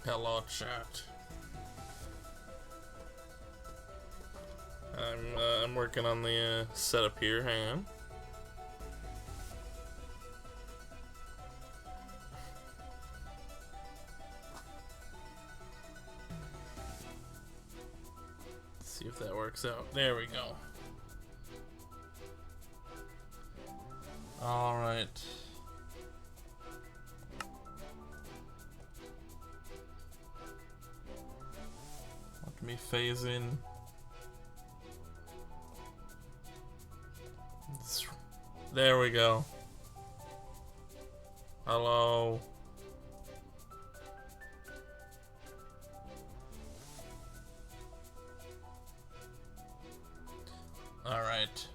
Hello, chat. I'm working on the setup here. Hang on. Let's see if that works out. There we go. All right. Let me phase in. There we go. Hello. All right.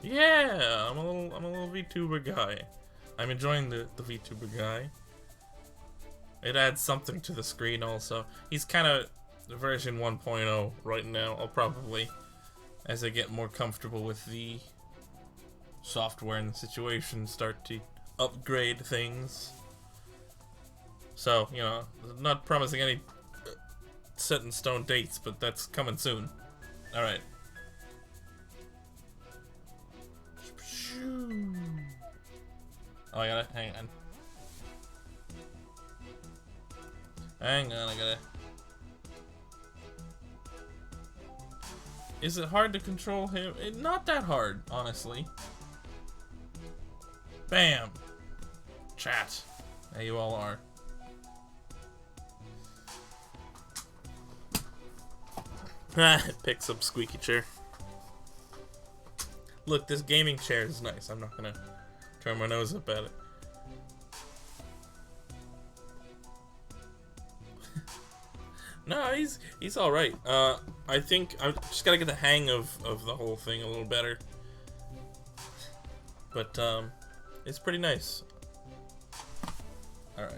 Yeah, I'm a little VTuber guy. I'm enjoying the VTuber guy. It adds something to the screen also. He's kind of version 1.0 right now. I'll probably, as I get more comfortable with the software and the situation, start to upgrade things. So, you know, not promising any set in stone dates, but that's coming soon. Alright. Oh, I gotta, hang on. Hang on, I gotta... Is it hard to control him? Not that hard, honestly. Bam! Chat. There you all are. It picks up squeaky chair. Look, this gaming chair is nice. I'm not gonna turn my nose up at it. No, he's all right. I think I just gotta get the hang of the whole thing a little better. But it's pretty nice. All right.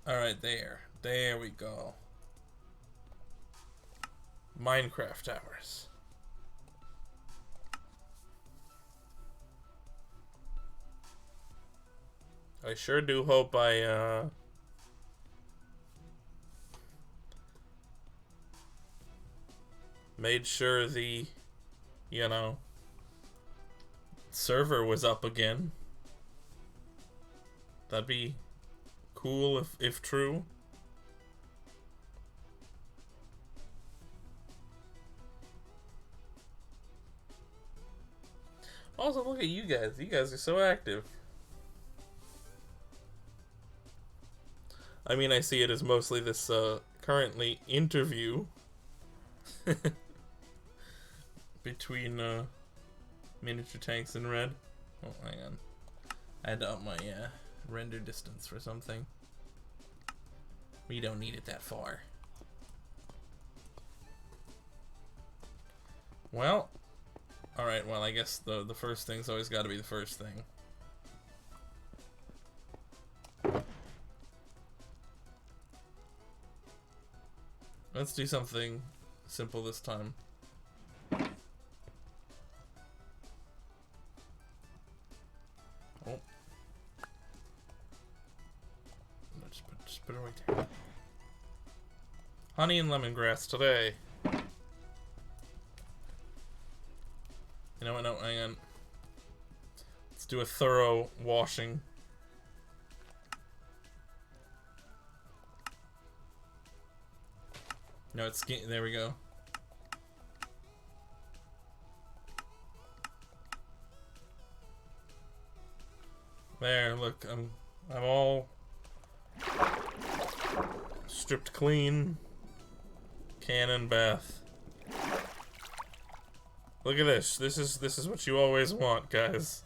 All right, there we go. Minecraft hours. I sure do hope I made sure the, you know, server was up again. That'd be cool if true. Also, look at you guys. You guys are so active. I mean, I see it as mostly this currently interview between miniature tanks and red. Oh, hang on. I had to up my render distance for something. We don't need it that far. Well, alright, well, I guess the first thing's always got to be the first thing. Let's do something simple this time. Oh. Just put it right there. Honey and lemongrass today. You know what? No, hang on. Let's do a thorough washing. No, it's there we go. There, look, I'm all stripped clean. Cannon bath. Look at this. This is what you always want, guys.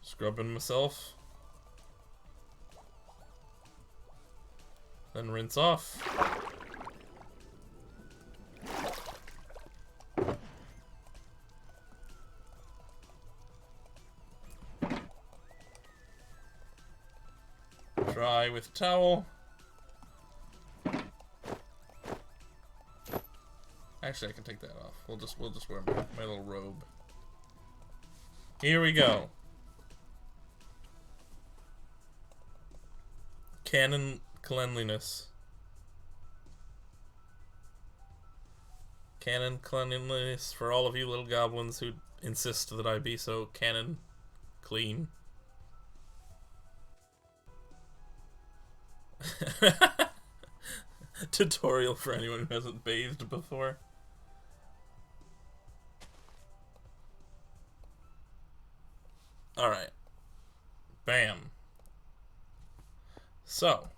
Scrubbing myself. Then rinse off. with towel. Actually, I can take that off. We'll just wear my little robe. Here we go. Canon cleanliness. Canon cleanliness for all of you little goblins who insist that I be so canon clean. Tutorial for anyone who hasn't bathed before. Alright. Bam. So,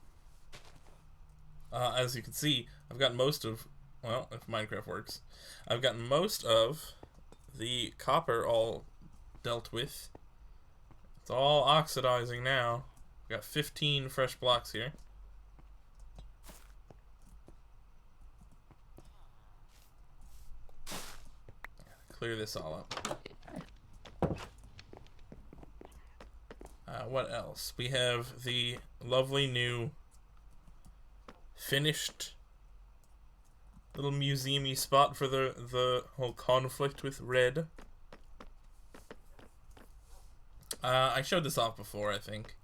as you can see, I've got most of, well, if Minecraft works, I've gotten most of the copper all dealt with. It's all oxidizing now. I've got 15 fresh blocks here. Clear this all up. What else? We have the lovely new finished little museum-y spot for the whole conflict with red. I showed this off before, I think.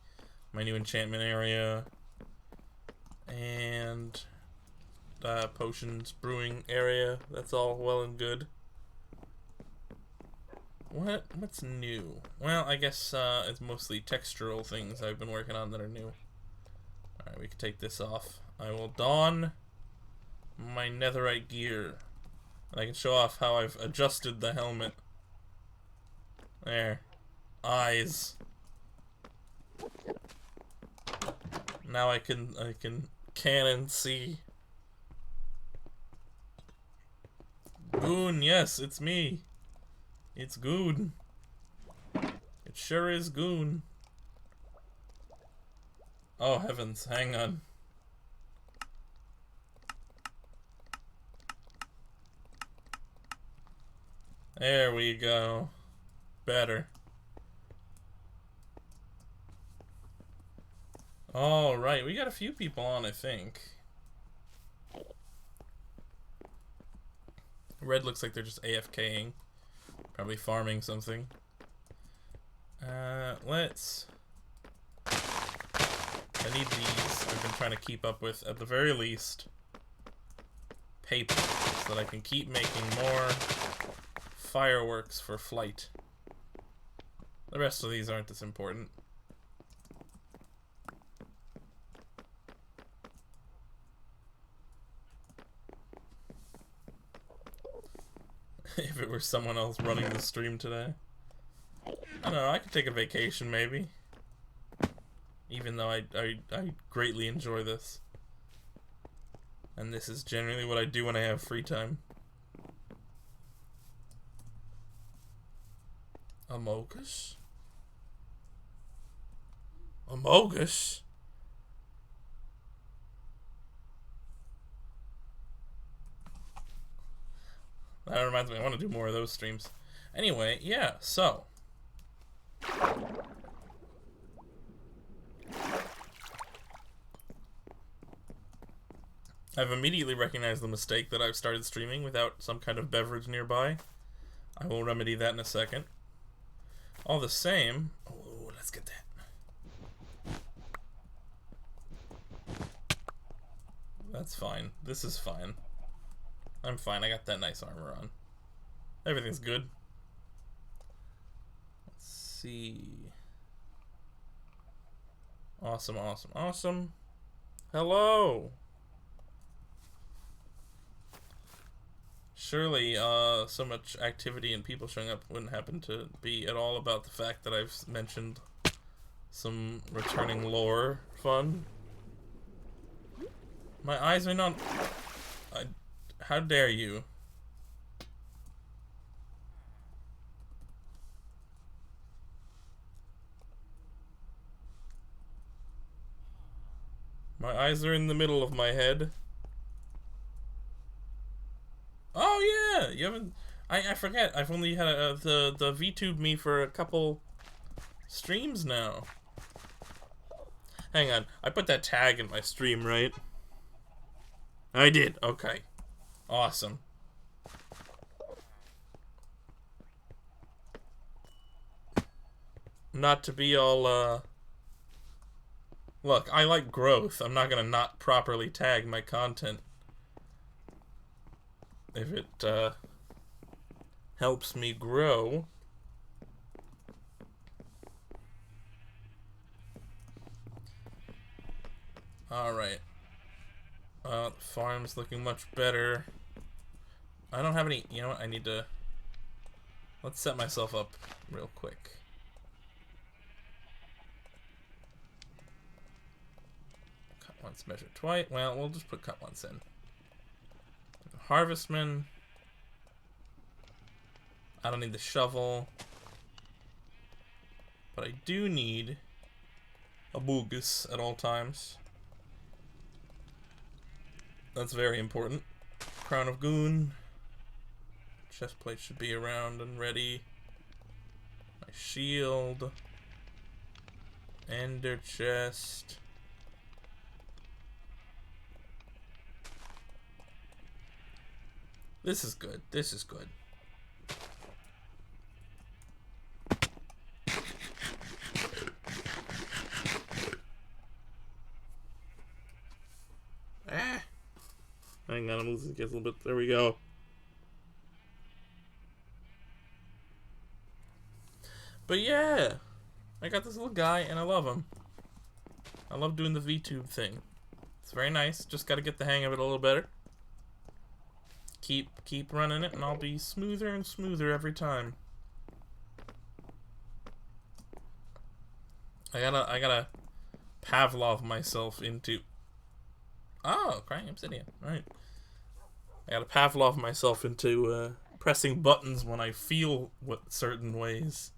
My new enchantment area and potions brewing area. That's all well and good. What's new? Well, I guess it's mostly textural things I've been working on that are new. Alright, we can take this off. I will don my netherite gear. And I can show off how I've adjusted the helmet. There. Eyes. Now I can canon see. Goon, yes, it's me. It's Goon. It sure is Goon. Oh heavens, hang on. There we go. Better. Alright, we got a few people on, I think. Red looks like they're just AFKing. Probably farming something. Let's... I need these. I've been trying to keep up with, at the very least, paper, so that I can keep making more fireworks for flight. The rest of these aren't as important. If it were someone else running the stream today. I don't know, I could take a vacation maybe. Even though I greatly enjoy this. And this is generally what I do when I have free time. Amogus? Amogus? That reminds me, I want to do more of those streams. Anyway, yeah, so. I've immediately recognized the mistake that I've started streaming without some kind of beverage nearby. I will remedy that in a second. All the same... Oh, let's get that. That's fine. This is fine. I'm fine. I got that nice armor on. Everything's good. Let's see. Awesome, awesome, awesome. Hello! Surely, so much activity and people showing up wouldn't happen to be at all about the fact that I've mentioned some returning lore fun. My eyes are not... How dare you? My eyes are in the middle of my head. Oh yeah, you haven't... I forget. I've only had the VTube me for a couple streams now. Hang on. I put that tag in my stream, right? I did. Okay. Awesome. Not to be all, Look, I like growth. I'm not gonna not properly tag my content. If it, helps me grow. Alright. The farm's looking much better. I don't have any... You know what? I need to... Let's set myself up real quick. Cut once, measure twice. Well, we'll just put cut once in. Harvestman. I don't need the shovel. But I do need a boogus at all times. That's very important. Crown of Goon. Chest plate should be around and ready. My shield. Ender chest. This is good. This is good. Ah. Hang on, I'm losing this a little bit. There we go. But yeah, I got this little guy and I love him. I love doing the VTube thing. It's very nice. Just got to get the hang of it a little better. Keep running it, and I'll be smoother and smoother every time. I gotta Pavlov myself into. Oh, crying obsidian. Right. I gotta Pavlov myself into pressing buttons when I feel certain ways.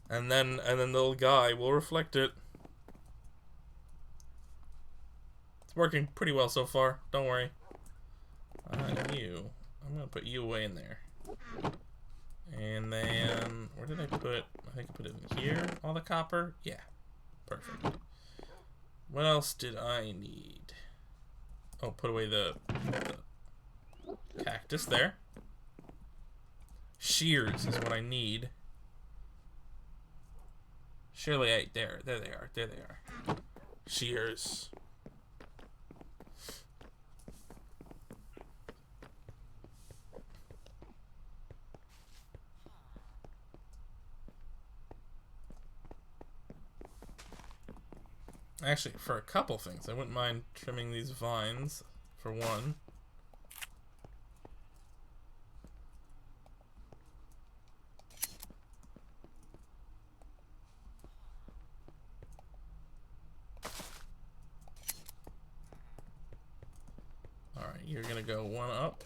And then the little guy will reflect it. It's working pretty well so far. Don't worry. I'm gonna put you away in there. And then where did I put? I think I put it in here. All the copper. Yeah. Perfect. What else did I need? Oh, put away the cactus there. Shears is what I need. Surely there they are. There they are. Shears. Actually, for a couple things, I wouldn't mind trimming these vines, for one. Alright, you're gonna go one up,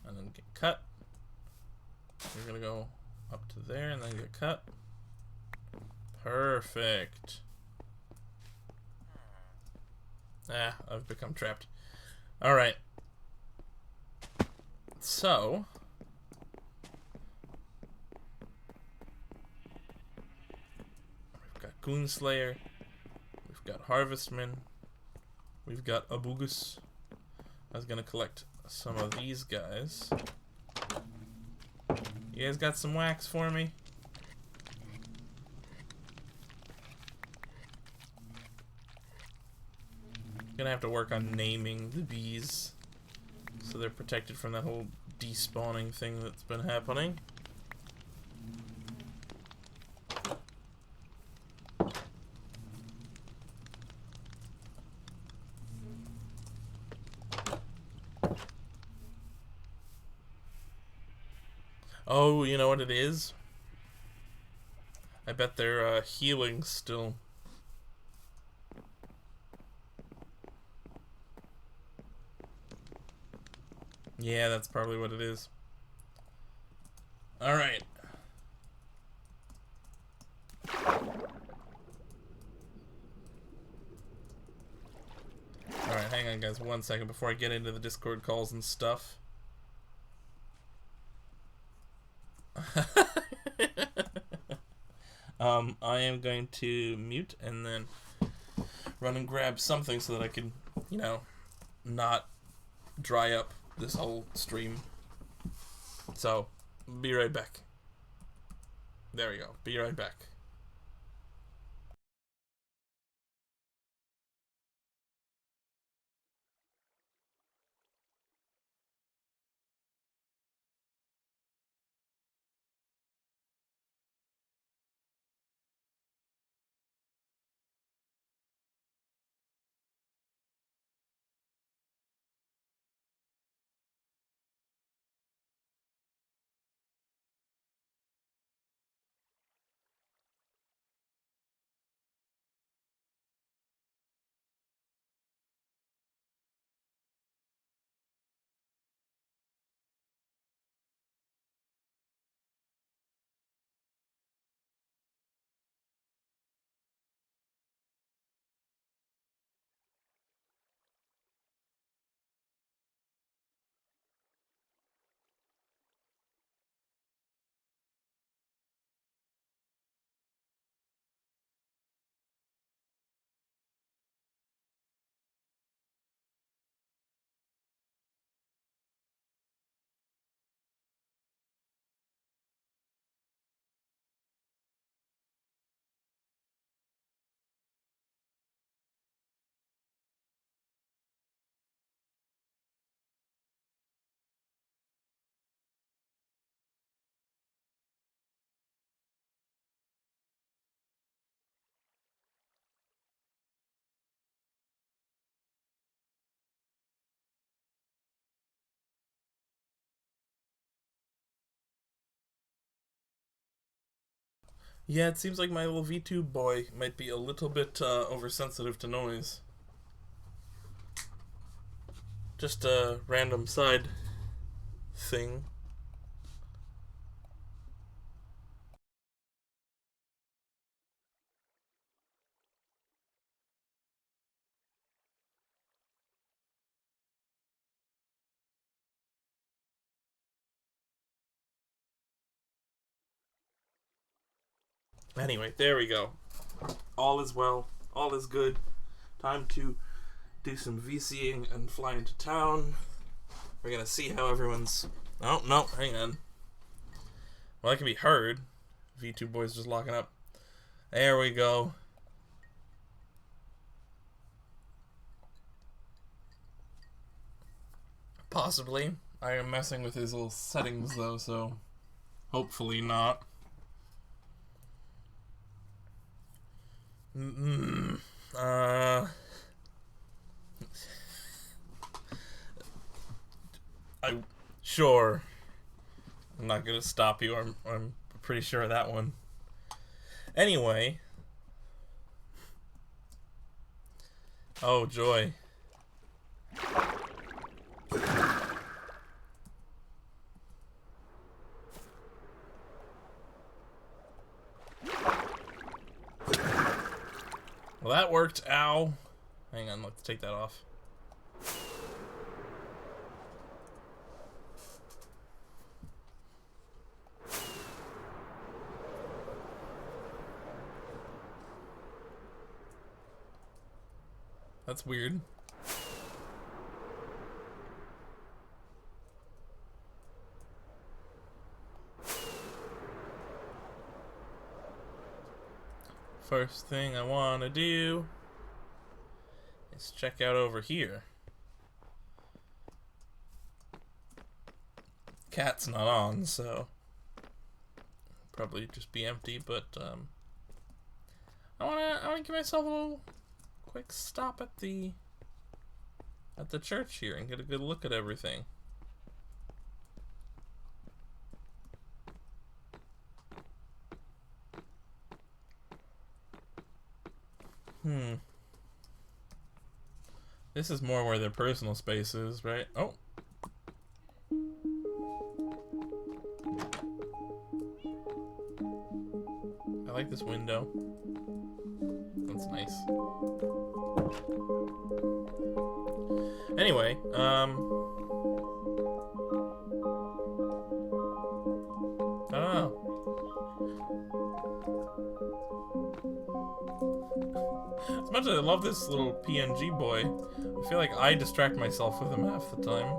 and then get cut. You're gonna go up to there, and then get cut. Perfect. Ah, I've become trapped. Alright. So. We've got Goonslayer. We've got Harvestman. We've got Abugus. I was gonna collect some of these guys. You guys got some wax for me? Gonna have to work on naming the bees so they're protected from that whole despawning thing that's been happening. Oh, you know what it is? I bet they're healing still. Yeah, that's probably what it is. Alright. Alright, hang on guys 1 second before I get into the Discord calls and stuff. I am going to mute and then run and grab something so that I can, you know, not dry up this whole stream. So, be right back. There we go. Be right back. Yeah, it seems like my little VTube boy might be a little bit oversensitive to noise. Just a random side thing. Anyway, there we go. All is well. All is good. Time to do some VCing and fly into town. We're gonna see how everyone's... Oh, no, hang on. Well, that can be heard. V2 boys just locking up. There we go. Possibly. I am messing with his little settings, though, so... Hopefully not. Sure. I'm not gonna stop you. I'm pretty sure of that one. Anyway. Oh, joy. Well, that worked. Ow. Hang on, let's take that off. That's weird. First thing I want to do is check out over here. Cat's not on, so probably just be empty, but I wanna give myself a little quick stop at the church here and get a good look at everything. This is more where their personal space is, right? Oh. I like this window. That's nice. Anyway, I don't know. As much as I love this little PNG boy, I feel like I distract myself with him half the time.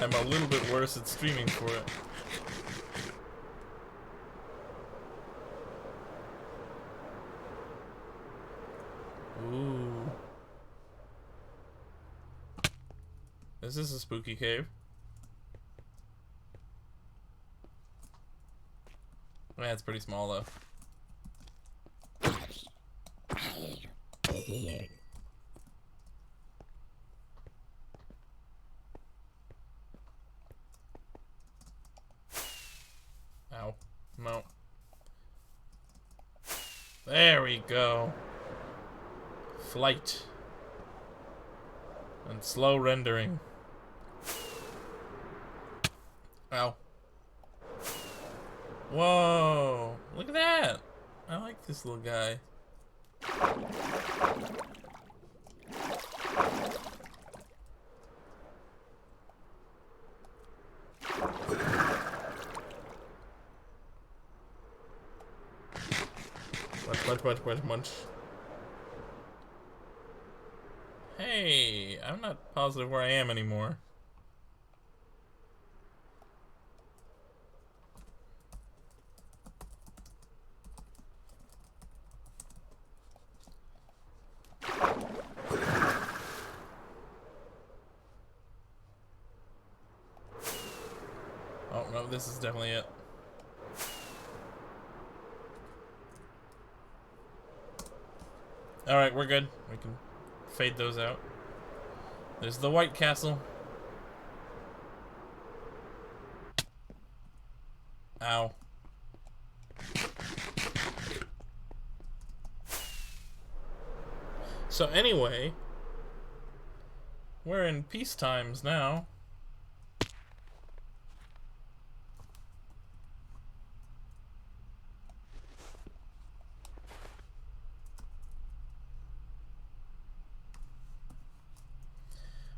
I'm a little bit worse at streaming for it. Ooh. Is this a spooky cave? Yeah, it's pretty small though. Ow. No. There we go. Flight. And slow rendering. Ow. Whoa. Look at that. I like this little guy. Munch. Hey, I'm not positive where I am anymore. Oh, no, this is definitely it. Alright, we're good. We can fade those out. There's the White Castle. Ow. So anyway, we're in peace times now.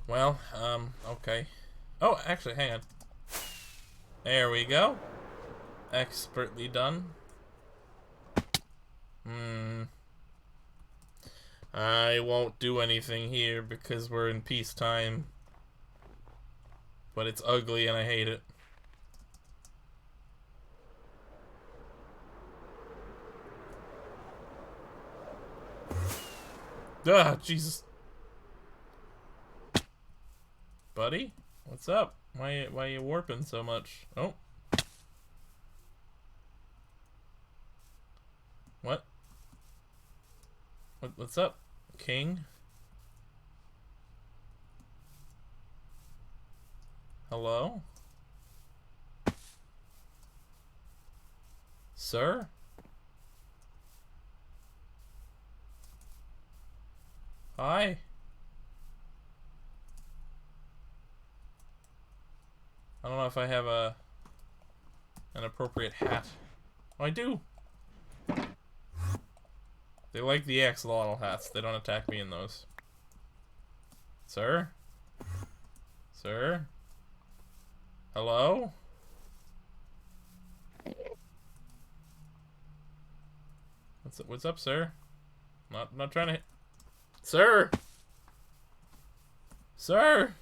Well, okay. Oh, actually, hang on. There we go. Expertly done. I won't do anything here because we're in peacetime. But it's ugly and I hate it. Ah, Jesus. Buddy? What's up? Why are you warping so much? Oh. What? What's up, King? Hello? Sir? Hi? I don't know if I have an appropriate hat. Oh, I do! They like the axolotl hats. They don't attack me in those. Sir? Sir? Hello? What's up, sir? Not trying to hit. Sir! Sir!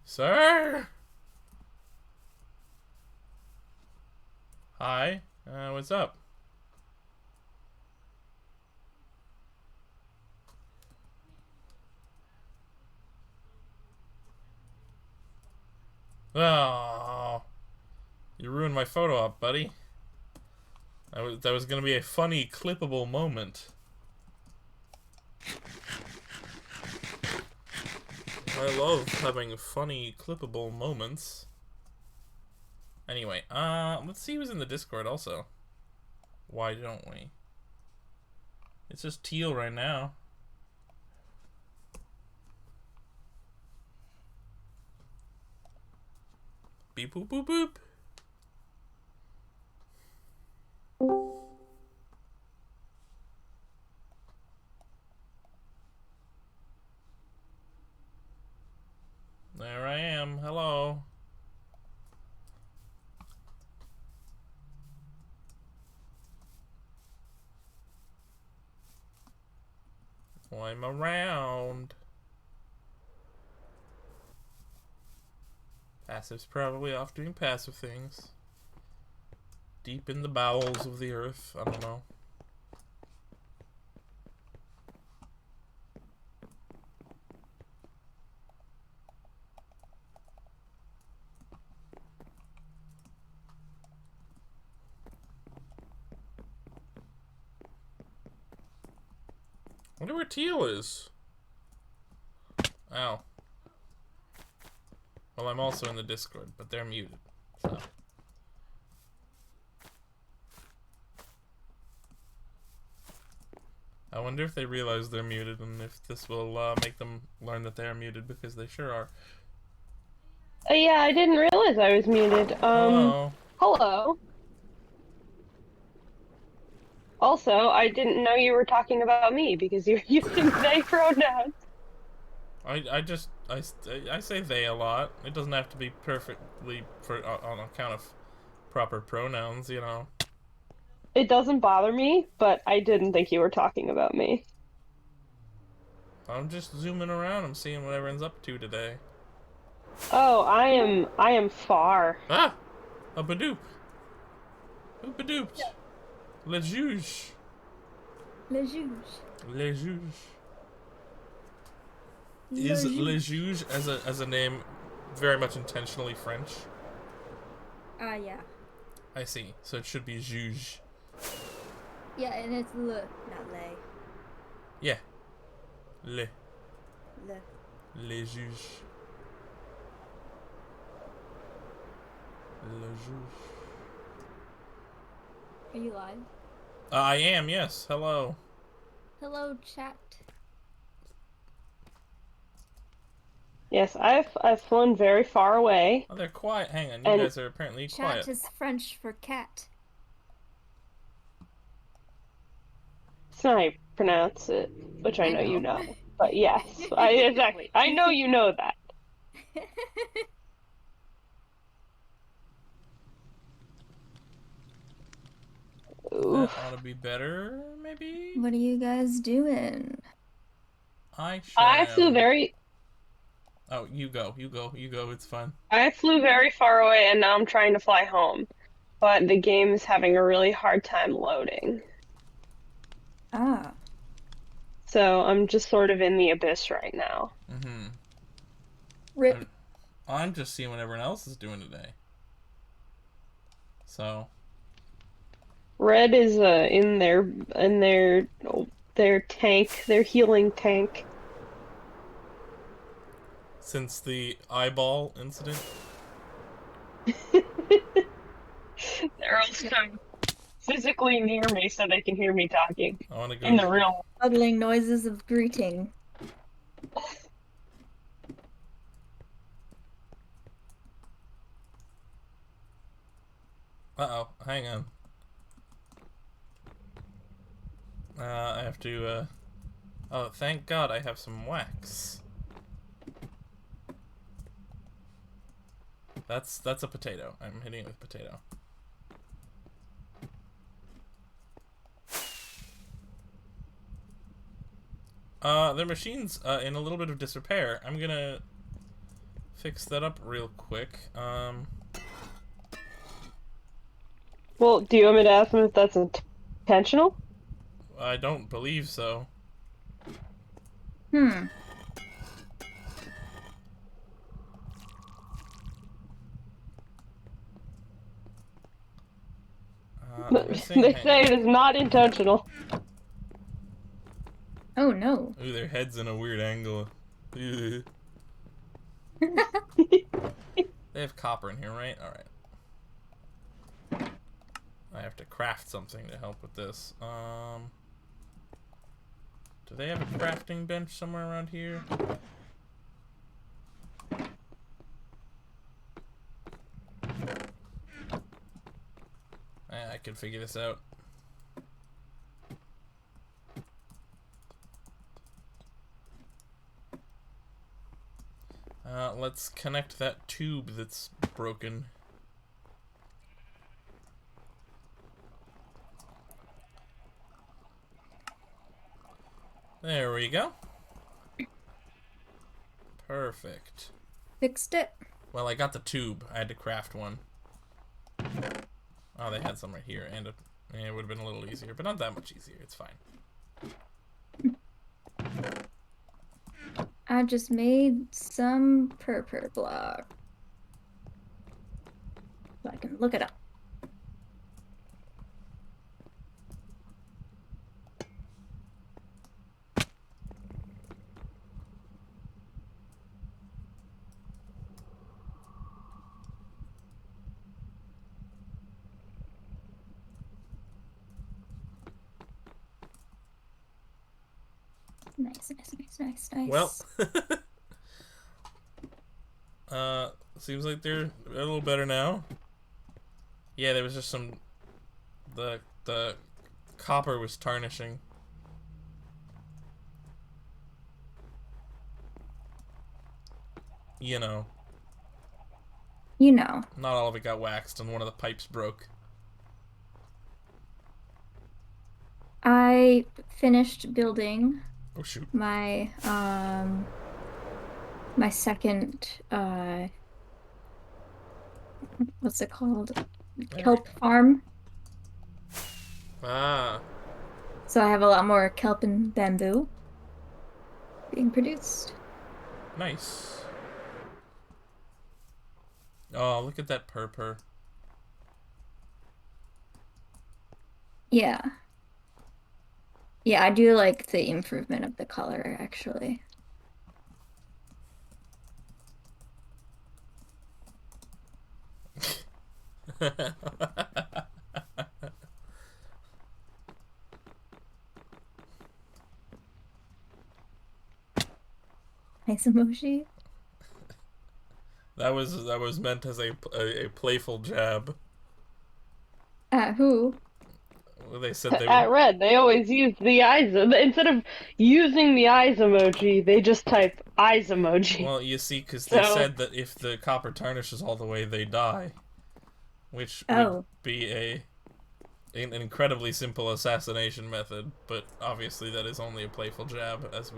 Sir! Hi. What's up? Oh, you ruined my photo op, buddy. That was gonna be a funny, clippable moment. I love having funny, clippable moments. Anyway, let's see who's in the Discord also. Why don't we? It's just teal right now. Beep boop boop boop. There I am. Hello. know I'm around. Passive's probably off doing passive things. Deep in the bowels of the earth. I don't know. I wonder where Teal is. Ow. Well, I'm also in the Discord, but they're muted. So. I wonder if they realize they're muted and if this will make them learn that they're muted, because they sure are. Yeah, I didn't realize I was muted. Hello. Hello. Also, I didn't know you were talking about me because you're using they pronouns. I say they a lot. It doesn't have to be perfectly on account of proper pronouns, you know. It doesn't bother me, but I didn't think you were talking about me. I'm just zooming around. I'm seeing what everyone's up to today. Oh, I am far. Ah! A badoop. Oopadooped. Le juge. Le juge. Le juge. Le Is juge. Le Juge as a name very much intentionally French? Yeah. I see. So it should be Juge. Yeah, and it's le, not lay. Yeah. Le. Le. Le Juge. Le Juge. Are you live? I am, yes. Hello. Hello, chat. Yes, I've flown very far away. Oh, they're quiet. Hang on. You And guys are apparently quiet. Chat is French for cat. it's not how you pronounce it, which I know you know. But yes, exactly. I know you know that. That Oof. ought to be better, maybe? What are you guys doing? I I flew shall. very Oh, you go. You go. You go. It's fine. I flew very far away and now I'm trying to fly home. But the game is having a really hard time loading. Ah. So I'm just sort of in the abyss right now. Mm-hmm. Rip. I'm just seeing what everyone else is doing today. So. Red is in their tank, their healing tank. Since the eyeball incident. They're also physically near me so they can hear me talking I want to go. in the real. Bubbling noises of greeting. Uh-oh. Hang on. I have to, Oh, thank God I have some wax. That's a potato. I'm hitting it with potato. Their machine's in a little bit of disrepair. I'm gonna fix that up real quick. Well, do you want me to ask them if that's intentional? I don't believe so. Hmm. They say it is not intentional. Oh no. Ooh, their head's in a weird angle. They have copper in here, right? Alright. I have to craft something to help with this. Do they have a crafting bench somewhere around here? I can figure this out. Let's connect that tube that's broken. There we go. Perfect. Fixed it. Well, I got the tube. I had to craft one. Oh, they had some right here, and it would have been a little easier, but not that much easier. It's fine. I just made some purple block. So I can look it up. Nice, nice, nice, nice, nice. Well, seems like they're a little better now. Yeah, there was just some the copper was tarnishing. You know, You know. not all of it got waxed, and one of the pipes broke. I finished building Oh shoot! my my second what's it called? Kelp farm. Ah, So I have a lot more kelp and bamboo being produced. nice. Oh, look at that purr. Yeah. Yeah, I do like the improvement of the color actually. Nice emoji. That was meant as a playful jab. Who? They said they At would. Red, they always use the eyes. Instead of using the eyes emoji, they just type eyes emoji. Well, you see, because they So, said that if the copper tarnishes all the way, they die, which would Oh, be an incredibly simple assassination method. But obviously, that is only a playful jab, as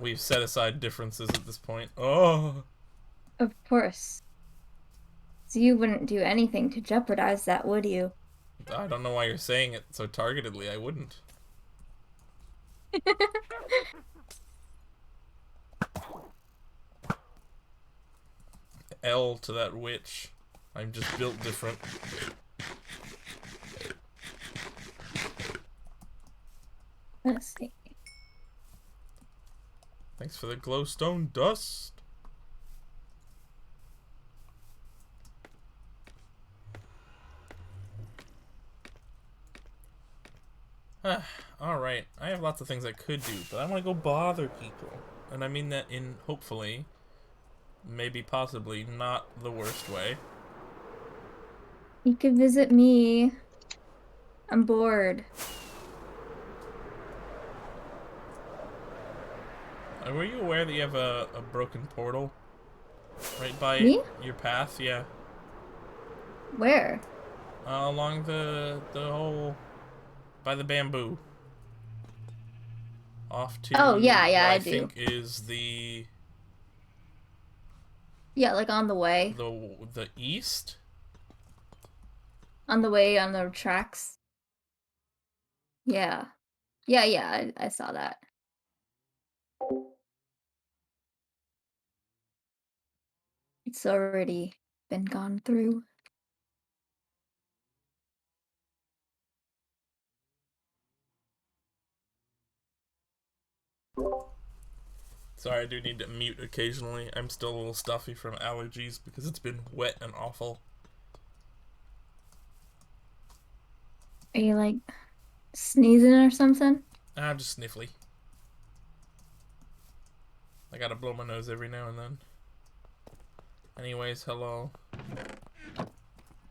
we've set aside differences at this point. Oh, of course. So you wouldn't do anything to jeopardize that, would you? I don't know why you're saying it so targetedly. I wouldn't. L to that witch. I'm just built different. Let's see. Thanks for the glowstone dust. Alright, I have lots of things I could do, but I want to go bother people. And I mean that in, hopefully, maybe possibly, not the worst way. You could visit me. I'm bored. Were you aware that you have a broken portal right by Me? your path? Yeah. Where? Along the whole... by the bamboo. Off to Oh, yeah, what I I do. think is the Yeah, like on the way. the east. On the way on the tracks. Yeah. Yeah, I saw that. It's already been gone through. Sorry, I do need to mute occasionally. I'm still a little stuffy from allergies because it's been wet and awful. Are you like sneezing or something? I'm just sniffly. I gotta blow my nose every now and then. Anyways, hello.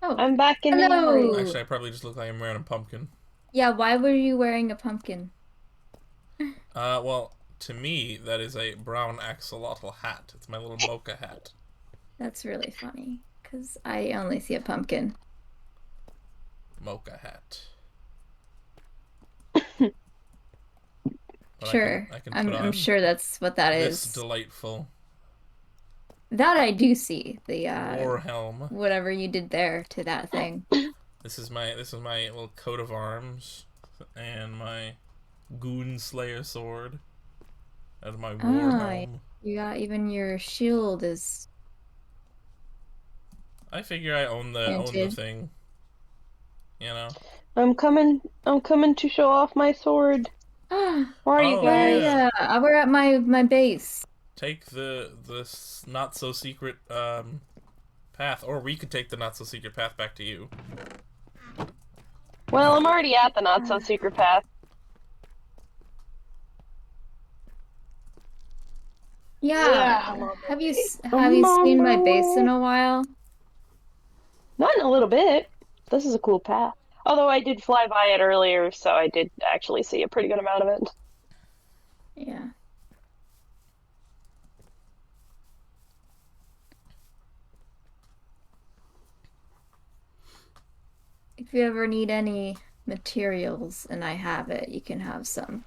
Oh, I'm back in the hello. area. Actually, I probably just look like I'm wearing a pumpkin. Yeah, why were you wearing a pumpkin? Well, to me, that is a brown axolotl hat. It's my little mocha hat. That's really funny, because I only see a pumpkin. Mocha hat. But Sure. I can put I'm on sure that's what that this is. delightful That I do see. The war helm. whatever you did there to that thing. This is my little coat of arms and my Goon Slayer sword and my war helm. You got even your shield is I figure I own the thing. You know. I'm coming to show off my sword. Where are you guys? Yeah. We're at my base. Take the not so secret path, or we could take the not so secret path back to you. Well, I'm already at the not so secret path. Yeah. Have you seen my base in a while? Not in a little bit. This is a cool path. Although I did fly by it earlier, so I did actually see a pretty good amount of it. Yeah. If you ever need any materials and I have it, you can have some.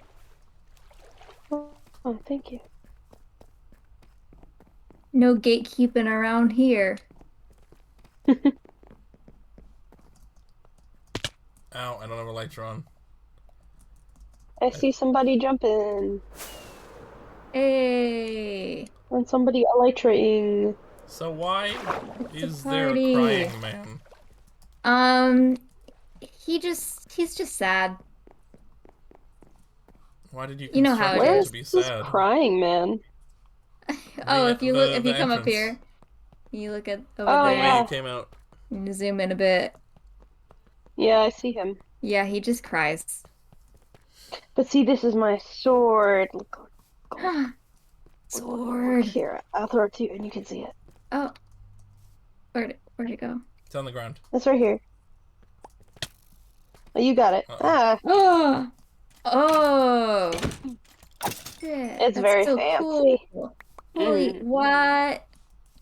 Oh, thank you. No gatekeeping around here. Ow, I don't have a Elytron. I see somebody jumping. Hey. And somebody elytrating. So why is there a party. crying man? He's just sad. Why did you You know how construct it him is. to be This sad? crying man. Oh, if you come entrance. up here, you look at over Oh, there. yeah. He came out. You zoom in a bit. Yeah, I see him. Yeah, he just cries. But see, this is my sword. Look. Sword. Here, I'll throw it to you and you can see it. Oh. Where'd it go? It's on the ground. It's right here. Oh, you got it. Uh-oh. Oh. Oh. Shit, It's that's very so fancy. cool. Holy, Mm. what?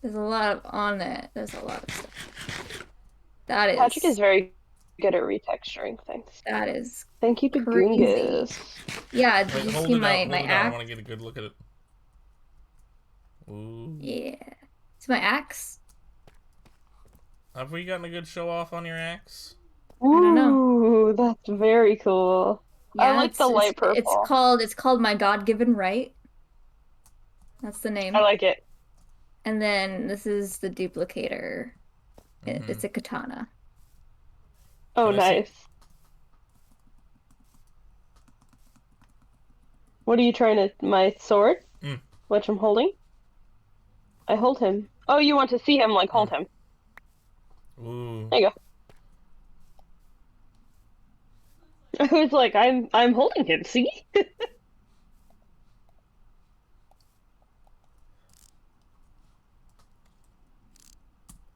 There's a lot on it. There's a lot of stuff. That is. Patrick is very good at retexturing things. That is. Thank you, Crazy. Pagoongas. Yeah, did Wait, you hold see it my out, hold it out. I axe? want to get a good look at it. Ooh. Yeah. It's my axe. Have we gotten a good show off on your axe? don't know. Ooh, that's very cool. I like the light purple. It's called My God-Given Right. That's the name. I like it. And then this is the duplicator. It's a katana. Oh, Can I see? nice. What are you trying to... My sword? Mm. Which I'm holding? I hold him. Oh, you want to see him, like, hold him. Ooh. There you go. I was like, I'm holding him, see?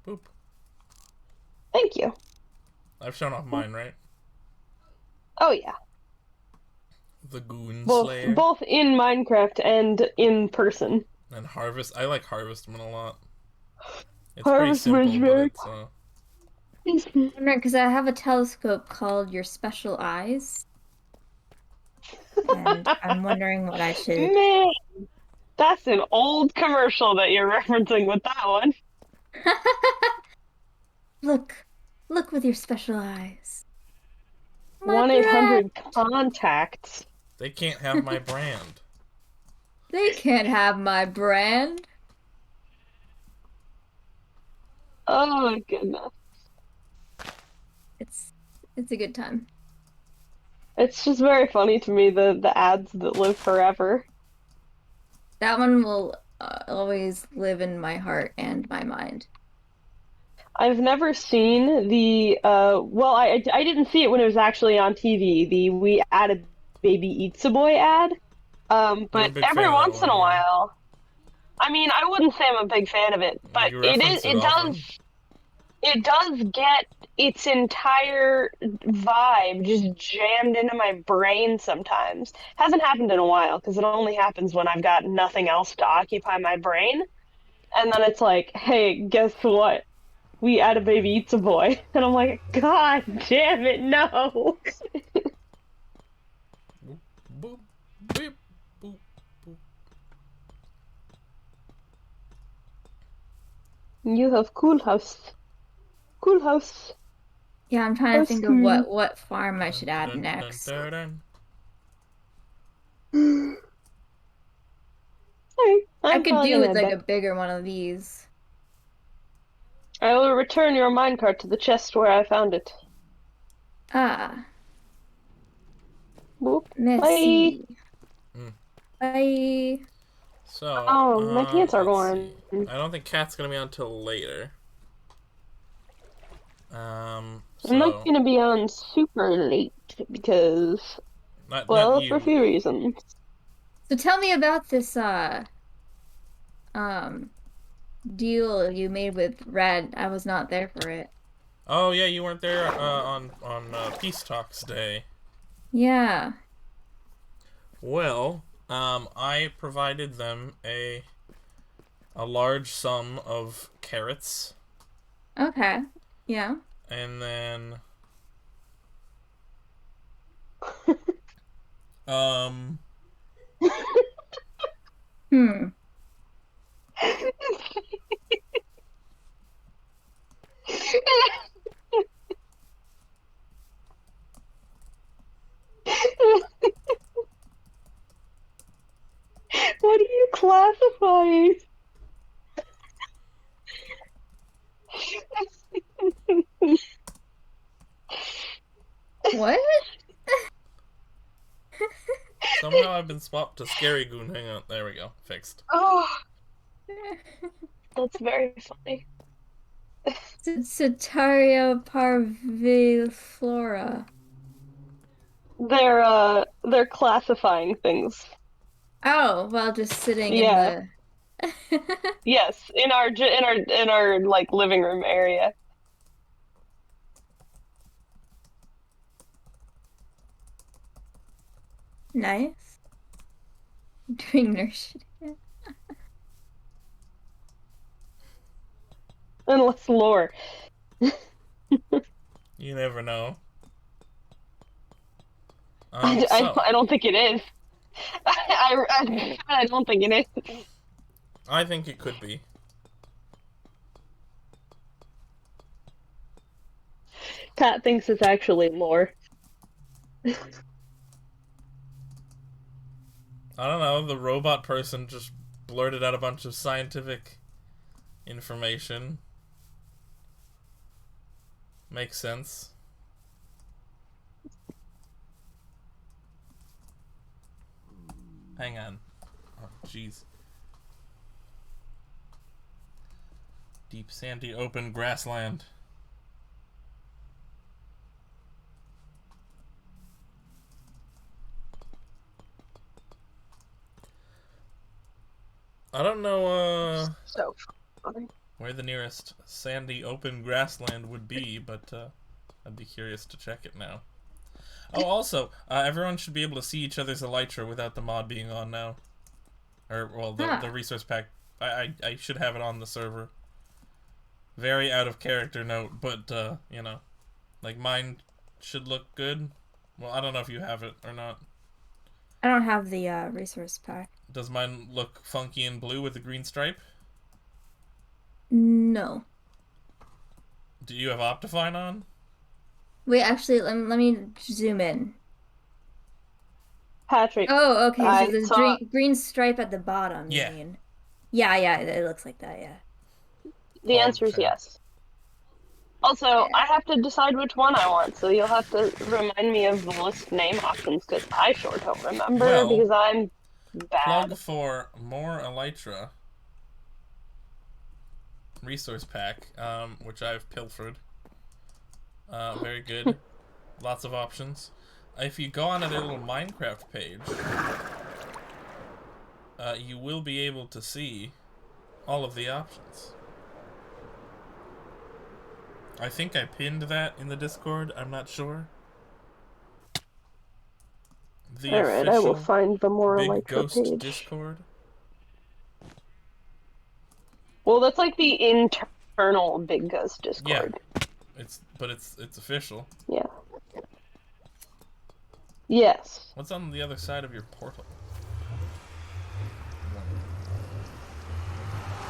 Boop. Thank you. I've shown off mine, right? Oh, yeah. The Goon Both, Slayer. both in Minecraft and in person. And Harvest. I like Harvestman a lot. It's Harvestman's pretty very simple, but it's I'm wondering, because I have a telescope called Your Special Eyes. And I'm wondering what I should... Man, that's an old commercial that you're referencing with that one. Look with your special eyes. My 1-800-CONTACTS. they can't have my brand. They can't have my brand. Oh my goodness. It's a good time. It's just very funny to me, the ads that live forever. That one will always live in my heart and my mind. I've never seen the, well, I didn't see it when it was actually on TV, the We Add a Baby Eats a Boy ad. But big every fan of that once in a one, yeah. while, I mean, I wouldn't say I'm a big fan of it, but You reference it often. it does get its entire vibe just jammed into my brain sometimes. Hasn't happened in a while, because it only happens when I've got nothing else to occupy my brain. And then it's like, hey, guess what? We Add a Baby Eats a Boy. And I'm like, God damn it, no! Boop, boop, boop. You have cool house. Cool house. Yeah, I'm trying to think of what farm I should add Dun, next. dun, dun, Alright, I I'm could probably do gonna with head like a back. bigger one of these. I will return your minecart to the chest where I found it. Ah, Boop. Bye. merci. Mm. Bye. So, Oh, my pants are let's gone. see. I don't think Cat's gonna be on till later. I'm not So gonna be on super late because, not well, for a you. few reasons. So tell me about this um deal you made with Red. I was not there for it. Oh yeah, you weren't there on Peace Talks Day. Yeah. Well, I provided them a large sum of carrots, Okay. Yeah. and then Hmm. What are you classifying? What? somehow I've been swapped to Scary Goon. Hang on, there we go, fixed. Oh, that's very funny. Setaria parviflora. They're classifying things. Oh, well, just sitting in Yeah. the. Yes, in our like living room area. Nice. Doing nurse. Unless lore. You never know. I don't think it is. I don't think it is. I think it could be. Pat thinks it's actually lore. I don't know. The robot person just blurted out a bunch of scientific information. Makes sense. Hang on. Oh, jeez. Deep, sandy, open grassland. I don't know, So funny. where the nearest sandy, open grassland would be, but, I'd be curious to check it now. Oh, also, everyone should be able to see each other's elytra without the mod being on now. Or, well, the resource pack. I should have it on the server. Very out of character note, but, you know, like mine should look good. Well, I don't know if you have it or not. I don't have the resource pack. Does mine look funky and blue with the green stripe? No. Do you have Optifine on? Wait, actually, let me zoom in. Patrick, Oh, okay. So I there's saw green stripe at the bottom, you Yeah. mean? Yeah, it looks like that, yeah. the answer is Okay. yes. Also, I have to decide which one I want, so you'll have to remind me of the list name options because I sure don't remember Well, because I'm bad. Plug for more elytra resource pack, which I've pilfered. Very good. Lots of options. If you go onto their little Minecraft page, you will be able to see all of the options. I think I pinned that in the Discord. I'm not sure. The Alright, I will official find the more Big elytra Ghost page. Discord. Well, that's like the internal Big Ghost Discord. Yeah, it's official. Yeah. Yes. What's on the other side of your portal?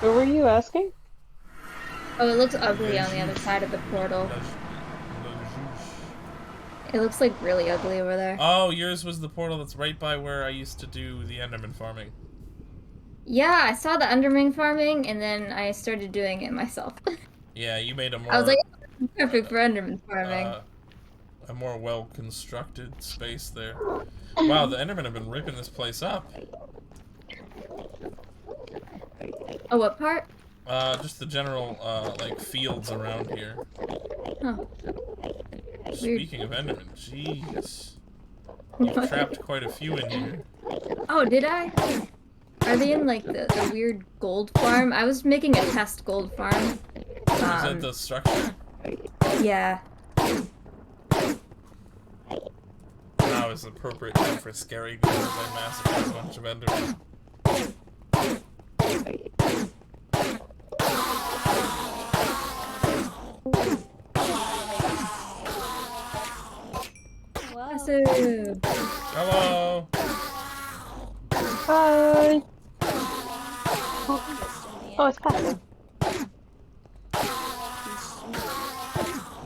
What were you asking? Oh, it looks ugly on the other side of the portal. It looks like really ugly over there. Oh, yours was the portal that's right by where I used to do the Enderman farming. Yeah, I saw the Enderman farming, and then I started doing it myself. Yeah, you made a I was more like, oh, perfect for Enderman farming. a more well-constructed space there. Wow, the Endermen have been ripping this place up. Oh, what part? Just the general, like, fields around here. Oh, weird. Speaking of Endermen, jeez. You've trapped quite a few in here. Oh, did I? Are they in, like, the weird gold farm? I was making a test gold farm. Is that the structure? Yeah. Now is the appropriate time for scary because I massacred a bunch of Endermen. Massive. Hello! Hi. Oh, it's passive.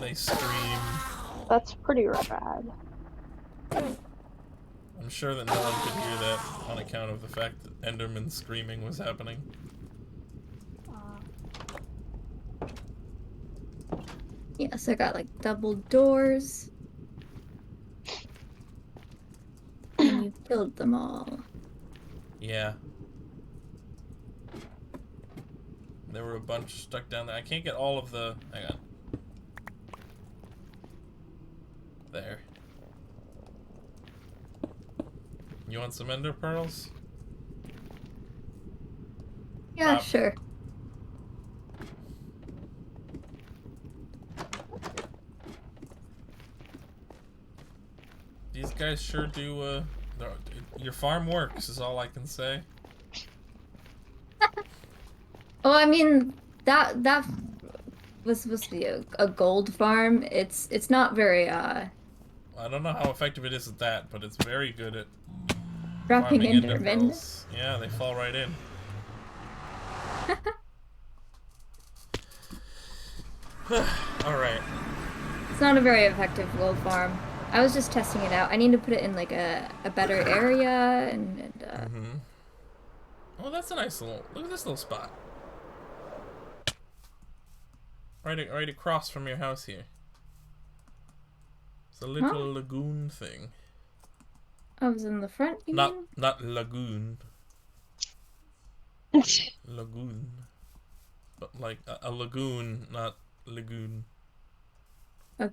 They scream. That's pretty rad. I'm sure that no one could hear that on account of the fact that Enderman screaming was happening. Yes, I got like double doors. And you killed them all. Yeah. There were a bunch stuck down there. I can't get all of the... Hang on. There. You want some ender pearls? Yeah, sure. These guys sure do, your farm works, is all I can say. Oh, I mean, that was supposed to be a gold farm. It's not very, I don't know how effective it is at that, but it's very good at dropping farming ender Endermen. pearls. Yeah, they fall right in. Alright. It's not a very effective gold farm. I was just testing it out. I need to put it in like a better area and Oh, that's a nice little... Look at this little spot. Right across from your house here. It's a little lagoon thing. I was in the front, you mean? Not lagoon. Lagoon. But like a lagoon, not lagoon. A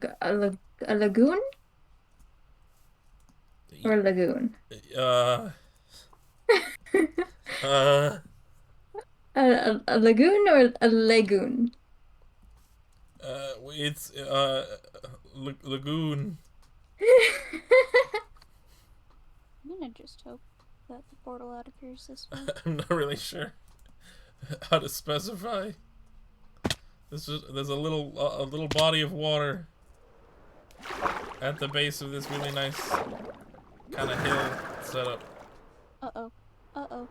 lagoon? Or lagoon? A lagoon or a lagoon? It's lagoon. I'm gonna just hope that the portal out appears this way. I'm not really sure how to specify. There's a little body of water at the base of this really nice kind of hill setup. Uh-oh. Uh-oh.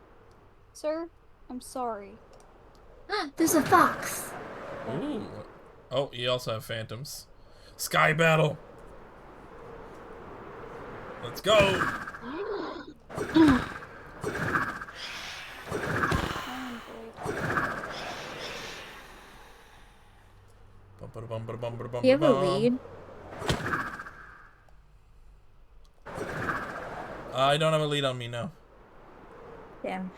Sir, I'm sorry. There's a fox! Ooh. Oh, you also have phantoms. Sky battle! Let's go! Do you have a lead? I don't have a lead on me now. Damn.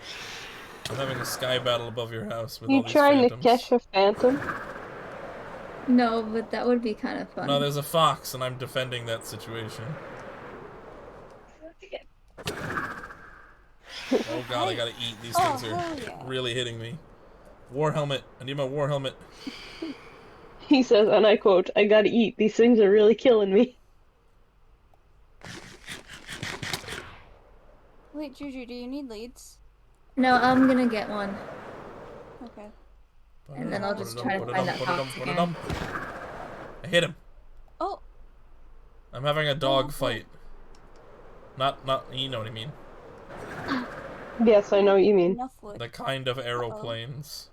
I'm having a sky battle above your house with all You these trying phantoms. to catch a phantom? No, but that would be kind of fun. No, there's a fox, and I'm defending that situation. Oh god, I gotta eat. These things are really hitting me. War helmet. I need my war helmet. He says, and I quote, "I gotta eat. These things are really killing me." Wait, Juju, do you need leads? No, I'm gonna get one. Okay. And then I'll just try to find that fox again. I hit him. Oh! I'm having a dog fight. Not, you know what I mean. Yes, I know what you mean. Enough wood. The kind of aeroplanes.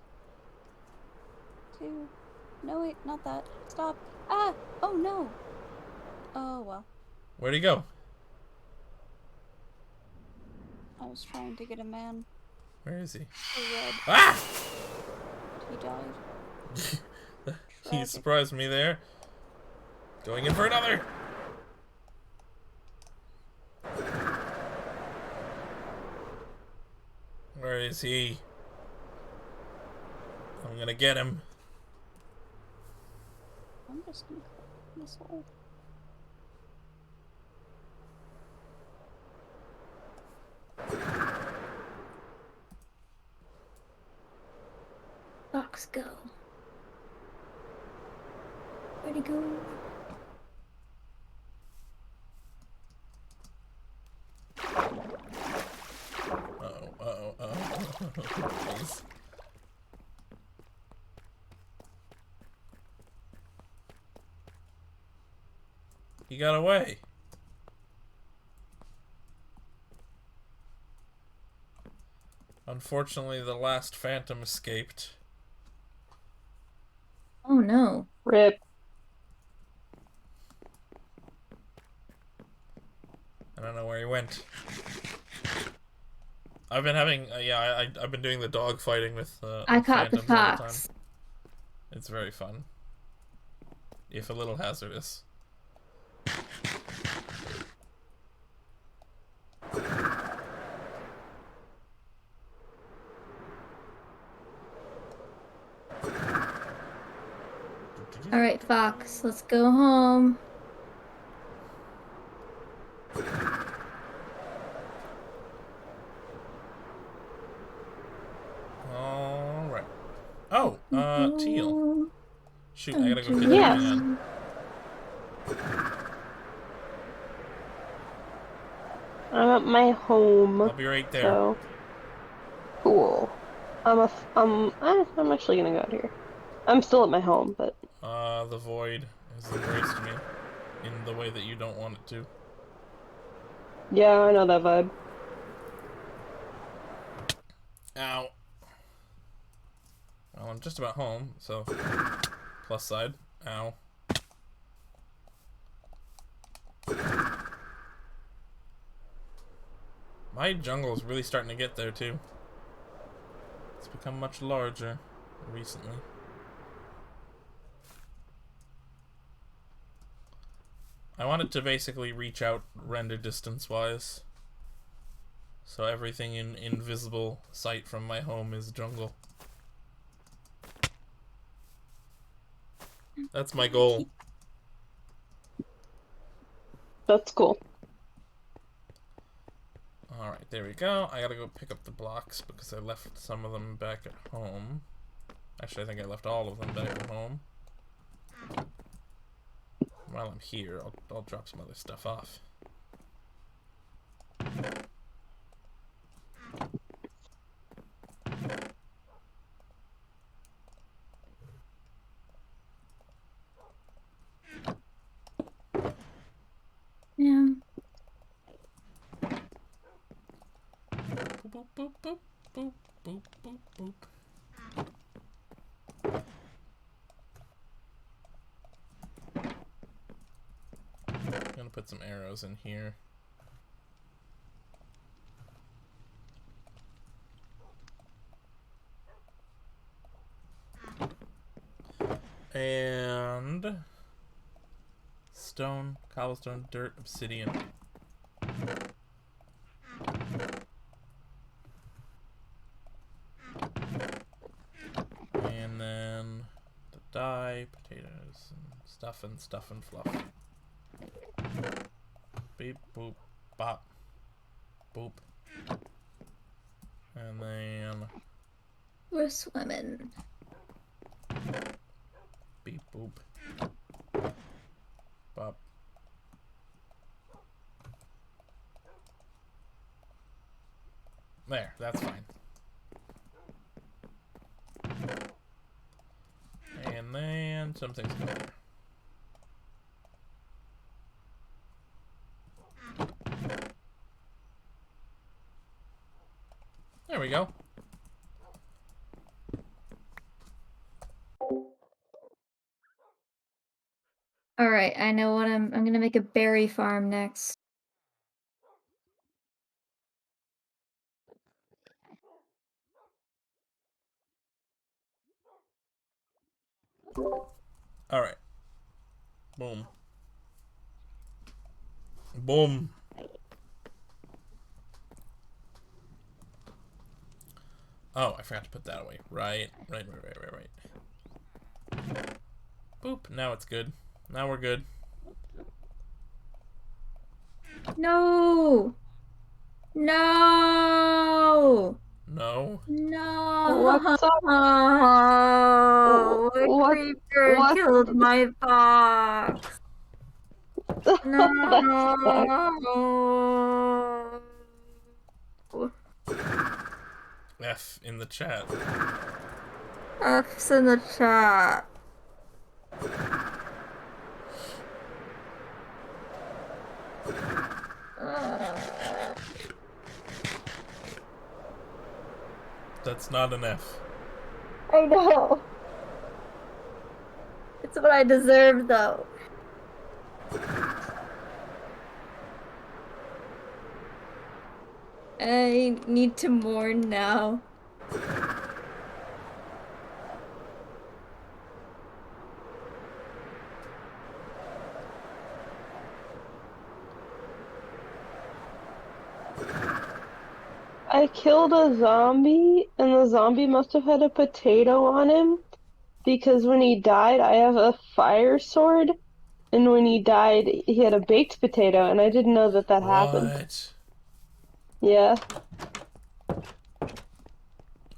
too. No, wait, not that. Stop. Ah! Oh no! Oh well. Where'd he go? I was trying to get a man Where is he? to red. Ah! He died. He Tragic. surprised me there. Going in for another. Where is he? I'm gonna get him. I'm just gonna crack this hole. Fox, go. Where'd he go? Please. He got away. Unfortunately, the last phantom escaped. Oh no. Rip. I don't know where he went. I've been having, I've been doing the dog fighting with I caught the phantoms all the time. fox. It's very fun, if a little hazardous. Alright, Fox, let's go home. Alright. Oh, teal. Shoot, I gotta go get Yes. that man. I'm at my home. I'll be right there. So cool. I'm actually gonna go out here. I'm still at my home, but The void has embraced me in the way that you don't want it to. yeah, I know that vibe. Ow. Well, I'm just about home, so plus side. Ow. My jungle is really starting to get there too. It's become much larger recently. I want it to basically reach out render distance wise. So everything in invisible sight from my home is jungle. That's my goal. That's cool. Alright, there we go. I gotta go pick up the blocks because I left some of them back at home. Actually, I think I left all of them back at home. While I'm here, I'll drop some other stuff off. Yeah. Boop, boop, boop, boop, boop, boop, boop. I'm gonna put some arrows in here. And stone, cobblestone, dirt, obsidian. And then the dye, potatoes, and stuff and fluff. Beep, boop, bop, boop. And then We're swimming. beep, boop, bop. There, that's fine. And then something's going there. There we go. All right, I know what I'm gonna make a berry farm next. Alright. Boom. Boom. Oh, I forgot to put that away. Right. Boop. Now it's good. Now we're good. No! No! No. No! What's up? A What? creeper What? killed my fox. That sucks. No! F in the chat. F's in the chat. That's not an F. I know. It's what I deserve, though. I need to mourn now. I killed a zombie, and the zombie must have had a potato on him because when he died, I have a fire sword, and when he died, he had a baked potato, and I didn't know that that happened. What? Yeah.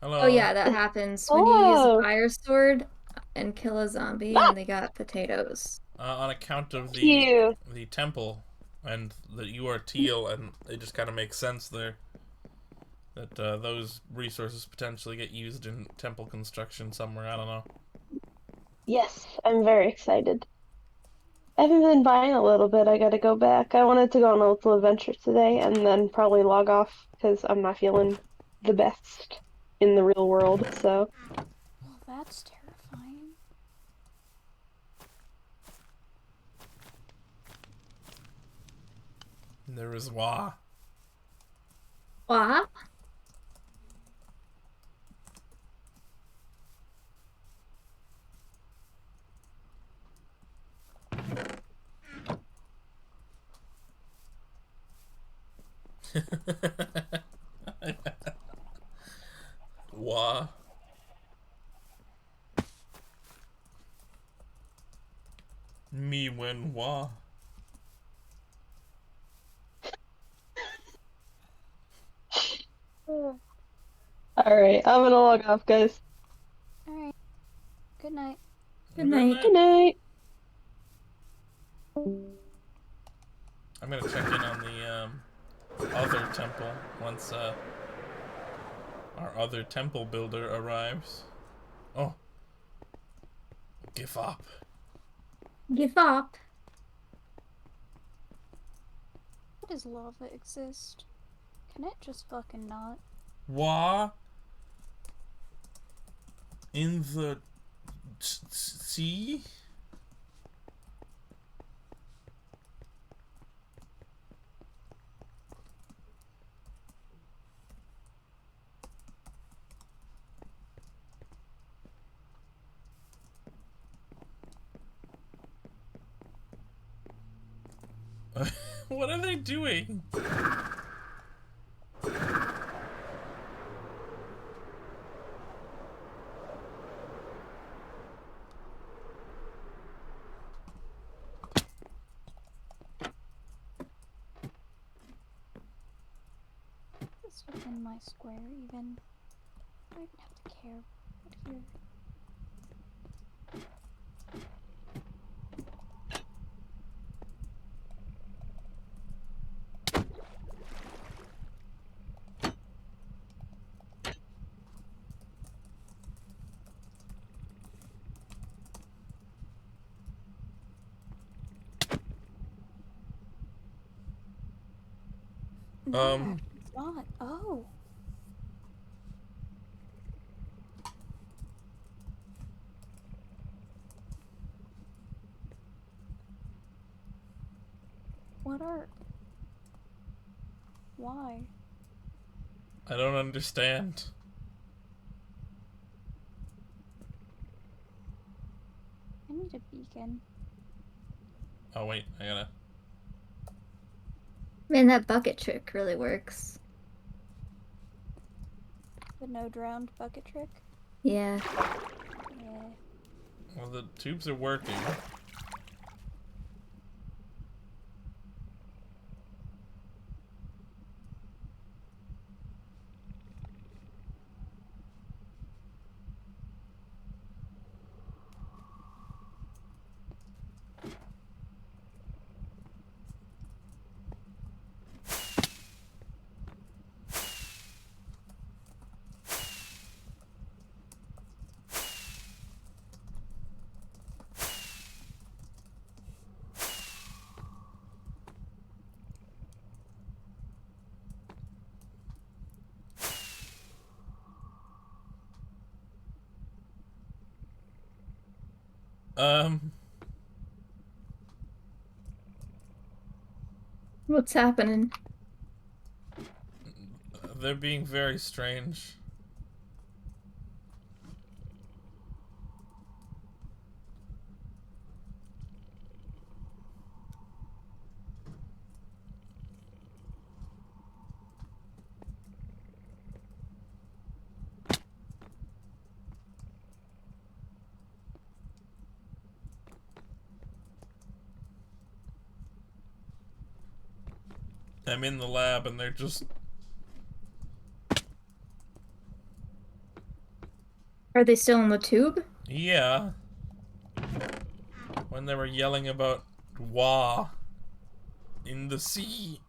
Hello. Oh yeah, that happens when you use a Hello. fire sword and kill a zombie Ah, and they got potatoes. On account of cute. the temple and that you are teal, and it just kind of makes sense there that those resources potentially get used in temple construction somewhere. I don't know. Yes, I'm very excited. I haven't been buying a little bit. I gotta go back. I wanted to go on a little adventure today and then probably log off because I'm not feeling the best in the real world. So, Well, that's terrifying. There is Wah. What? Wah. Me when Wah. all right, I'm gonna log off, guys. Alright. Good night. Good night. Good night. I'm gonna check in on the other temple once our other temple builder arrives. Oh, give up. Give up. How does lava exist? Can it just fucking not? Wah. In the sea. What are they doing? Is this within my square even? I don't even have to care. What here? No, it's not. Oh. What are... Why? I don't understand. I need a beacon. Oh wait, I gotta... Man, that bucket trick really works. The no drowned bucket trick? Yeah. Yeah. Well, the tubes are working. What's happening? They're being very strange. I'm in the lab and they're just... Are they still in the tube? Yeah. When they were yelling about Wah in the sea,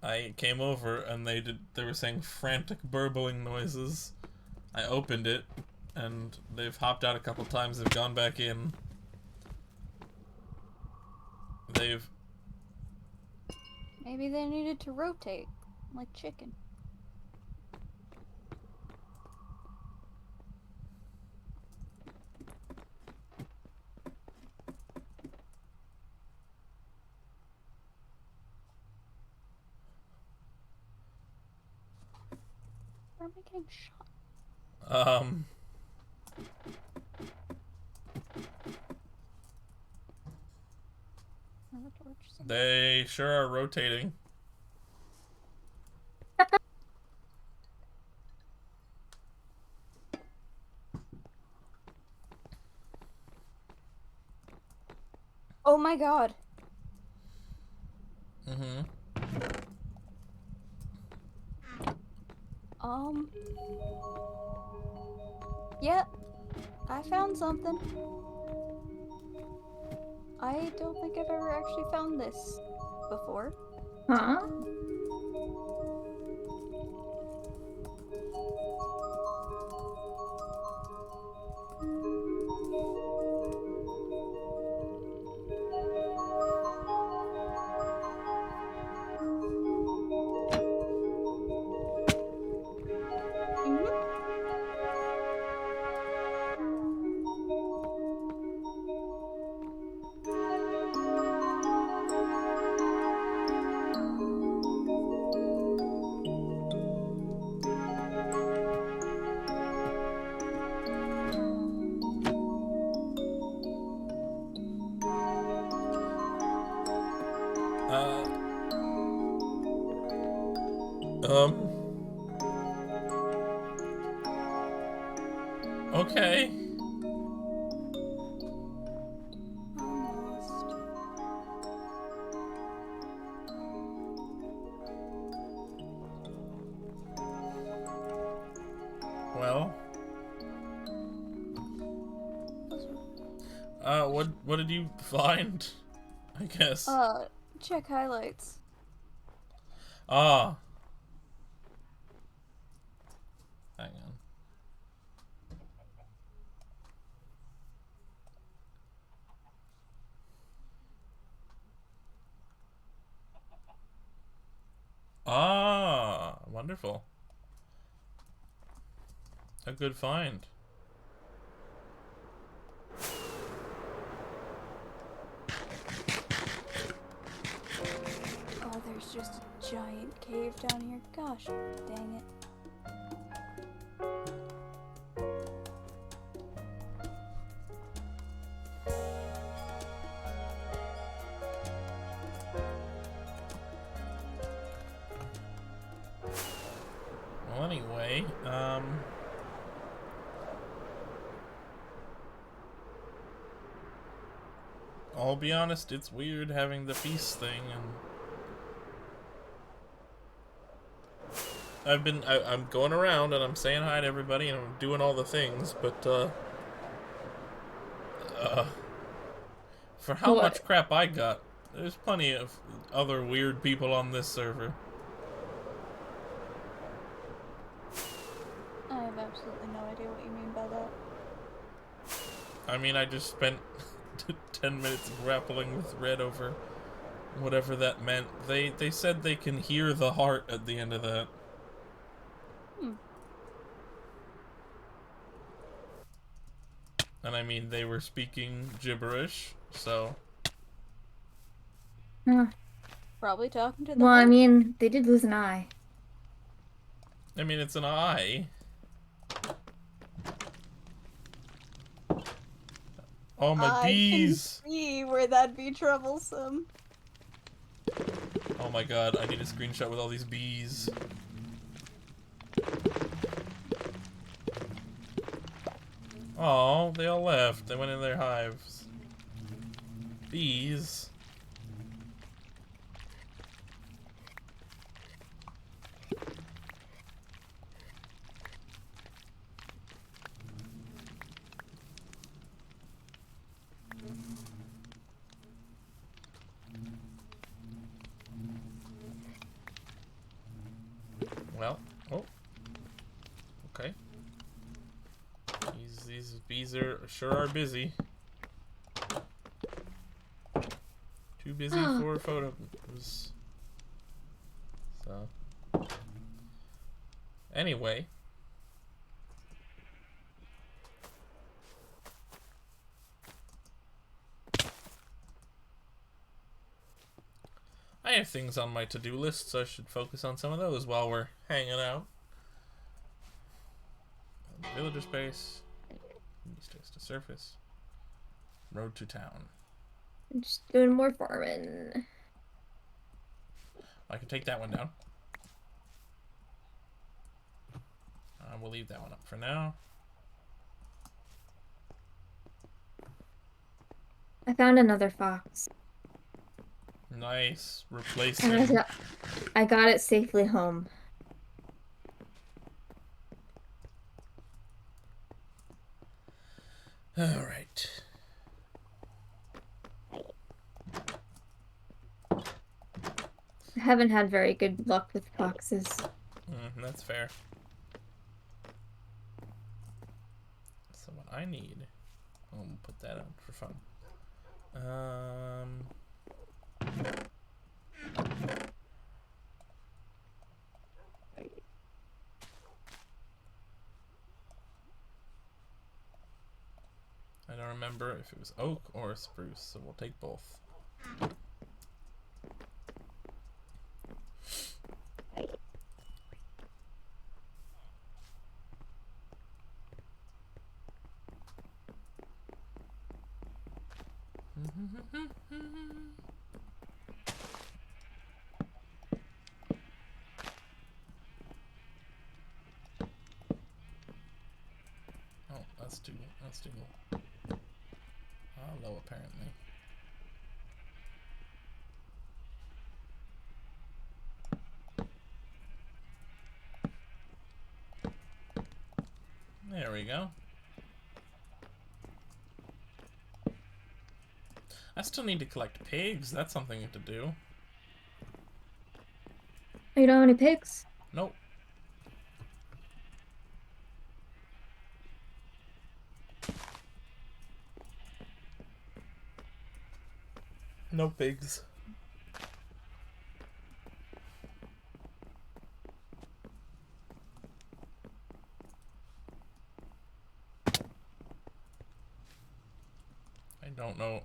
I came over and they were saying frantic burbling noises. I opened it and they've hopped out a couple times, they've gone back in. They've... Maybe they needed to rotate, like chicken. Where am I getting shot? Oh, the torch. They sure are rotating. Oh my god. Mm-hmm. Yeah, I found something. I don't think I've ever actually found this before. Huh? Okay. I'm lost. Well. What did you find? I guess. Check highlights. Ah. Hang on. Ah, wonderful. A good find. gosh, dang it. Well, anyway, I'll be honest, it's weird having the feast thing, and I'm going around and I'm saying hi to everybody and I'm doing all the things, but for how What? much crap I got, there's plenty of other weird people on this server. I have absolutely no idea what you mean by that. I mean, I just spent 10 minutes grappling with Red over whatever that meant. They said they can hear the heart at the end of that. And I mean, they were speaking gibberish, so... Huh. Probably talking to the Well, I heart. mean, they did lose an eye. I mean, it's an eye. Oh, my bees! I can see where that'd be troublesome. Oh my god, I need a screenshot with all these bees. Oh, they all left. They went in their hives. Bees. Well, oh. Okay. These bees sure are busy. Too busy for photos. So. Anyway. I have things on my to-do list, so I should focus on some of those while we're hanging out. Villager space. Space to surface. Road to town. I'm just doing more farming. I can take that one down. We'll leave that one up for now. I found another fox. Nice. And Replacing. I got it safely home. Alright. I haven't had very good luck with foxes. That's fair. So what I need... I'll put that out for fun. I don't remember if it was oak or spruce, so we'll take both. Oh, that's too low apparently. There we go. I still need to collect pigs. That's something to do. You don't have any pigs? Nope. No pigs. I don't know.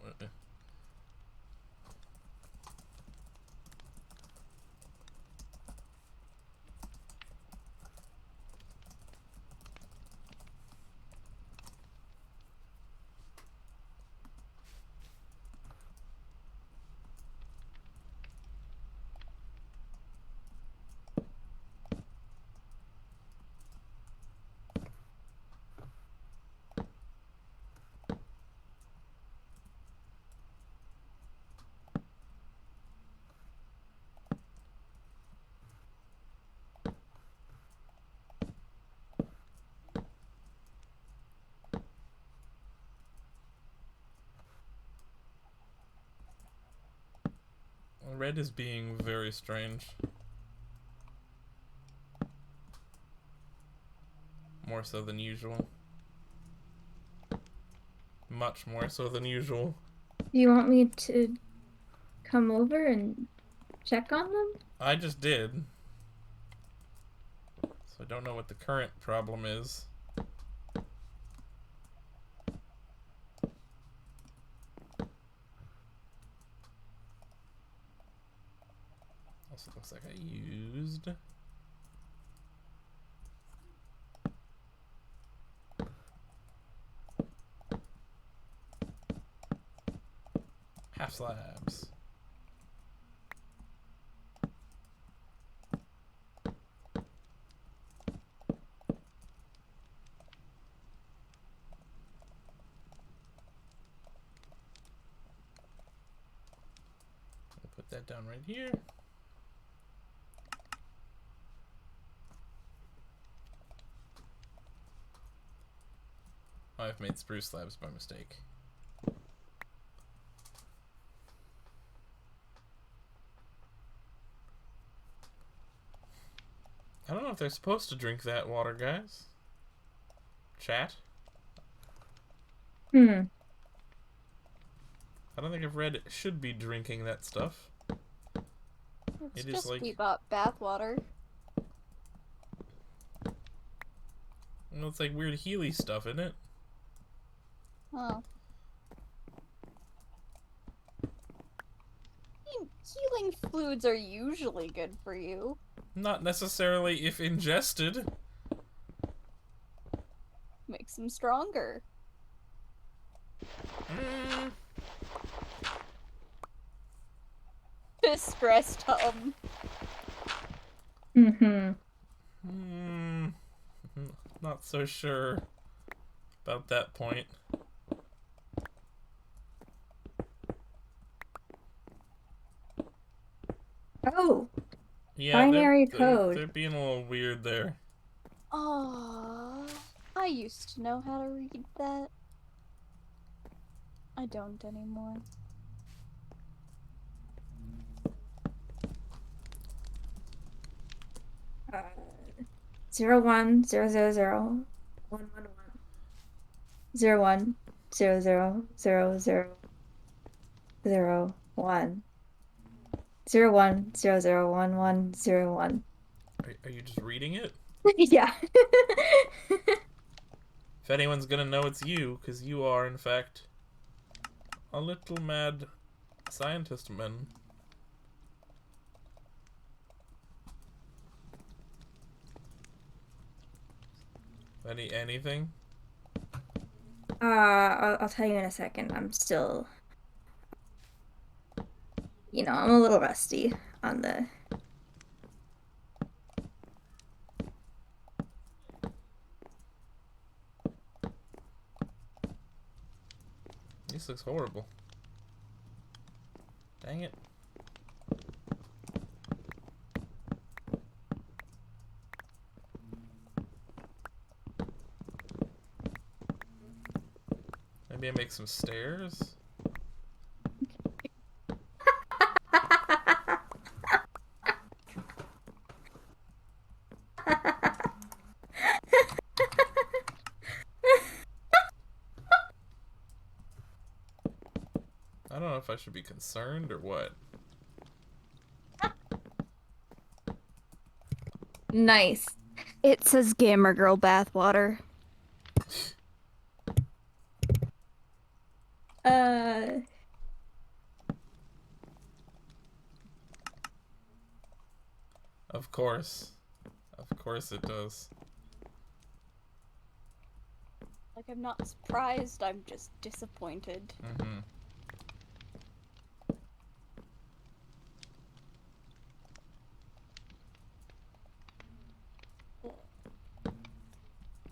red is being very strange. More so than usual. Much more so than usual. Do you want me to come over and check on them? I just did. So I don't know what the current problem is. Also looks like I used... half slabs. I'll put that down right here. I've made spruce slabs by mistake. I don't know if they're supposed to drink that water, guys. Chat? Hmm. I don't think I've read it should be drinking that stuff. It's It is just like... we got bathwater. Well, it's like weird Healy stuff, isn't it? Oh. Healing fluids are usually good for you. Not necessarily if ingested. Makes them stronger. Mm. Distress Tom. Mm-hmm. Not so sure about that point. Oh, Yeah, binary they're code. being a little weird there. Aww. I used to know how to read that. I don't anymore. Uh, 01000111 01000001 01001101. Are you just reading it? Yeah. If anyone's gonna know, it's you, because you are, in fact, a little mad scientist man. Anything? I'll tell you in a second. I'm still, I'm a little rusty on the. This looks horrible. Dang it. Maybe I make some stairs? I don't know if I should be concerned or what. Nice. It says Gamer Girl bathwater. Of course. Of course it does. Like, I'm not surprised, I'm just disappointed. Mm-hmm.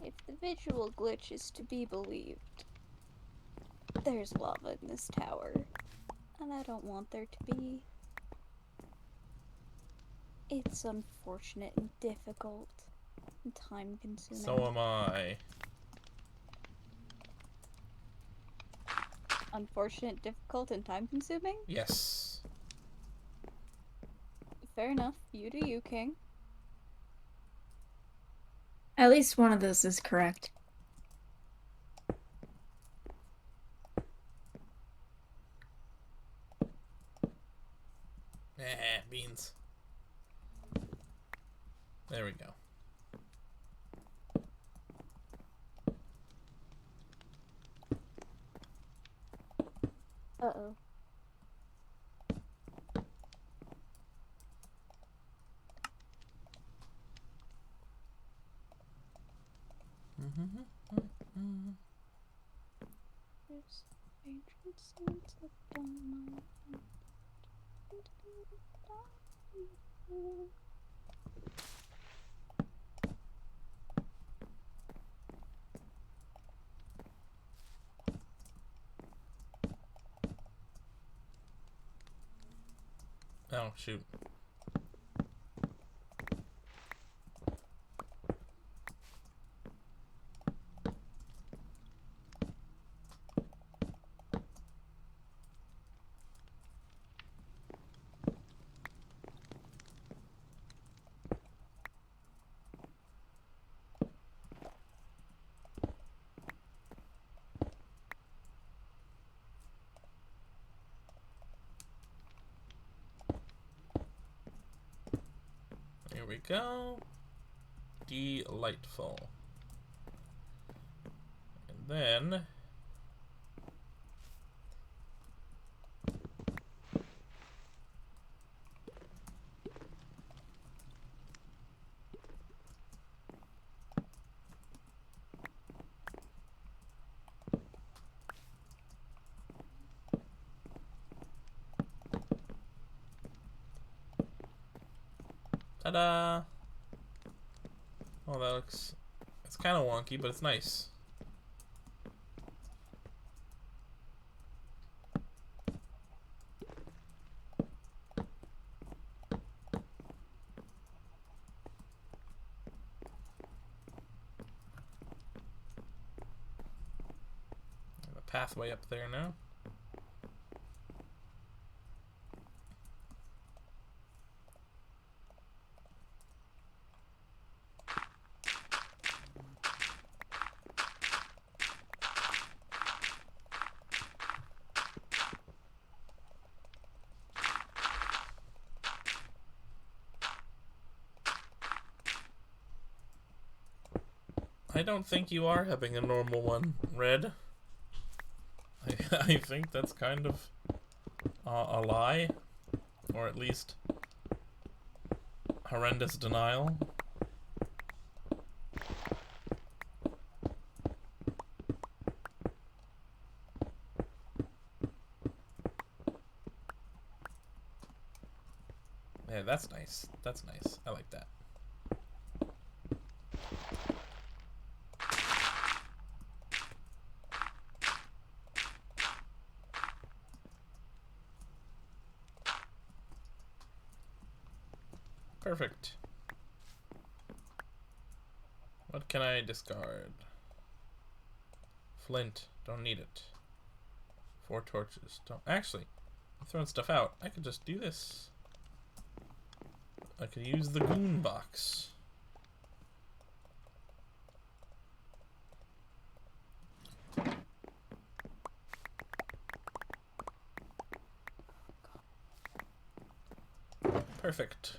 If the visual glitch is to be believed, there's lava in this tower, and I don't want there to be. It's unfortunate and difficult and time-consuming. So am I. Unfortunate, difficult, and time-consuming? Yes. fair enough. You do you, King. At least one of those is correct. Beans. There we go. Uh-oh. There's entrance into the Oh, shoot. Here we go. Delightful. And then... ta-da! Oh, that looks... It's kind of wonky, but it's nice. And a pathway up there now. I don't think you are having a normal one, Red. I think that's kind of a lie, or at least horrendous denial. Yeah, that's nice. That's nice. I like that. Perfect. What can I discard? Flint. Don't need it. 4 torches. Don't. Actually, I'm throwing stuff out. I could just do this. I could use the goon box. Perfect.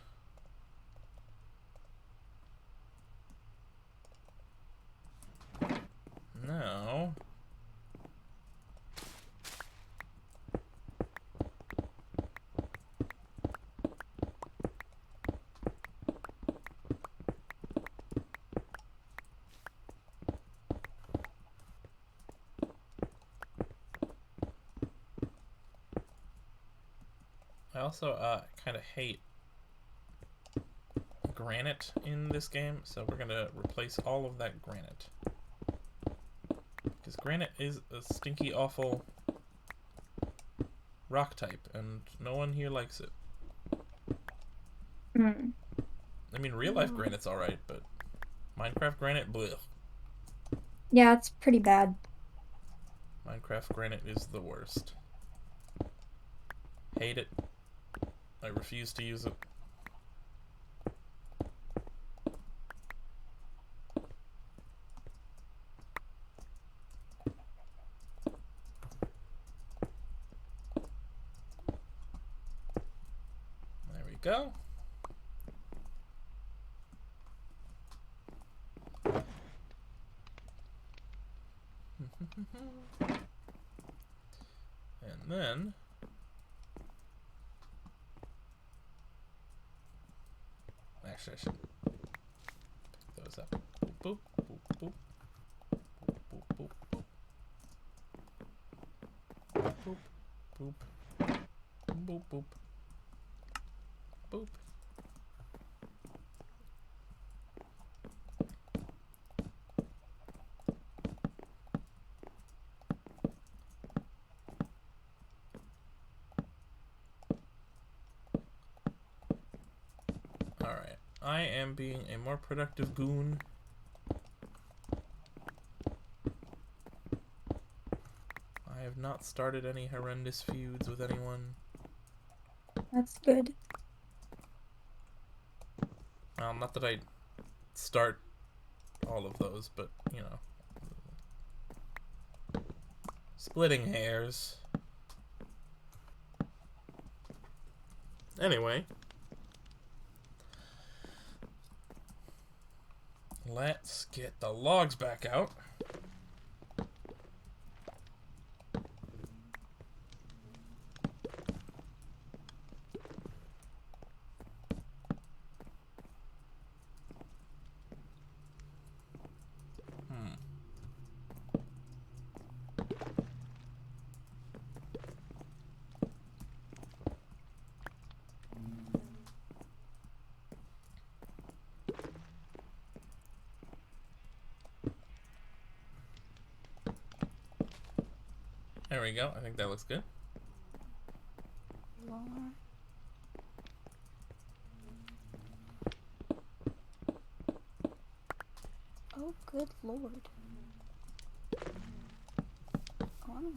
Now... I also kind of hate granite in this game, so we're gonna replace all of that granite. Because granite is a stinky, awful rock type, and no one here likes it. Mm. I mean, real life granite's alright, but Minecraft granite, blech. Yeah, it's pretty bad. Minecraft granite is the worst. Hate it. I refuse to use it. go. And then actually I should pick those up. Boop, boop, boop. Boop, boop, boop, boop. Boop, boop. Boop, boop. Boop. Alright, I am being a more productive goon. I have not started any horrendous feuds with anyone. That's good. Well, not that I start all of those, but, you know. Splitting hairs. Anyway. Let's get the logs back out. There we go. I think that looks good. Oh, good lord. Oh.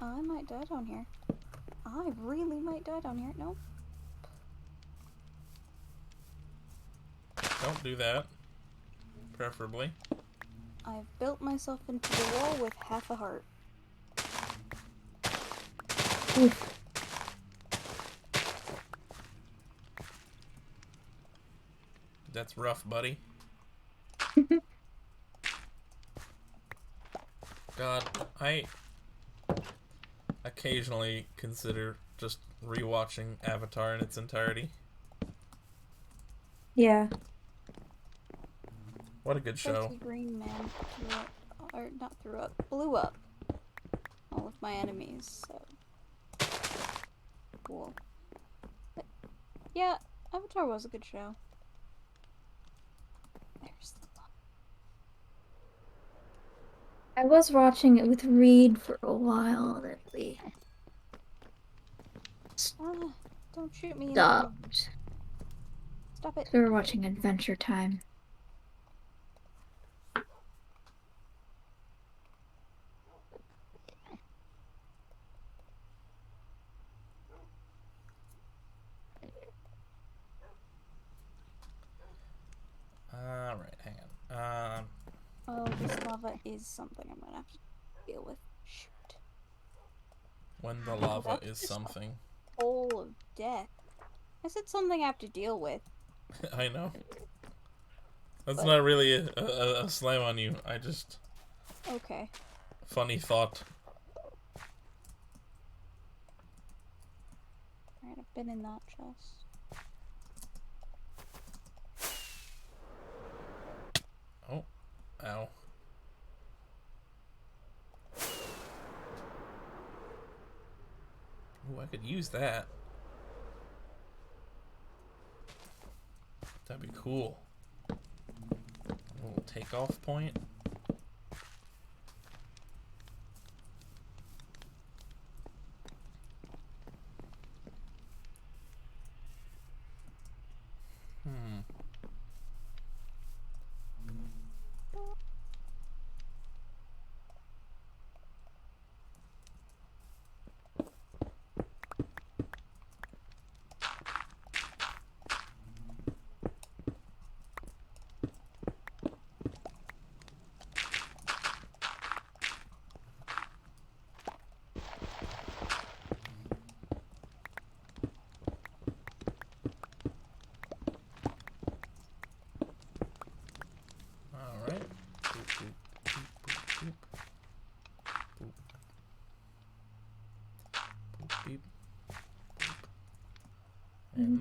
I might die down here. I really might die down here. Nope. Don't do that. Preferably. I've built myself into the wall with half a heart. Oof. That's rough, buddy. God, I occasionally consider just rewatching Avatar in its entirety. Yeah. What a good show. Salty green man threw up, or not threw up, blew up all of my enemies, so. Cool. But, yeah, Avatar was a good show. There's the one. I was watching it with Reed for a while, then we Ah, don't shoot me. stopped. Stop it. We were watching Adventure Time. Alright, hang on. Oh, this lava is something I'm gonna have to deal with. Shoot. When the lava That's is just something. Hole of death. I said something I have to deal with. I know. That's But- not really a slam on you. I just... Okay. Funny thought. Alright, I've been in that chest. Oh. Ow. Ooh, I could use that. That'd be cool. A little takeoff point.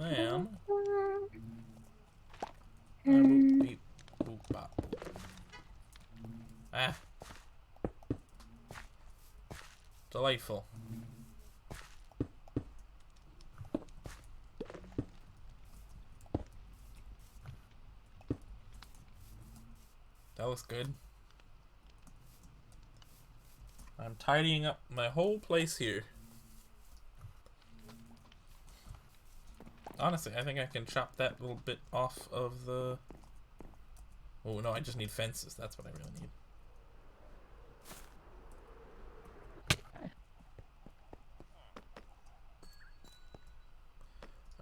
then... boop, beep, boop, bop. Ah. Delightful. That looks good. I'm tidying up my whole place here. Honestly, I think I can chop that little bit off of the... Oh no, I just need fences. That's what I really need.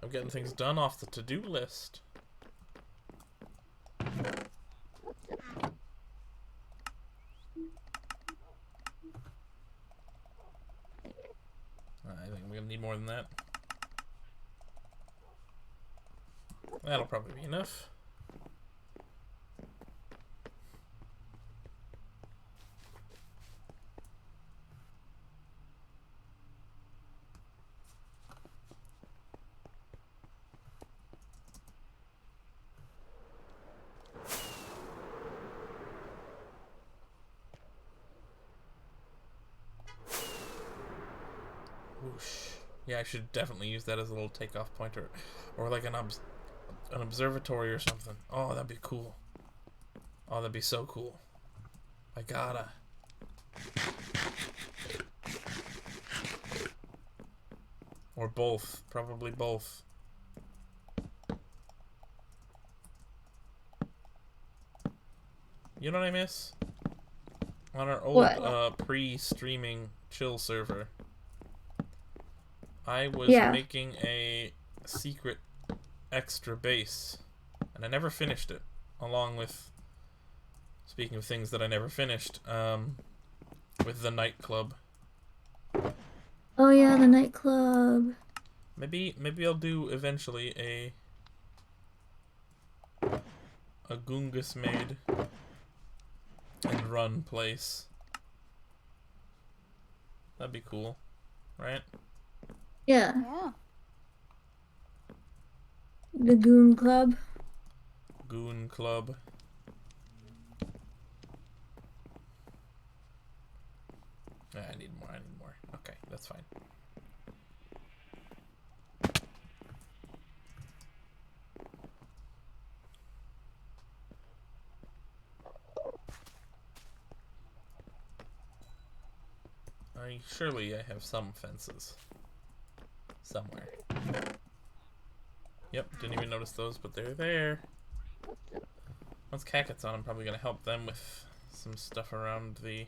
I'm getting things done off the to-do list. I think we're gonna need more than that. That'll probably be enough. Whoosh. Yeah, I should definitely use that as a little takeoff point, or like an observatory or something. Oh, that'd be cool. Oh, that'd be so cool. I gotta. Or both. Probably both. You know what I miss? On our old pre-streaming chill server, I was making a secret extra base, and I never finished it. Along with, speaking of things that I never finished, with the nightclub. Oh yeah, the nightclub. Maybe I'll do eventually a Gungus made and run place. That'd be cool, right? Yeah. Yeah. The Goon Club. Goon Club. I need more. Okay, that's fine. Surely I have some fences somewhere. Yep, didn't even notice those, but they're there. Once Cacket's on, I'm probably gonna help them with some stuff around the...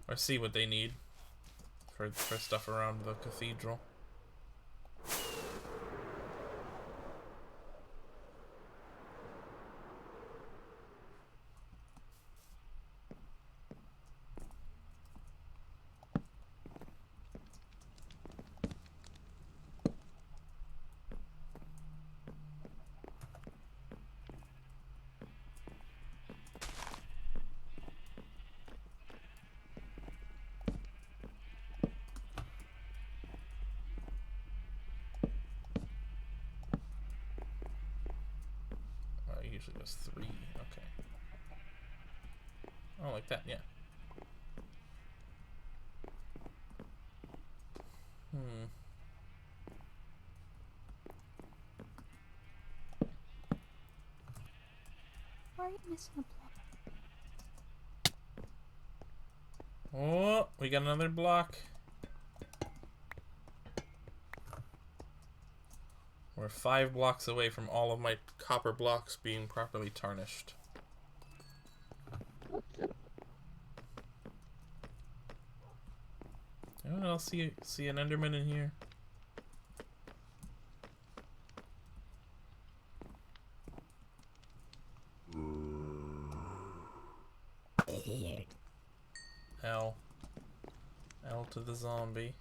Or see what they need for stuff around the cathedral. Usually was 3. Okay. Oh, like that, yeah. Why are you missing a block? Oh, we got another block. We're 5 blocks away from all of my copper blocks being properly tarnished. Oh, I'll see an Enderman in here. L to the zombie.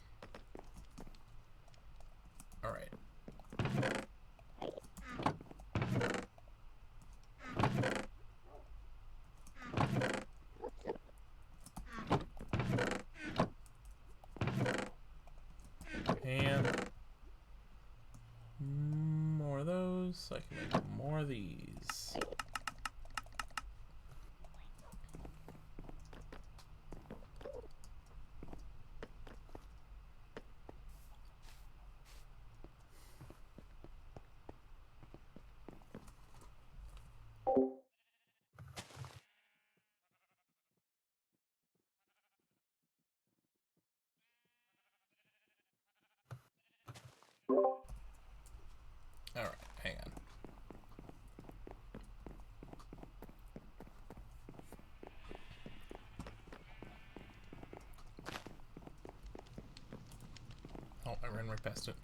Alright. And so I can make more of these. Alright, hang on. Oh, I ran right past it.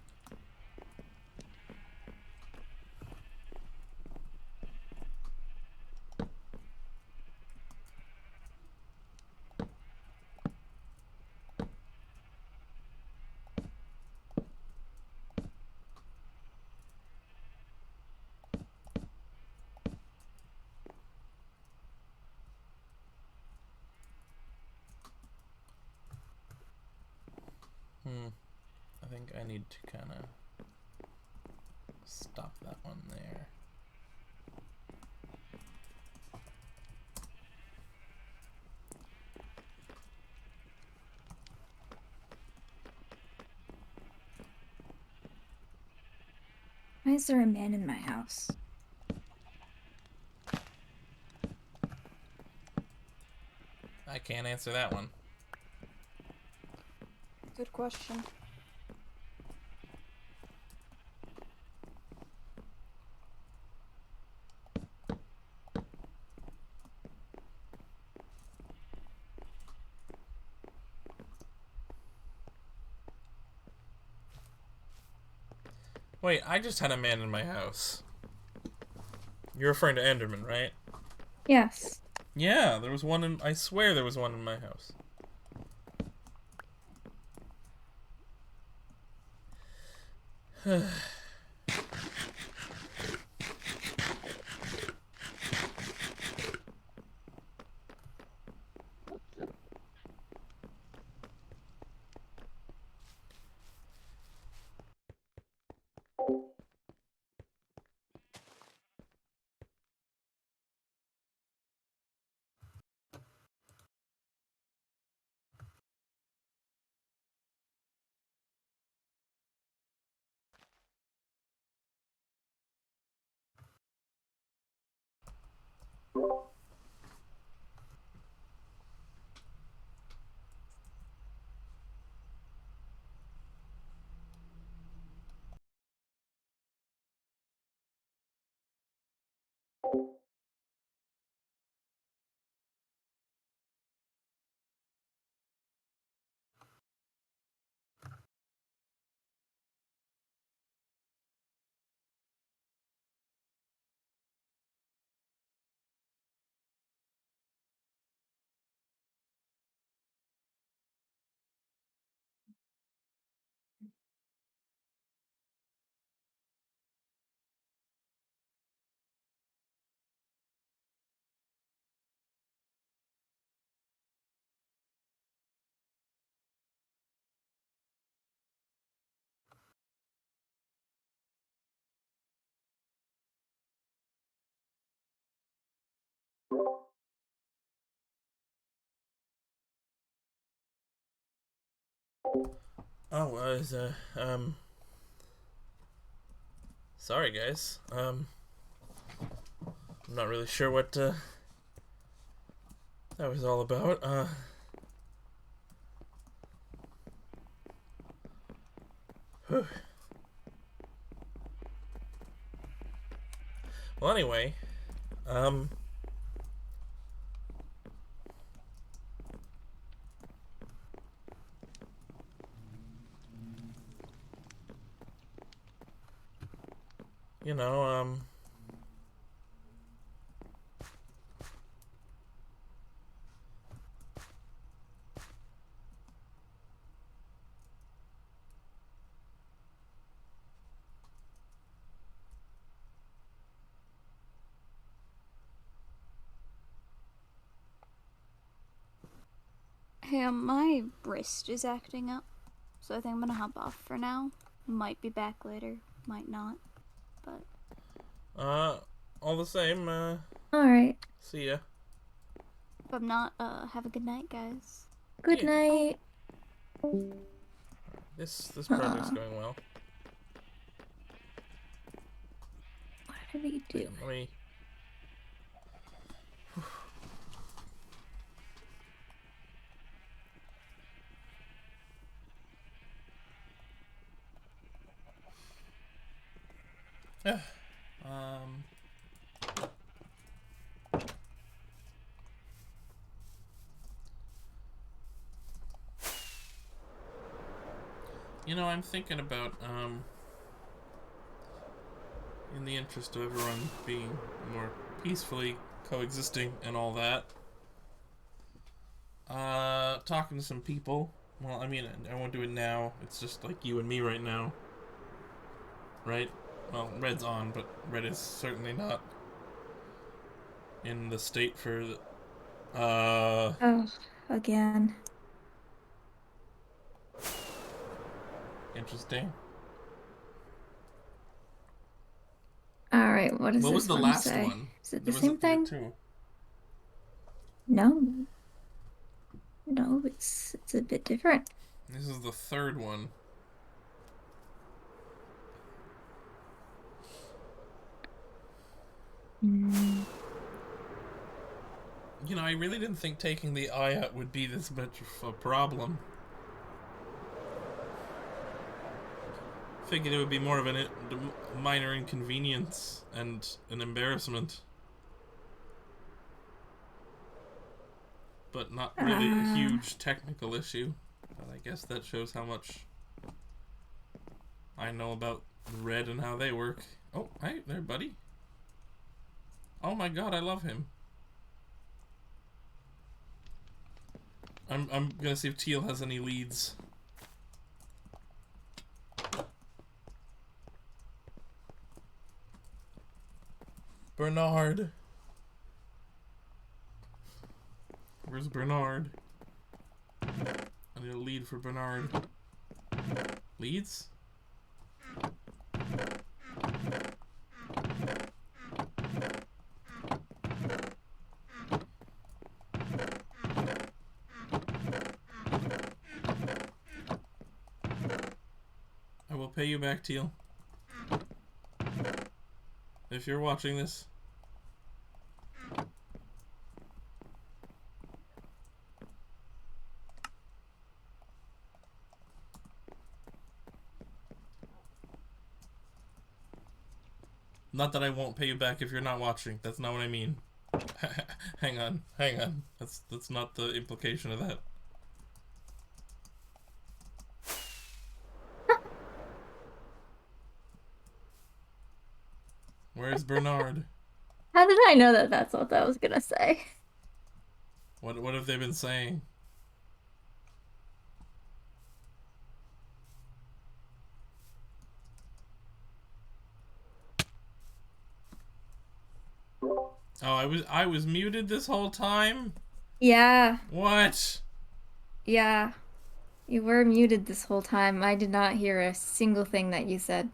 I think I need to kind of stop that one there. Why is there a man in my house? I can't answer that one. Good question. Wait, I just had a man in my house. You're referring to Enderman, right? Yes. Yeah, there was one in... I swear there was one in my house. Oh, sorry guys. I'm not really sure what, that was all about. Whew. Well, anyway, you know, Hey, my wrist is acting up, so I think I'm gonna hop off for now. Might be back later, might not, but Uh, all the same, Alright. see ya. If I'm not, have a good night, guys. Good Yeah. night. This project's going well. What did he do? Let me... um... You know, I'm thinking about, in the interest of everyone being more peacefully coexisting and all that, talking to some people. Well, I mean, I won't do it now. It's just like you and me right now. Right? Well, Red's on, but Red is certainly not in the state for the, Oh, again. interesting. Alright, what does What was this the one last say? one? Is it the There was same thing? two. No. No, it's a bit different. This is the third one. Mm. You know, I really didn't think taking the eye out would be this much of a problem. Figured it would be more of a minor inconvenience and an embarrassment. But not really a huge technical issue. But I guess that shows how much I know about Red and how they work. Oh, hi there, buddy. Oh my god, I love him. I'm gonna see if Teal has any leads. Bernard. Where's Bernard? I need a lead for Bernard. Leads? I will pay you back, Teal. If you're watching this. Not that I won't pay you back if you're not watching. That's not what I mean. Hang on. That's not the implication of that. Where's Bernard? How did I know that that's what that was gonna say? What have they been saying? Oh, I was muted this whole time? Yeah, What? yeah. You were muted this whole time. I did not hear a single thing that you said.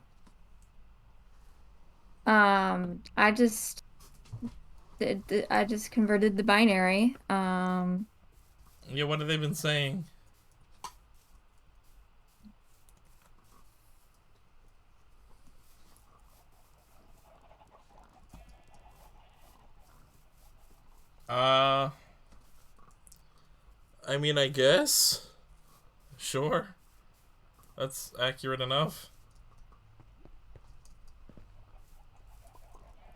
I just converted the binary. Yeah, what have they been saying? I mean, I guess. Sure. That's accurate enough.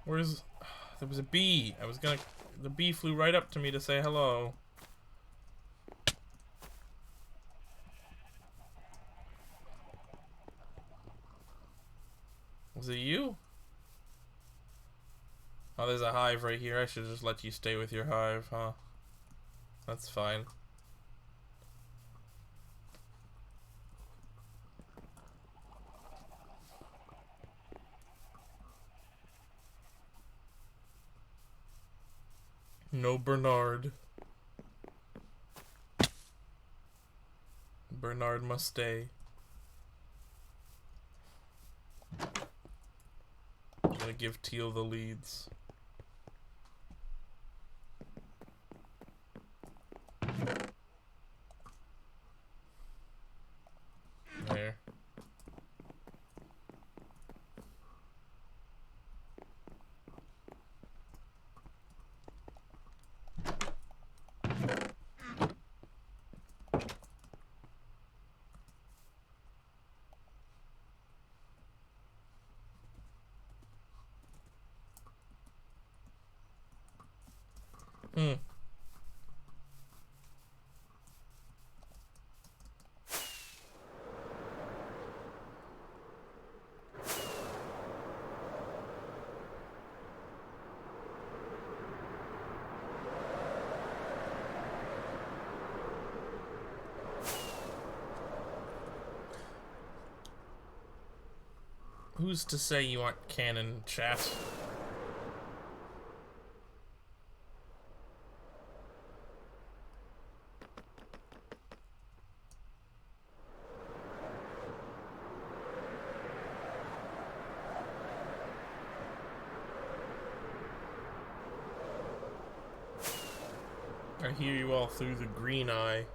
Where's... There was a bee. The bee flew right up to me to say hello. Was it you? Oh, there's a hive right here. I should just let you stay with your hive, huh? That's fine. No Bernard. Bernard must stay. I'm gonna gonna give teal the leads. There. Hmm. Who's to say you aren't canon, chat? I hear you all through the green eye.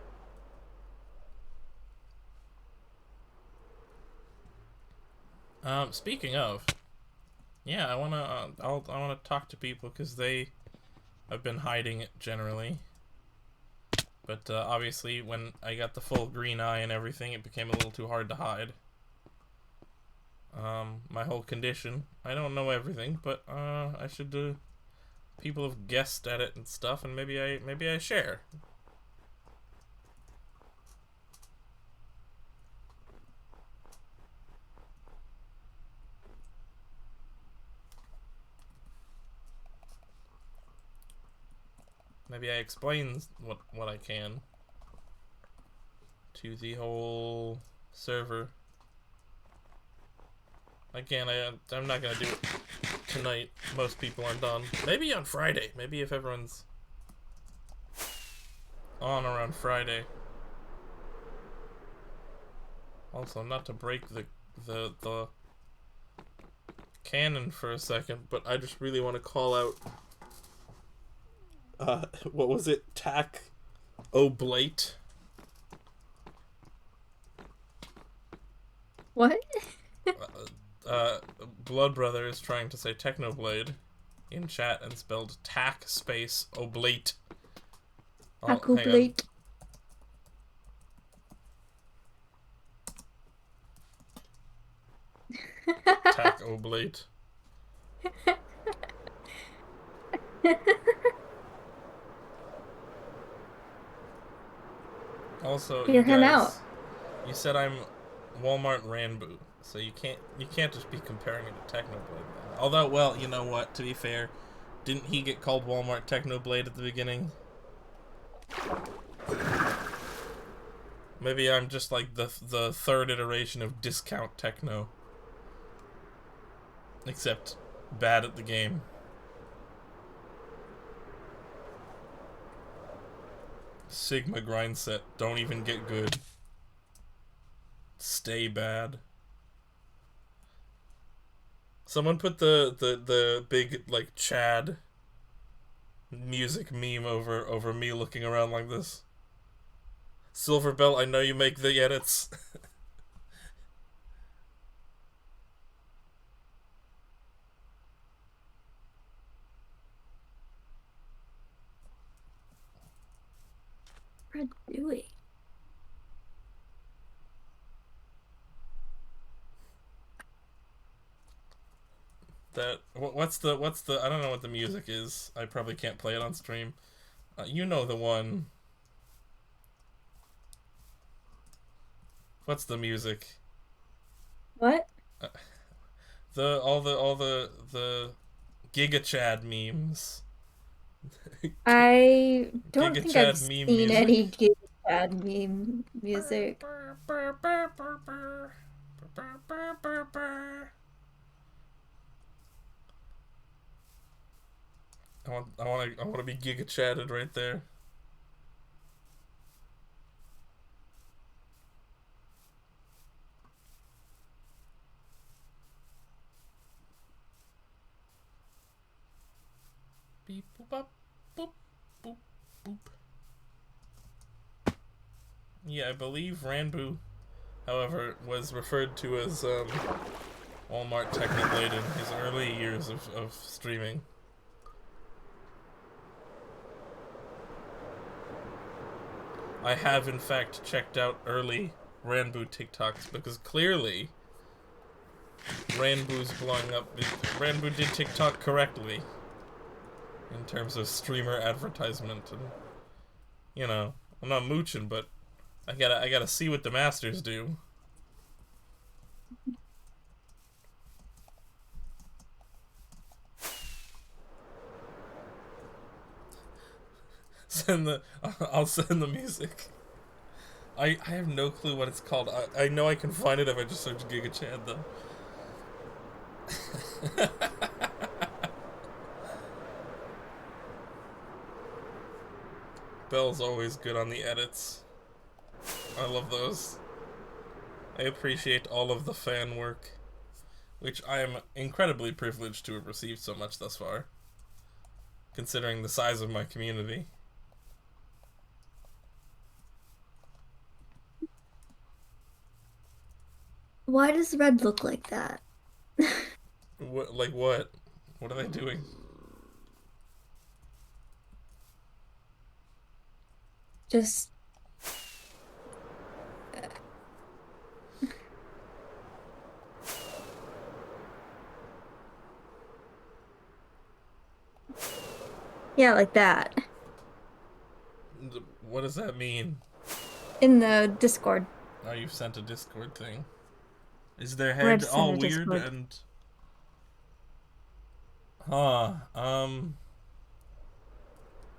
Speaking of, yeah, I wanna talk to people because they have been hiding it generally. But obviously, when I got the full green eye and everything, it became a little too hard to hide. My whole condition. I don't know everything, but I should. People have guessed at it and stuff, and maybe I share. Maybe I explain what I can to the whole server. Again, I'm not gonna do it tonight. Most people aren't on. Maybe on Friday. Maybe if everyone's on around Friday. Also, not to break the canon for a second, but I just really want to call out. What was it? Tack Oblate. What? Blood Brother is trying to say Technoblade in chat and spelled tack space oblate. Oh, Oblate. Tack oblate. Also, Hear you him guys, out. you said I'm Walmart Ranboo, so you can't just be comparing it to Technoblade. Although, well, you know what? To be fair, didn't he get called Walmart Technoblade at the beginning? Maybe I'm just like the third iteration of Discount Techno, except bad at the game. Sigma grind set. Don't even get good. Stay bad. Someone put the big like Chad music meme over me looking around like this. Silverbelt, I know you make the edits. What are you doing? What's the I don't know what the music is. I probably can't play it on stream. You know the one. What's the music? What? All the Giga Chad memes. I don't Giga think Chad I've meme seen music. any Giga Chad meme music. I want to be Giga Chatted right there. Beep boop bop, boop boop boop. Yeah, I believe Ranboo, however, was referred to as Walmart Technoblade in his early years of streaming. I have in fact checked out early Ranboo TikToks because clearly Ranboo's blowing up. Ranboo did TikTok correctly in terms of streamer advertisement, and you know, I'm not mooching, but I gotta see what the masters do. I'll send the music. I have no clue what it's called. I know I can find it if I just search Giga Chad though. Bell's always good on the edits. I love those. I appreciate all of the fan work, which I am incredibly privileged to have received so much thus far, considering the size of my community. Why does red look like that? What? Like what? What are they doing? Just... yeah, like that. What does that mean? In the Discord. Oh, you've sent a Discord thing. Is their head Red sent all a weird Discord. and... Huh,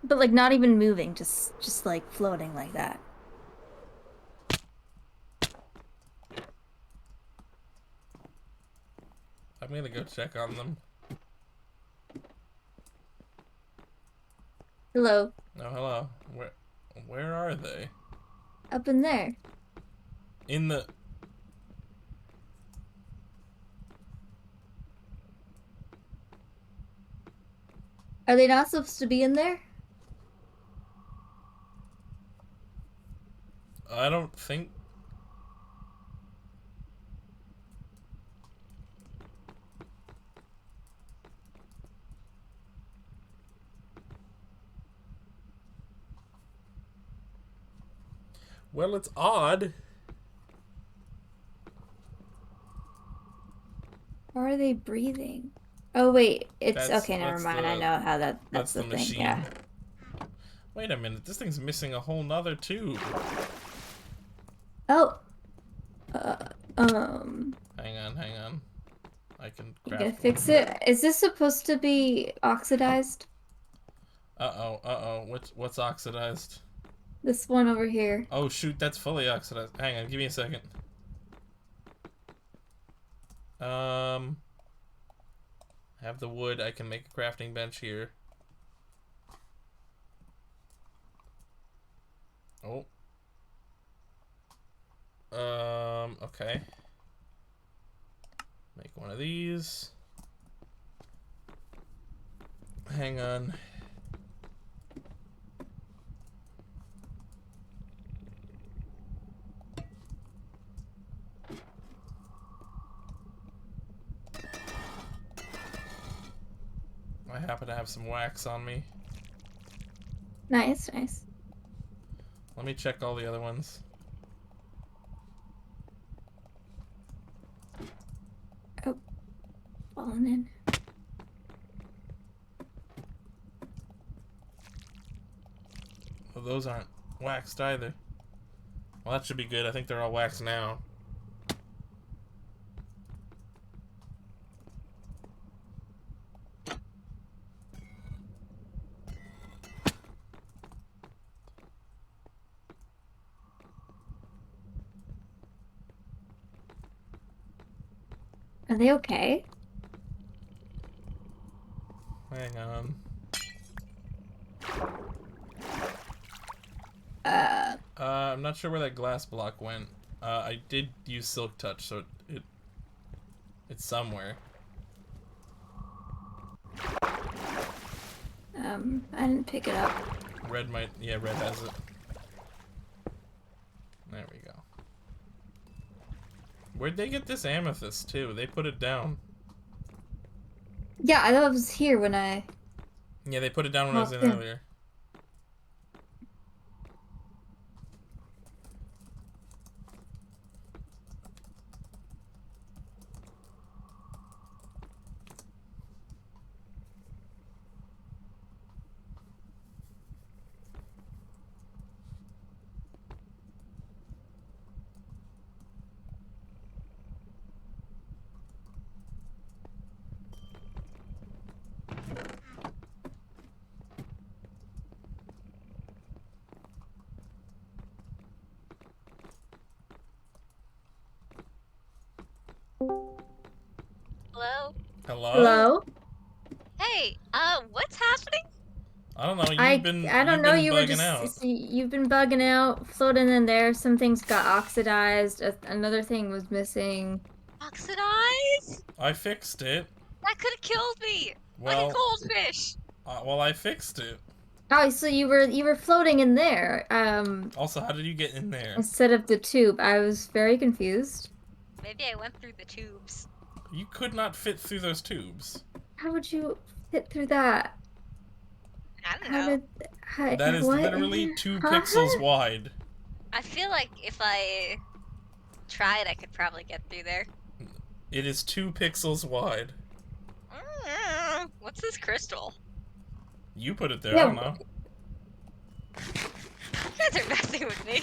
But like not even moving, just like floating like that. I'm gonna go check on them. Hello. Oh, hello. Where are they? Up in there. In the... Are they not supposed to be in there? I don't think... Well, it's odd. Or are they breathing? Oh wait, it's That's- okay, never that's mind. the- I know how that's the the thing, machine. yeah. Wait a minute, this thing's missing a whole nother tube. Oh. Hang on. I can You craft gonna one. fix it? Is this supposed to be oxidized? Uh-oh. What's oxidized? This one over here. Oh shoot, that's fully oxidized. Hang on, give me a second. I have the wood, I can make a crafting bench here. Oh. Okay. Make one of these. Hang on. I happen to have some wax on me. Nice, nice. Let me check all the other ones. Oh. Falling in. Well, those aren't waxed either. Well, that should be good. I think they're all waxed now. Are they okay? Hang on. I'm not sure where that glass block went. I did use Silk Touch, so it's somewhere. I didn't pick it up. Red might... Yeah, red has it. There we go. Where'd they get this amethyst, too? They put it down. Yeah, I thought it was here when I... Yeah, they put it down when I was in yeah. earlier. Hello? Hello? Hello? Hey, what's happening? I don't know, I you've been don't know. You were bugging just out. you've been bugging out, floating in there. Some things got oxidized. Another thing was missing. Oxidize? I fixed it. That could have killed me! Like a Well, goldfish! well, I fixed it. Oh, so you were floating in there. Also, how did you get in there? Instead of the tube, I was very confused. Maybe I went through the tubes. You could not fit through those tubes. How would you fit through that? I don't How know. did how, That is what? literally 2 Huh? pixels wide. I feel like if I tried, I could probably get through there. It is 2 pixels wide. What's this crystal? You put it there, Yeah. I don't know. You guys are messing with me.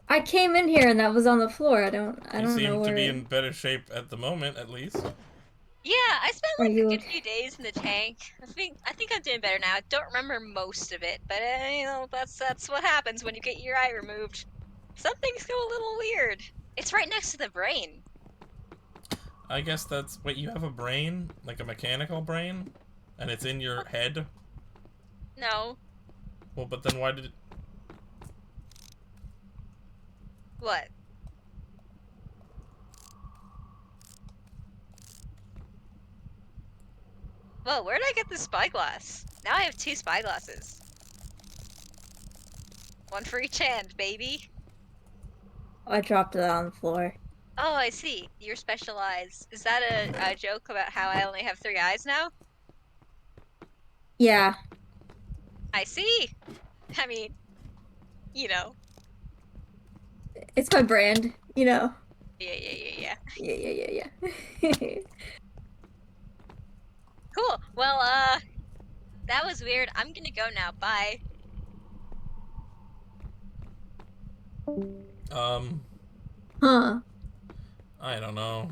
I came in here and that was on the floor. I You don't know seem where. to be in better shape at the moment, at least. Yeah, I spent Are like a you good okay? few days in the tank. I think I'm doing better now. I don't remember most of it, but you know, that's what happens when you get your eye removed. Some things go a little weird. It's right next to the brain. I guess that's... Wait, you have a brain? Like a mechanical brain? And it's in your head? No. Well, but then why did it... What? Whoa, where did I get this spyglass? Now I have 2 spyglasses. One for each hand, baby. I dropped it on the floor. Oh, I see. You're specialized. Is that a joke about how I only have 3 eyes now? Yeah. I see. I mean, you know. It's my brand, you know. Yeah, yeah, yeah, yeah. Yeah. Cool. Well, that was weird. I'm gonna go now. Bye. Huh. I don't know.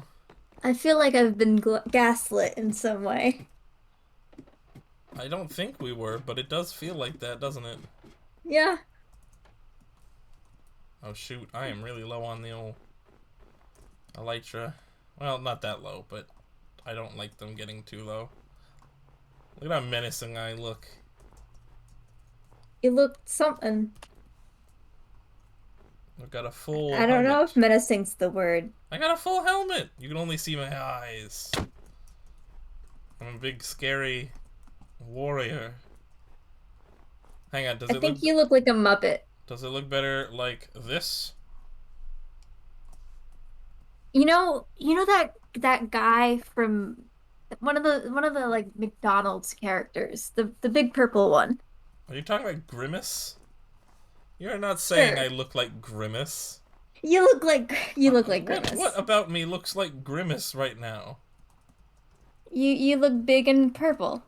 I feel like I've been gaslit in some way. I don't think we were, but it does feel like that, doesn't it? Yeah. Oh shoot, I am really low on the old elytra. Well, not that low, but I don't like them getting too low. Look at how menacing I look. You looked something. I've got a full I don't know helmet. if menacing's the word. I got a full helmet! You can only see my eyes. I'm a big, scary warrior. Hang on, I think you look like a Muppet. does it look better like this? You know that guy from one of the like McDonald's characters, the big purple one. Are you talking about Grimace? You're not saying Sure. I look like Grimace. You look like Grimace. What about me looks like Grimace right now? You look big and purple.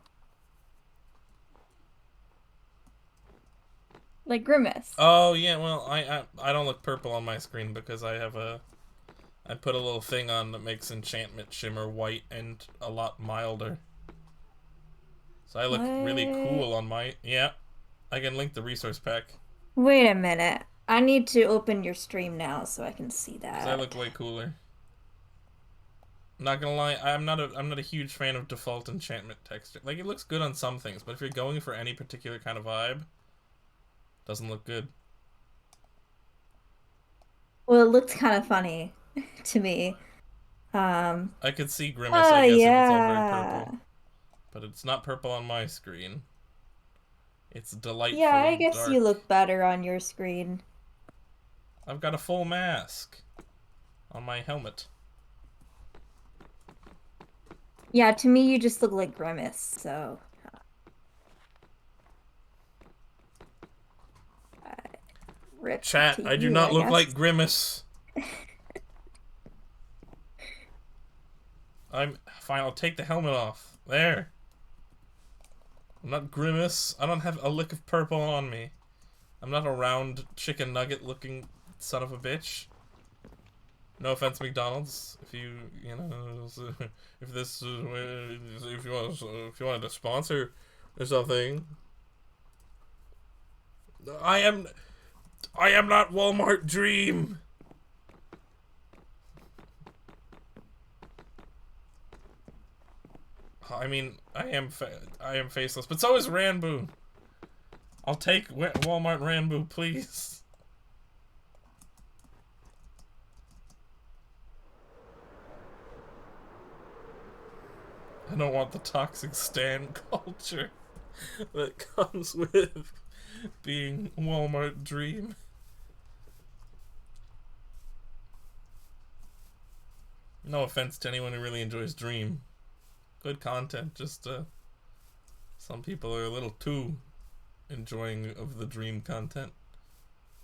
Like Grimace. Oh yeah, well I don't look purple on my screen because I put a little thing on that makes enchantment shimmer white and a lot milder. So I look really cool on my... Yeah, I can link the resource pack. Wait a minute. I need to open your stream now so I can see that. 'Cause I look way cooler. Not gonna lie, I'm not a huge fan of default enchantment texture. Like, it looks good on some things, but if you're going for any particular kind of vibe, doesn't look good. Well, it looked kind of funny to me. I could see Grimace, I guess, if it's all very yeah. purple. But it's not purple on my screen. It's delightfully Yeah, I guess dark. you look better on your screen. I've got a full mask on my helmet. Yeah, to me you just look like Grimace, so rip Chat, to I do you, not I look guess. like Grimace. I'm fine, I'll take the helmet off. There. I'm not Grimace. I don't have a lick of purple on me. I'm not a round chicken nugget looking son of a bitch. No offense, McDonald's. If you know, if this, if you wanted to sponsor or something, I am not Walmart Dream. I mean, I am faceless, but so is Ranboo. I'll take Walmart Ranboo, please. I don't want the toxic stan culture that comes with being Walmart Dream. No offense to anyone who really enjoys Dream. Good content, just some people are a little too enjoying of the Dream content.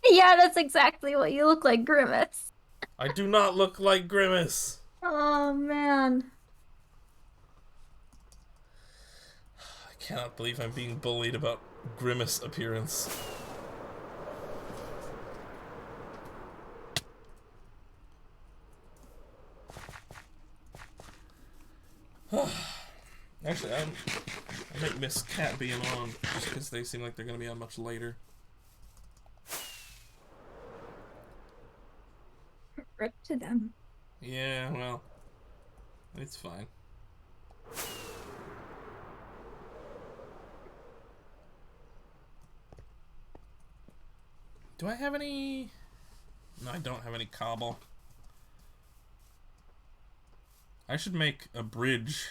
Yeah, that's exactly what you look like, Grimace. I do not look like Grimace. Oh man. I cannot believe I'm being bullied about Grimace appearance. Actually, I might miss Cat being on just because they seem like they're going to be on much later. Rip to them. Yeah, well, it's fine. Do I have any? No, I don't have any cobble. I should make a bridge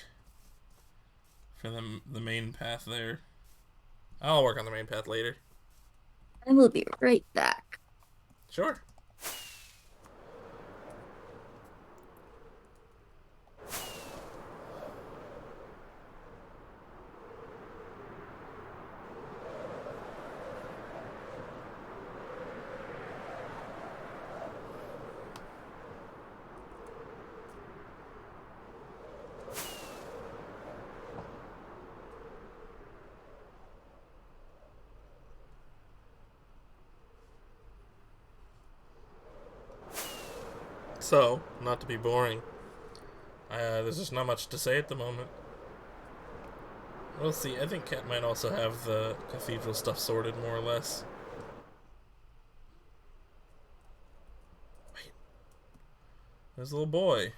for the main path there. I'll work on the main path later. I will be right back. Sure. So, not to be boring, there's just not much to say at the moment. We'll see. I think Cat might also have the cathedral stuff sorted more or less. Wait. There's a little boy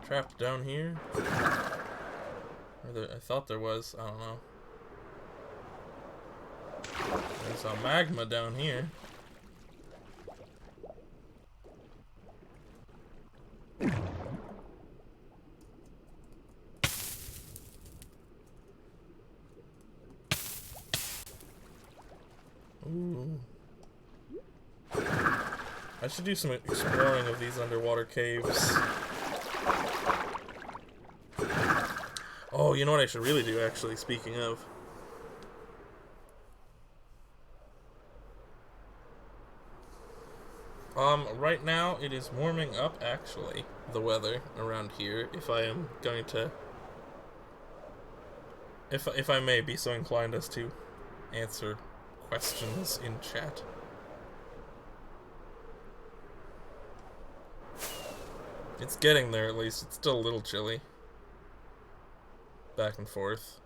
trapped down here. I thought there was. I don't know. There's a magma down here. Ooh. I should do some exploring of these underwater caves. Oh, you know what I should really do, actually, speaking of. Right now it is warming up, actually, the weather around here, if I am going to... If I may be so inclined as to answer questions in chat. It's getting there, at least. It's still a little chilly. Back and forth.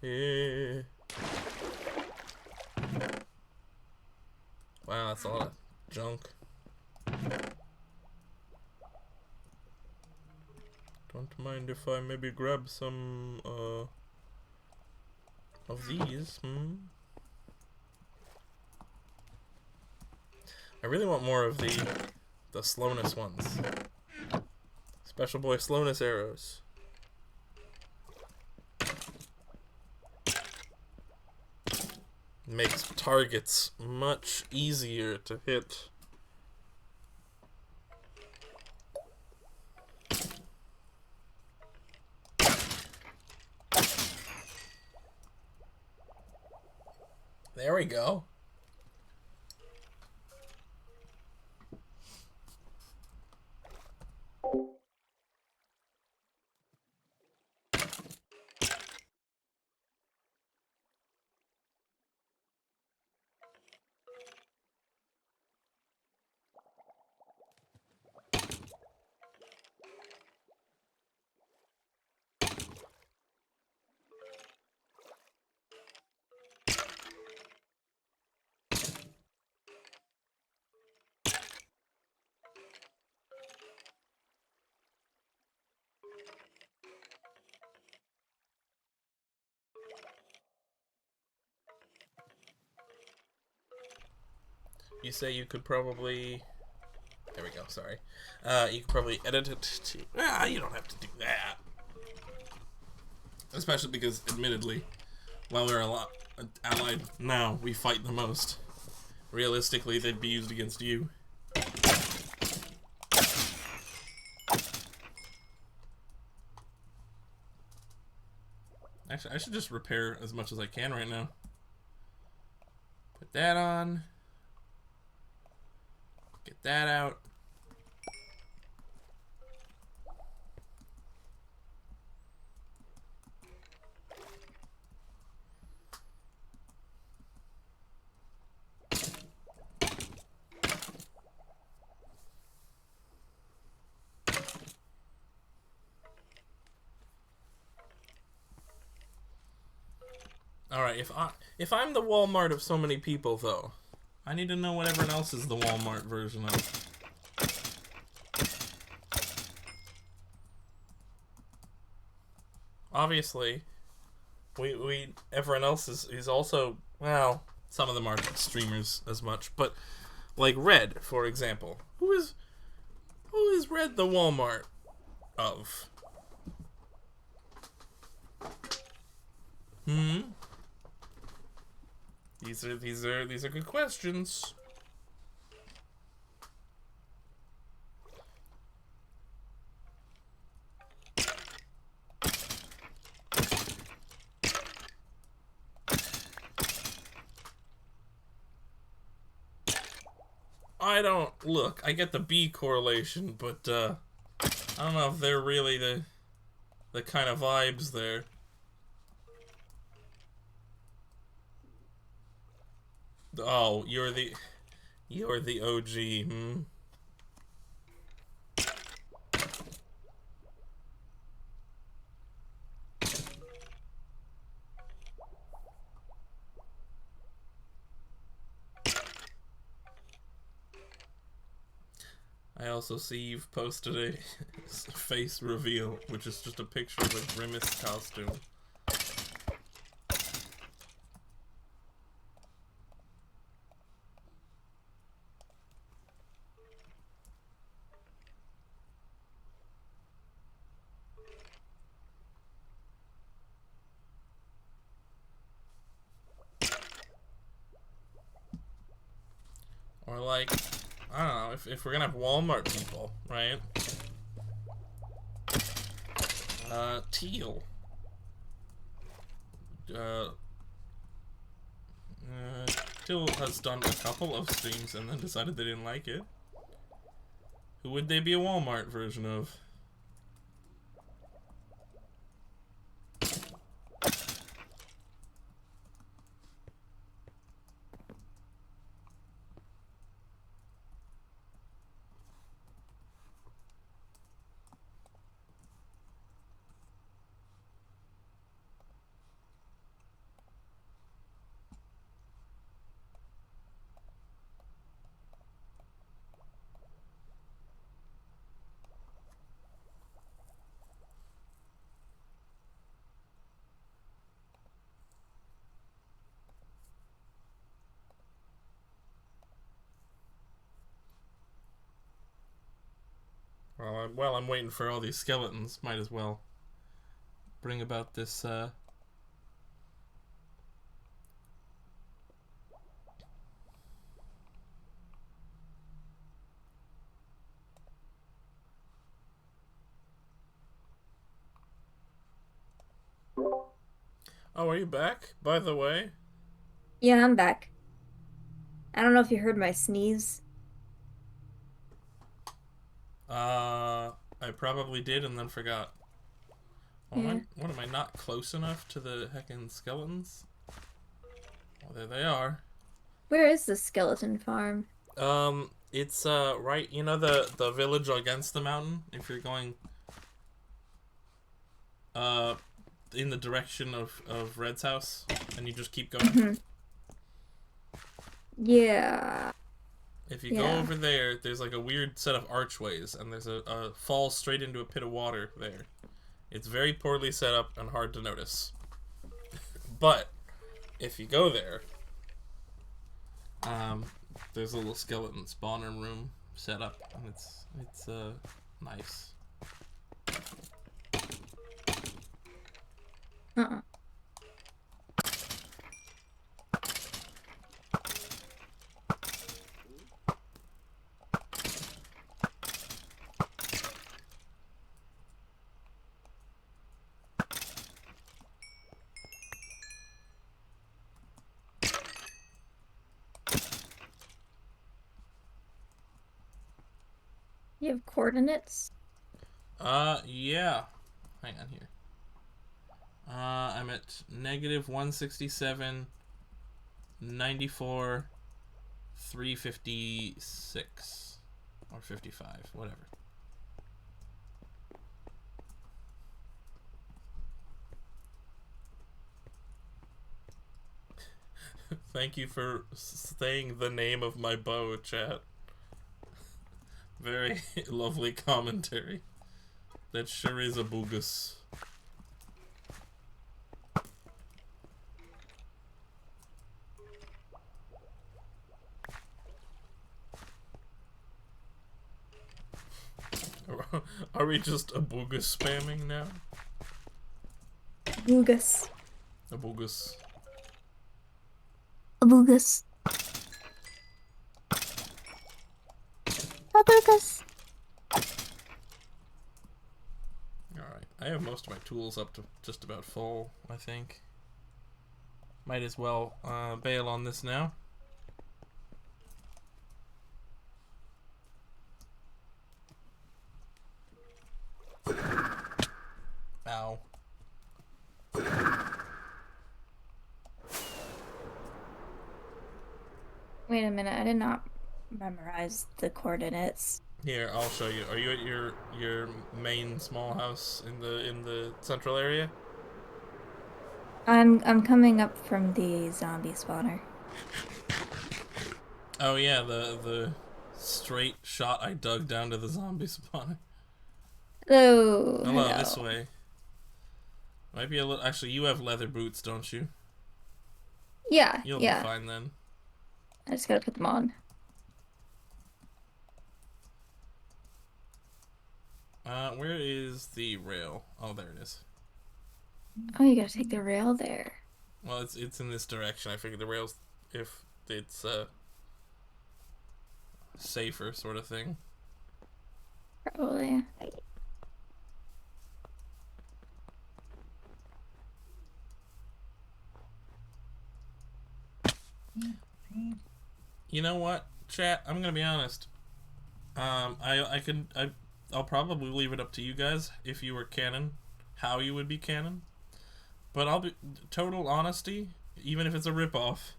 Yeah. Wow, that's a lot of junk. Don't mind if I maybe grab some, of these, I really want more of the slowness ones. Special Boy slowness arrows. Makes targets much easier to hit. There we go. You say you could probably... There we go, sorry. You could probably edit it to... you don't have to do that. Especially because, admittedly, while we're allied now, we fight the most. Realistically, they'd be used against you. Actually, I should just repair as much as I can right now. Put that on. Get that out. Alright, if I'm the Walmart of so many people though, I need to know what everyone else is the Walmart version of. Obviously, everyone else is also, well, some of them aren't streamers as much, but like Red, for example. Who is Red the Walmart of? These are good questions. I don't look. I get the B correlation, but I don't know if they're really the kind of vibes there. Oh, you're the OG, I also see you've posted a face reveal, which is just a picture of a Grimace costume. Or like, I don't know, if we're gonna have Walmart people, right? Teal. Teal has done a couple of streams and then decided they didn't like it. Who would they be a Walmart version of? Well, I'm waiting for all these skeletons. Might as well bring about this, Oh, are you back, by the way? Yeah, I'm back. I don't know if you heard my sneeze. I probably did and then forgot. Yeah. What am I not close enough to the heckin' skeletons? Oh, there they are. Where is the skeleton farm? It's right. You know the village against the mountain. If you're going uh in the direction of Red's house, and you just keep going. Mhm. Yeah. If you go over there, there's like a weird set of archways, and there's a fall straight into a pit of water there. It's very poorly set up and hard to notice. But if you go there, there's a little skeleton spawner room set up, and it's nice. Uh-uh. You have coordinates? Yeah. Hang on here. I'm at negative 167, 94, 356, or 55, whatever. Thank you for saying the name of my bow, chat. Very lovely commentary. That sure is a boogus. Are we just a boogus spamming now? Boogus. A boogus. A boogus. A boogus. Alright, I have most of my tools up to just about full, I think. Might as well bail on this now. Ow. Wait a minute, I did not memorize the coordinates. Here, I'll show you. Are you at your main small house in the central area? I'm coming up from the zombie spawner. Oh yeah, the straight shot I dug down to the zombie spawner. Hello. Hello, Hello. this way. Might be a little. Actually, you have leather boots, don't you? Yeah, You'll yeah. be fine then. I just gotta put them on. Where is the rail? Oh, there it is. Oh, you gotta take the rail there. Well, it's in this direction. I figured the rails, if it's safer sort of thing. Probably. You know what, chat? I'm gonna be honest. I'll probably leave it up to you guys if you were canon, how you would be canon. But I'll be total honesty, even if it's a ripoff.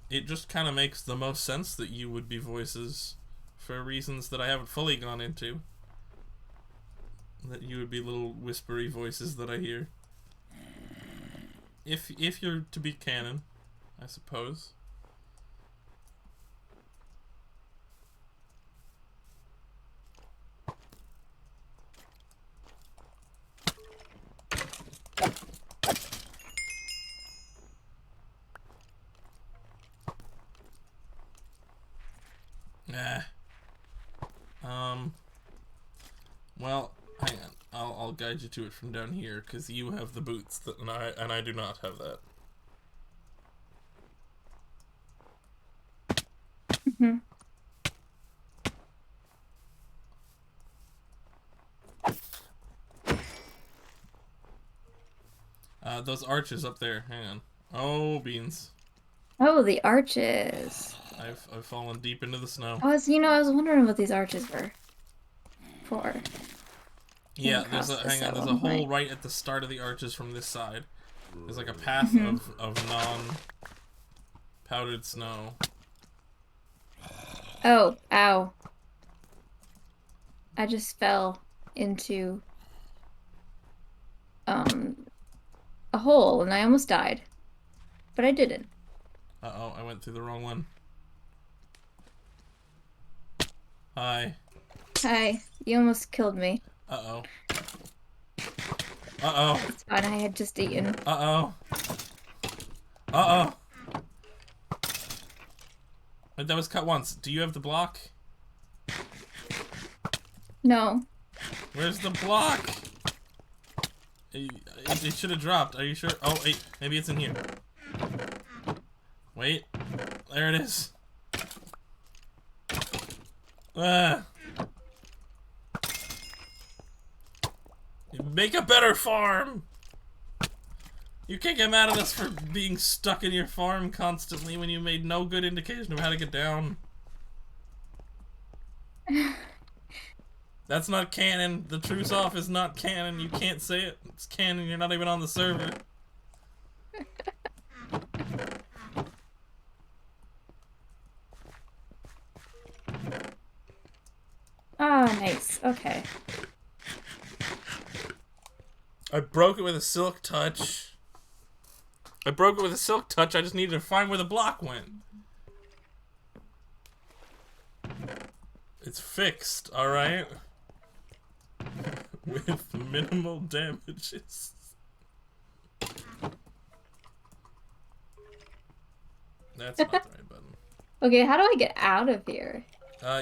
It just kind of makes the most sense that you would be voices, for reasons that I haven't fully gone into. That you would be little whispery voices that I hear. If you're to be canon, I suppose. Nah. Well, hang on. I'll guide you to it from down here, because you have the boots, and I do not have that. Hmm. Those arches up there. Hang on. Oh, beans. Oh, the arches. I've fallen deep into the snow. I was wondering what these arches were for. Yeah, across this hang on, at there's a one hole point. right at the start of the arches from this side. There's like a path Mhm. of non-powdered snow. Oh, ow. I just fell into a hole and I almost died. But I didn't. Uh-oh, I went through the wrong one. Hi. Hi, you almost killed me. Uh-oh. Uh-oh. It's fine, I had just eaten. Uh-oh. Uh-oh. Wait, that was cut once. Do you have the block? No. Where's the block? It should have dropped. Are you sure? Oh, wait. Maybe it's in here. Wait. There it is. Ah. Make a better farm! You can't get mad at us for being stuck in your farm constantly when you made no good indication of how to get down. That's not canon. The truce off is not canon. You can't say it. It's canon. You're not even on the server. Ah, nice. Okay. I broke it with a silk touch. I just needed to find where the block went. It's fixed, alright? With minimal damages. That's not the right button. Okay, how do I get out of here?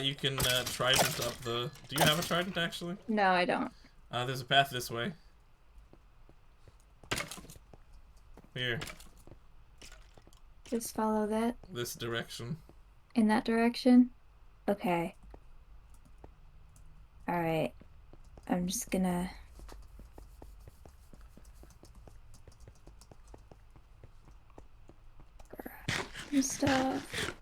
You can trident up the... Do you have a trident, actually? No, I don't. There's a path this way. Here. Just follow that This direction. in that direction. Okay. Alright. I'm just gonna... grab some stuff.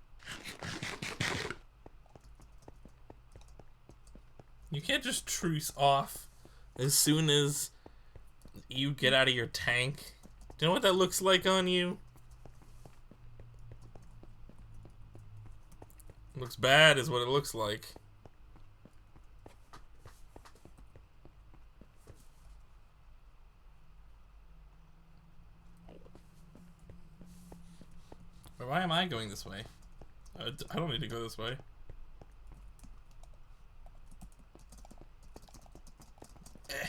You can't just truce off as soon as you get out of your tank. Do you know what that looks like on you? Looks bad is what it looks like. Why am I going this way? I don't need to go this way. Eh.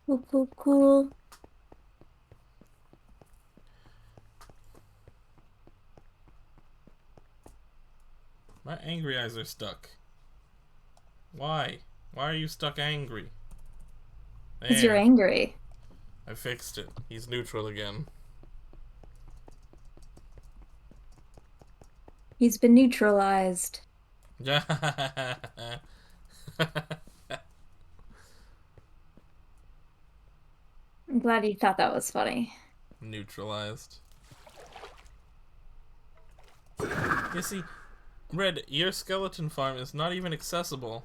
Cool, cool, cool. My angry eyes are stuck. Why? Why are you stuck angry? Because you're There. angry. I fixed it. He's neutral again. He's been neutralized. I'm glad you thought that was funny. Neutralized. You see, Red, your skeleton farm is not even accessible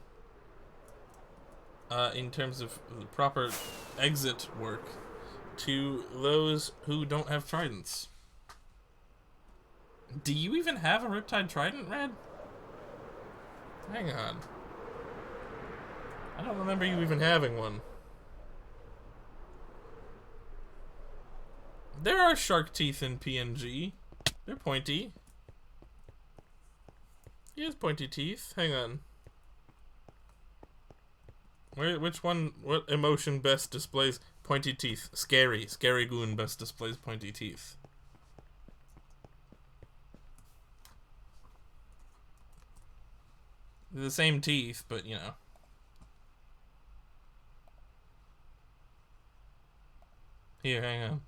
in terms of the proper exit work to those who don't have tridents. Do you even have a Riptide Trident, Red? Hang on. I don't remember you even having one. There are shark teeth in PNG. They're pointy. He has pointy teeth. Hang on. Which one, what emotion best displays Pointy teeth. Scary. Scary goon best displays pointy teeth. They're the same teeth, but you know. Here, hang on.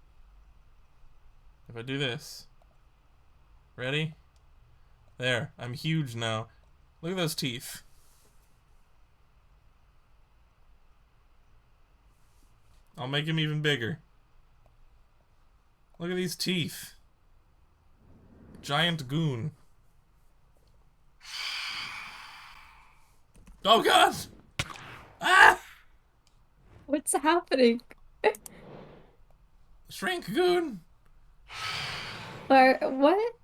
If I do this. Ready? There. I'm huge now. Look at those teeth. I'll make him even bigger. Look at these teeth. Giant goon. Oh god! Ah! What's happening? Shrink goon! Or what?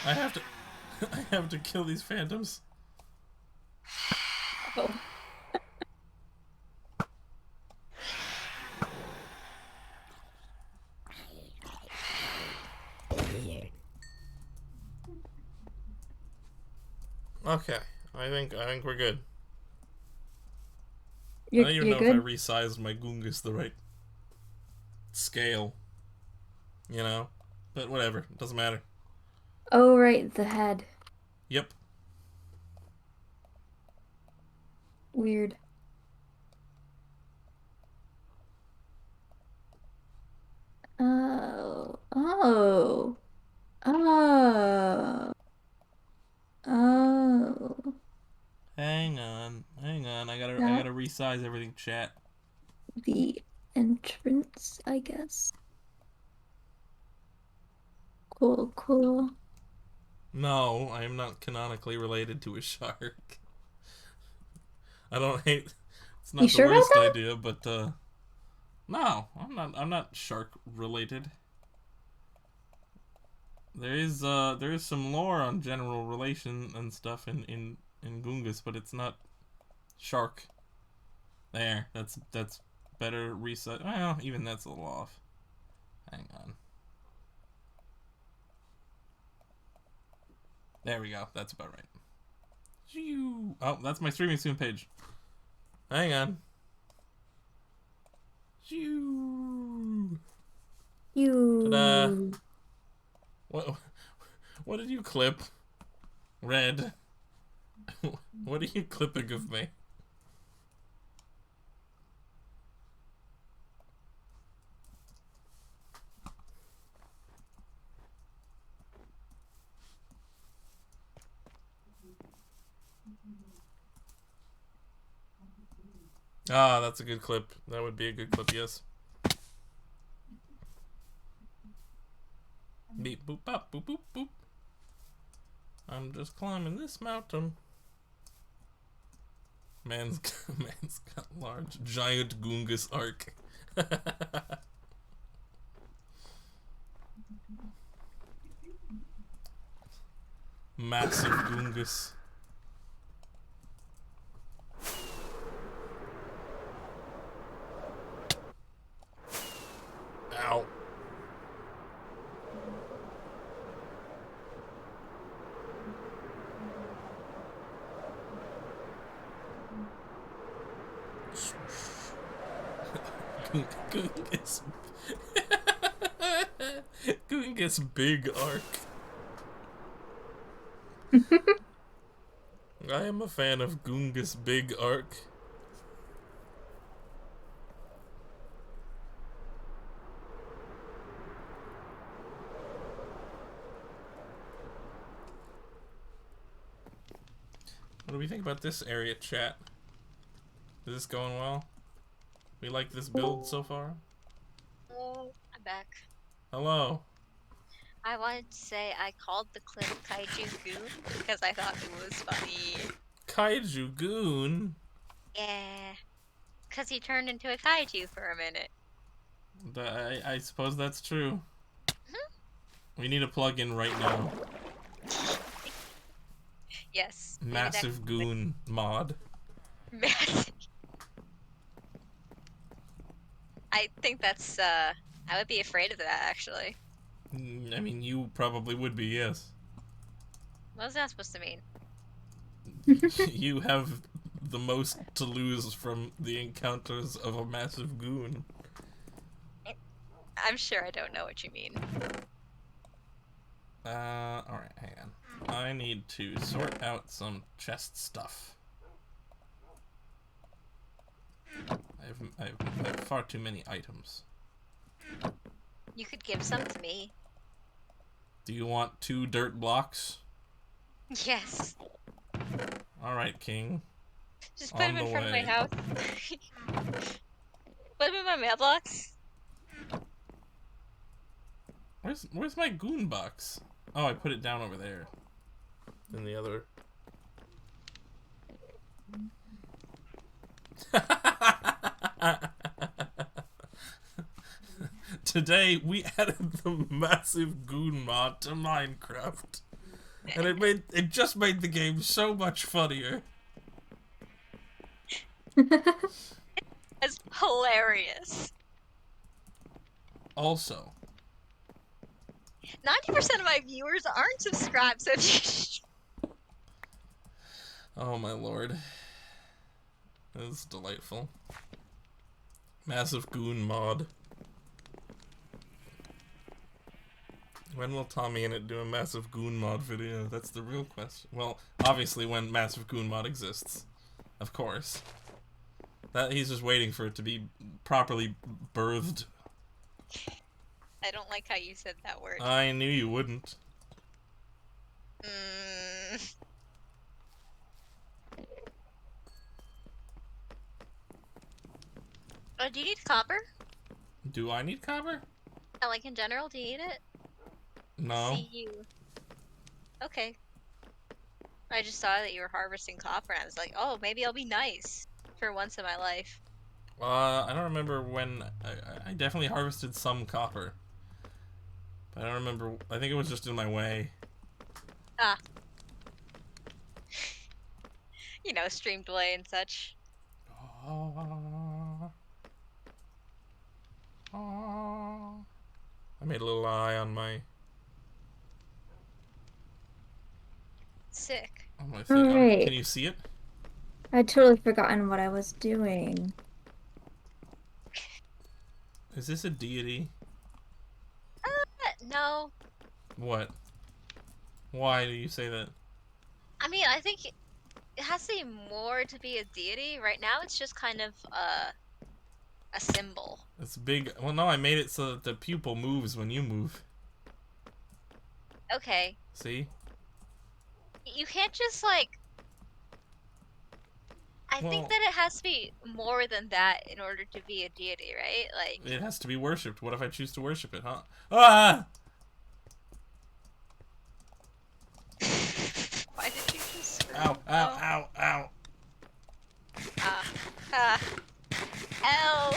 I have to I have to kill these phantoms. Oh. Okay. I think we're good. I You're, don't even you're know if I good? resized my Goongus the right scale. You know? But whatever. It doesn't matter. Oh, right, the head. Yep. Weird. Oh. Oh. Oh. Oh. Hang on. Hang on. I gotta That resize everything, chat. the entrance, I guess. Cool, cool. No, I am not canonically related to a shark. I don't hate. It's You not the sure about worst that? idea, but no, I'm not shark related. There is some lore on general relation and stuff in Goongus, but it's not shark. There, that's better reset. Well, even that's a little off. Hang on. There we go. That's about right. Phew. Oh, that's my streaming soon page. Hang on. Phew. Ta-da. You. What did you clip? Red. What are you clipping of me? Ah, that's a good clip. That would be a good clip, yes. Beep boop bop boop boop boop. I'm just climbing this mountain. Man's got large giant Goongus arc. Massive Goongus. Ow. Goongus. Goongus big arc. I am a fan of Goongus big arc. What do we think about this area, chat? Is this going well? We like this build so far? Oh, I'm back. Hello. I wanted to say I called the clip Kaiju Goon because I thought it was funny. Kaiju Goon? Yeah. Because he turned into a kaiju for a minute. I suppose that's true. We need a plug-in right now. Yes. maybe that- Massive Goon mod. Massive. I think that's, I would be afraid of that, actually. I mean, you probably would be, yes. What was that supposed to mean? You have the most to lose from the encounters of a massive goon. I'm sure I don't know what you mean. Alright, hang on. I need to sort out some chest stuff. I have far too many items. You could give some to me. Do you want 2 dirt blocks? Yes. Alright, King. Just put On them in the front of my way. house. Put them in my mailbox. Where's my goon box? Oh, I put it down over there. In the other. Today we added the massive goon mod to Minecraft. And it just made the game so much funnier. It's hilarious. Also, 90% of my viewers aren't subscribed, so if you oh my lord. This is delightful. Massive goon mod. When will Tommy in it do a massive goon mod video? That's the real question. Well, obviously when massive goon mod exists. Of course. That he's just waiting for it to be properly birthed. I don't like how you said that word. I knew you wouldn't. Oh, do you need copper? Do I need copper? Like in general, do you need it? No. See you. Okay. I just saw that you were harvesting copper, and I was like, oh, maybe I'll be nice for once in my life. I don't remember when. I definitely harvested some copper. But I don't remember. I think it was just in my way. Ah. You know, stream delay and such. I made a little eye on my Sick. thing. Alright. Can you see it? I'd totally forgotten what I was doing. Is this a deity? No. What? Why do you say that? I mean, I think it has to be more to be a deity. Right now, it's just kind of a symbol. It's big. Well, no, I made it so that the pupil moves when you move. Okay. See? You can't just, like... I Well, think that it has to be more than that in order to be a deity, right? Like... it has to be worshipped. What if I choose to worship it, huh? Ah! Why did you just scream? Ow, ow, ow, ow. L.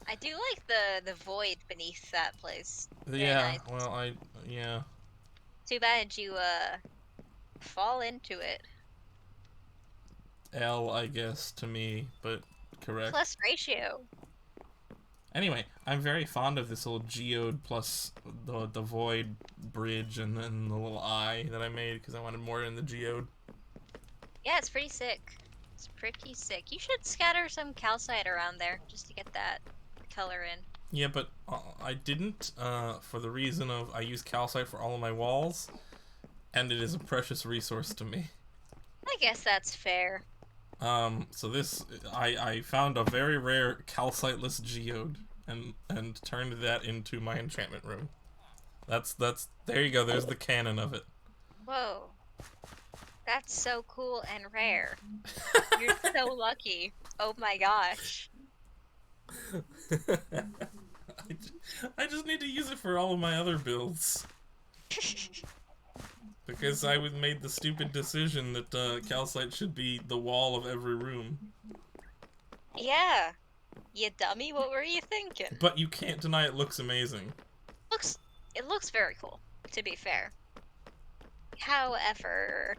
I do like the void beneath that place. Very Yeah, nice. well, yeah. Too bad you fall into it. L, I guess, to me, but correct. Plus ratio. Anyway, I'm very fond of this little geode plus the void bridge and then the little eye that I made because I wanted more in the geode. Yeah, it's pretty sick. It's pretty sick. You should scatter some calcite around there just to get that color in. Yeah, but I didn't for the reason of I use calcite for all of my walls, and it is a precious resource to me. I guess that's fair. So this, I found a very rare calciteless geode and turned that into my enchantment room. That's there you go, there's the canon of it. Whoa. That's so cool and rare. You're so lucky. Oh my gosh. I just need to use it for all of my other builds. Because I made the stupid decision that calcite should be the wall of every room. Yeah. You dummy, what were you thinking? But you can't deny it looks amazing. It looks very cool, to be fair. However,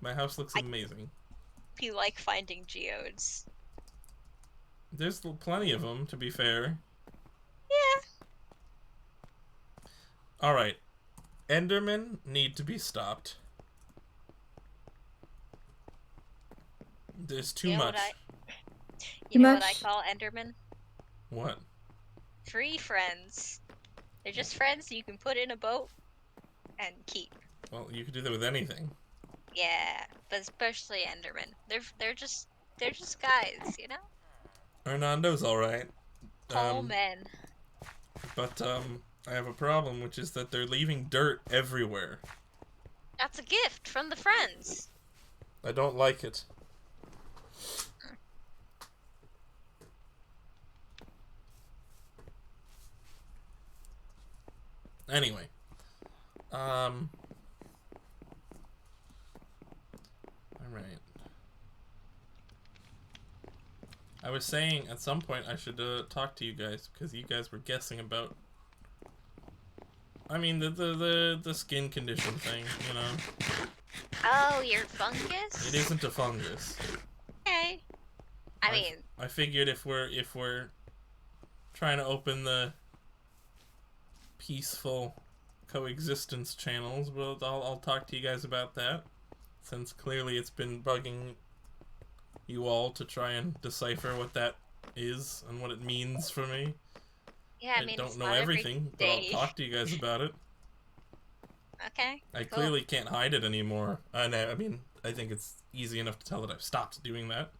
My house looks amazing. you like finding geodes. There's plenty of them, to be fair. Yeah. Alright. Endermen need to be stopped. There's too You know much. You know what I much. call Enderman? What? Free friends. They're just friends you can put in a boat and keep. Well, you could do that with anything. Yeah, but especially Enderman. They're just guys, you know? Hernando's alright. Whole men. But I have a problem, which is that they're leaving dirt everywhere. That's a gift from the friends. I don't like it. Anyway. Alright. I was saying at some point I should talk to you guys because you guys were guessing about. I mean the skin condition thing, you know. Oh, your fungus? It isn't a fungus. Okay. I mean, I figured if we're trying to open the peaceful coexistence channels, well, I'll talk to you guys about that, since clearly it's been bugging you all to try and decipher what that is and what it means for me. yeah, I mean, don't it's know not every everything, but I'll day. talk to you guys about it. Okay. I cool. clearly can't hide it anymore. I mean, I think it's easy enough to tell that I've stopped doing that.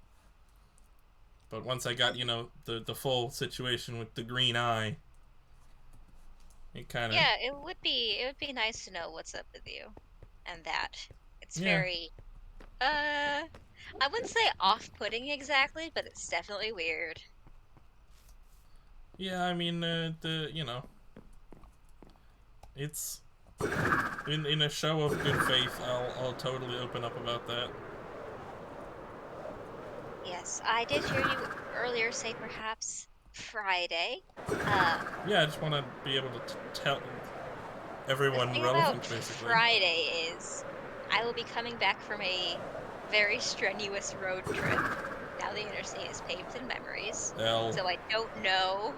But once I got, you know, the full situation with the green eye, it kind of... Yeah, it would be nice to know what's up with you, and that it's Yeah. very, I wouldn't say off-putting exactly, but it's definitely weird. Yeah, I mean, you know, it's in a show of good faith. I'll totally open up about that. Yes, I did hear you earlier say perhaps Friday. Yeah, I just want to be able to tell everyone The thing relevant, about basically. Friday is I will be coming back from a very strenuous road trip. Now the interstate is paved in memories, Well, so I don't know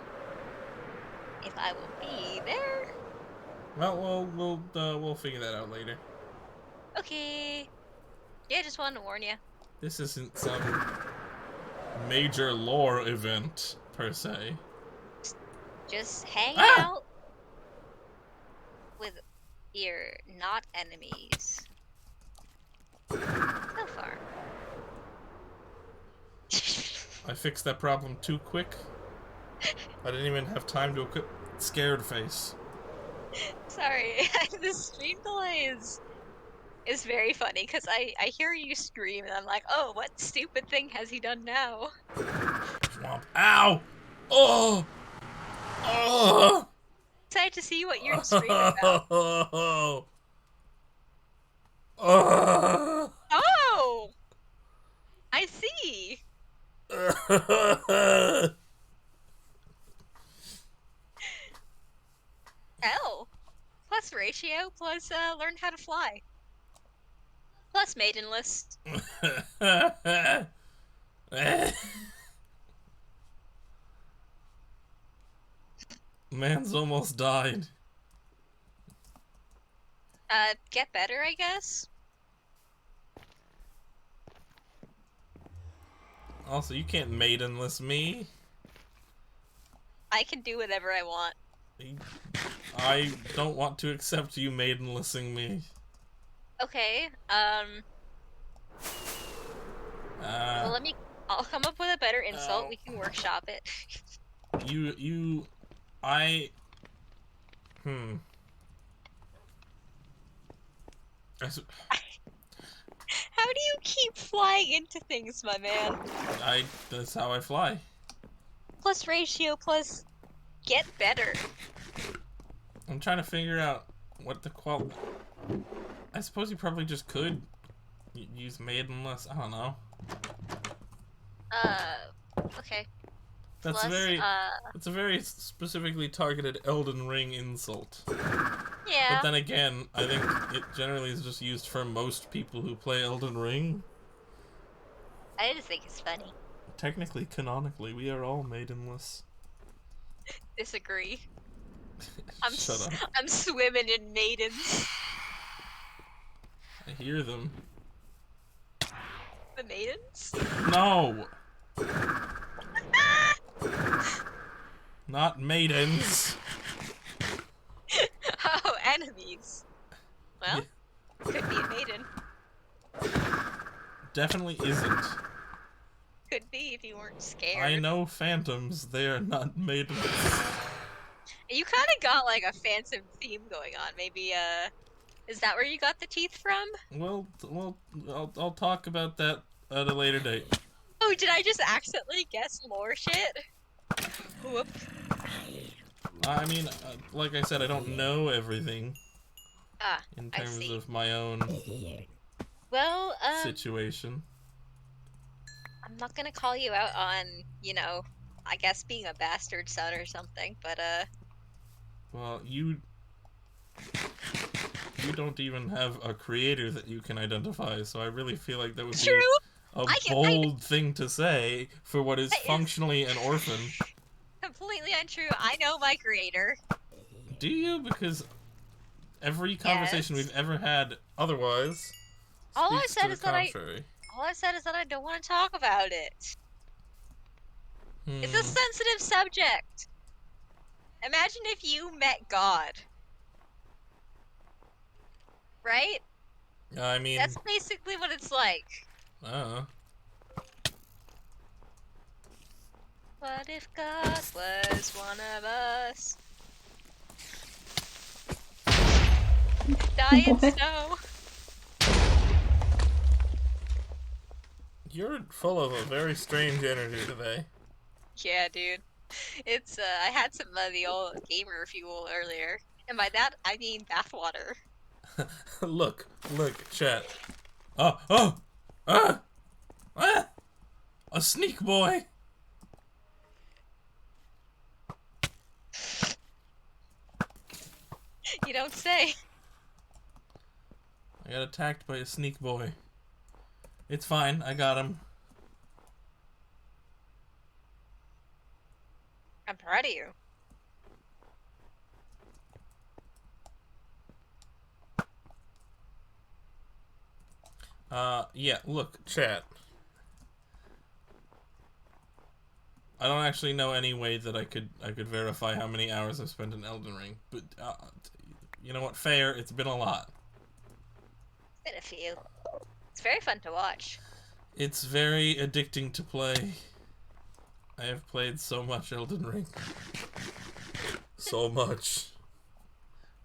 if I will be there. well, we'll figure that out later. Okay. Yeah, just wanted to warn you. This isn't some major lore event per se. Just hang out with your not enemies. So far. I fixed that problem too quick. I didn't even have time to equip scared face. Sorry, the stream delay is very funny because I hear you scream and I'm like, oh, what stupid thing has he done now? Swamp. Ow! Oh! Oh! Excited to see what you're screaming about. Oh! Oh! Oh! I see! L plus ratio plus learn how to fly. Plus maidenless. Man's almost died. Get better, I guess? Also, you can't maidenless me. I can do whatever I want. I don't want to accept you maidenlessing me. Okay, well, I'll come up with a better insult, we can workshop it. I How do you keep flying into things, my man? that's how I fly. Plus ratio plus get better. I'm trying to figure out what the I suppose you probably just could use maidenless. I don't know. Okay. That's Plus, it's a very specifically targeted Elden Ring insult. yeah. But then again, I think it generally is just used for most people who play Elden Ring. I just think it's funny. Technically, canonically, we are all maidenless. Disagree. Shut up. I'm swimming in maidens. I hear them. The maidens? No! Not maidens. Oh, enemies. Well, Yeah, could be a maiden. definitely isn't. Could be if you weren't scared. I know phantoms, they are not maidens. You kind of got like a phantom theme going on. Maybe, is that where you got the teeth from? Well, I'll talk about that at a later date. Oh, did I just accidentally guess more shit? Whoops. I mean, like I said, I don't know everything Ah, in I terms see. of my own Well, situation. I'm not gonna call you out on, you know, I guess being a bastard son or something, but, Well, you don't even have a creator that you can identify, so I really feel like that would true! be a I bold thing to say for what is That is- functionally an orphan. Completely untrue. I know my creator. Do you? Because every conversation Yes. we've ever had otherwise All I speaks said to the is that contrary. All I said is that I don't want to talk about it. It's a Hmm. sensitive subject. Imagine if you met God. Right? I mean, That's basically what it's like. uh, What if God was one of us? Die in snow. you're full of a very strange energy today. Yeah, dude. It's, I had some of the old gamer fuel earlier. And by that, I mean bathwater. Look, chat. Oh, ah, a sneak boy. You don't say. I got attacked by a sneak boy. It's fine, I got him. I'm proud of you. Yeah, look, chat. I don't actually know any way that I could verify how many hours I've spent in Elden Ring, but you know what? Fair. It's been a lot. Been a few. It's very fun to watch. It's very addicting to play. I have played so much Elden Ring. So much.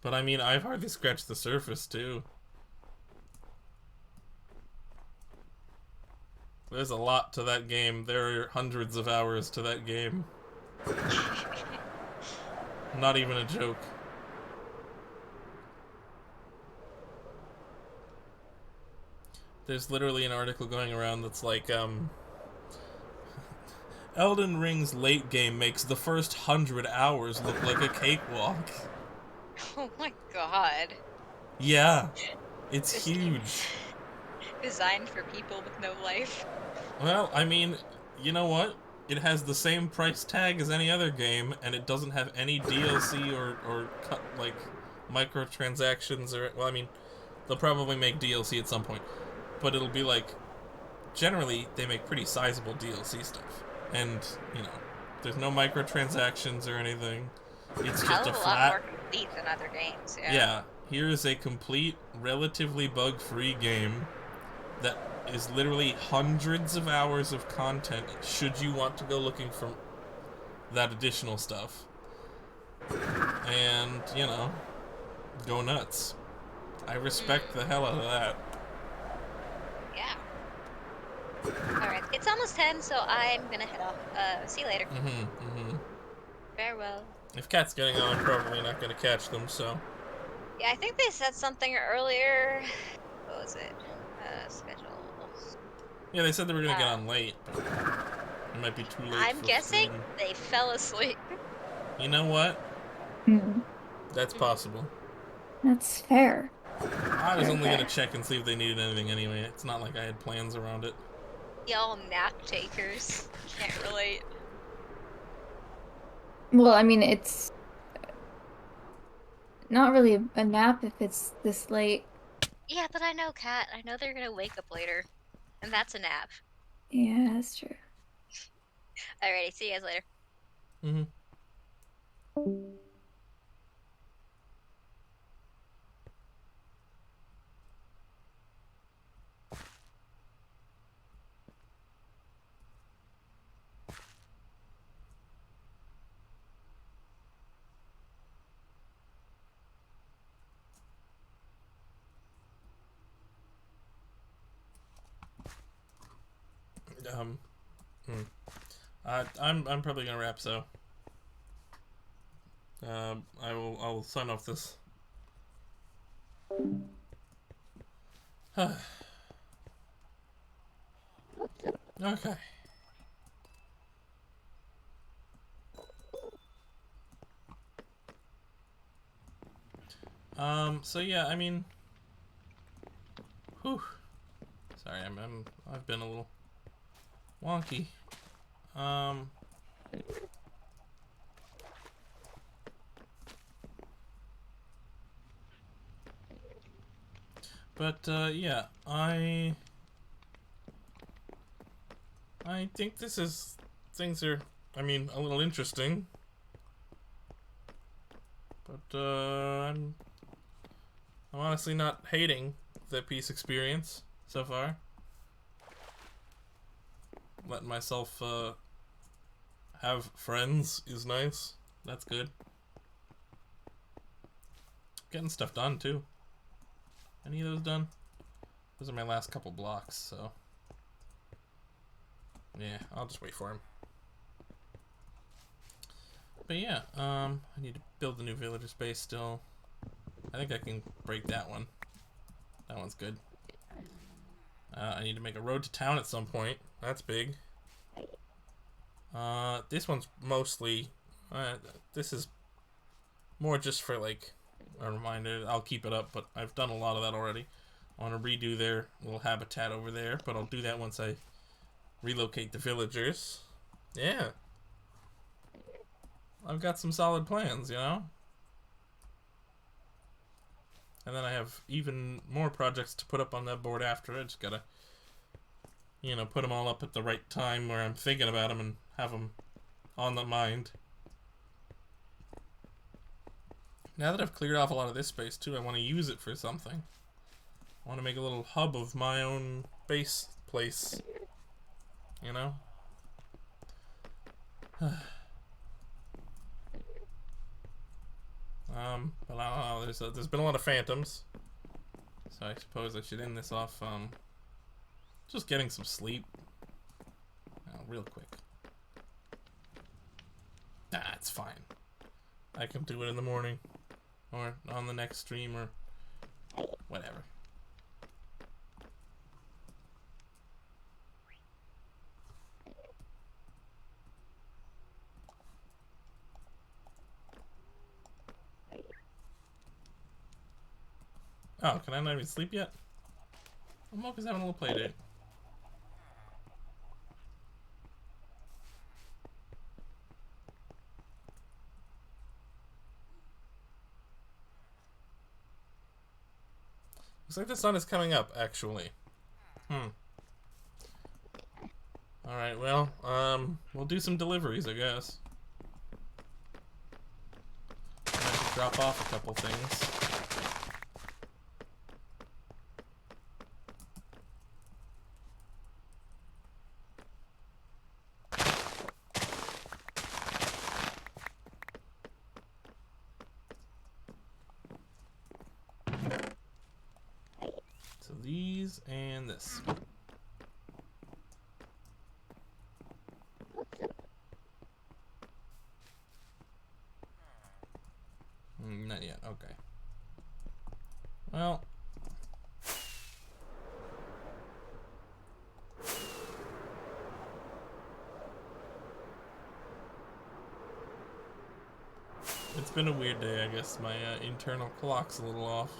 But I mean, I've hardly scratched the surface too. There's a lot to that game. There are hundreds of hours to that game. Not even a joke. There's literally an article going around that's like, Elden Ring's late game makes the first 100 hours look like a cakewalk. Oh my god. Yeah, it's This huge. Designed for people with no life. Well, I mean, you know what? It has the same price tag as any other game, and it doesn't have any DLC or like, microtransactions or... Well, I mean, they'll probably make DLC at some point. But it'll be like... Generally, they make pretty sizable DLC stuff. And, you know, there's no microtransactions or anything. It's Hell just of a a lot flat... more complete than other games, yeah. Yeah, here is a complete, relatively bug-free game that is literally hundreds of hours of content should you want to go looking for that additional stuff. And, you know, go nuts. I respect the hell out of that. Yeah. Alright, it's almost 10, so I'm gonna head off. See you later. Farewell. If Cat's getting on, I'm probably not gonna catch them, so... Yeah, I think they said something earlier. What was it? Schedule. Yeah, they said they were gonna get on late, but it might be too late I'm for guessing stream. they fell asleep. You know what? Hmm. That's possible. That's fair. I was only Okay. gonna check and see if they needed anything anyway. It's not like I had plans around it. Y'all nap takers. Can't relate. Well, I mean, it's not really a nap if it's this late. Yeah, but I know, Kat. I know they're gonna wake up later, and that's a nap. Yeah, that's true. Alrighty, see you guys later. Mm-hmm. Hmm. I'm probably gonna wrap, so I'll sign off this. Okay. So yeah, I mean, whew. Sorry, I've been a little wonky. Um, but yeah, I think things are, I mean, a little interesting. But I'm honestly not hating the peace experience so far. Letting myself have friends is nice. That's good. Getting stuff done too. Any of those done? Those are my last couple blocks, so yeah, I'll just wait for him. But yeah, I need to build the new villager space still. I think I can break that one. That one's good. I need to make a road to town at some point. That's big. This one's mostly... this is more just for, like, a reminder. I'll keep it up, but I've done a lot of that already. I want to redo their little habitat over there, but I'll do that once I relocate the villagers. Yeah. I've got some solid plans, you know? And then I have even more projects to put up on that board after. I just gotta, you know, put them all up at the right time where I'm thinking about them and have them on the mind. Now that I've cleared off a lot of this space too, I want to use it for something. I want to make a little hub of my own base place. You know? But I don't know, there's been a lot of phantoms. So I suppose I should end this off, just getting some sleep. Real quick. Nah, it's fine. I can do it in the morning. Or on the next stream, or whatever. Oh, can I not even sleep yet? Mocha's having a little play date. Looks like the sun is coming up, actually. Alright, well, we'll do some deliveries, I guess. I have to drop off a couple things. So these and this. Not yet, okay. Well. It's been a weird day, I guess. My internal clock's a little off.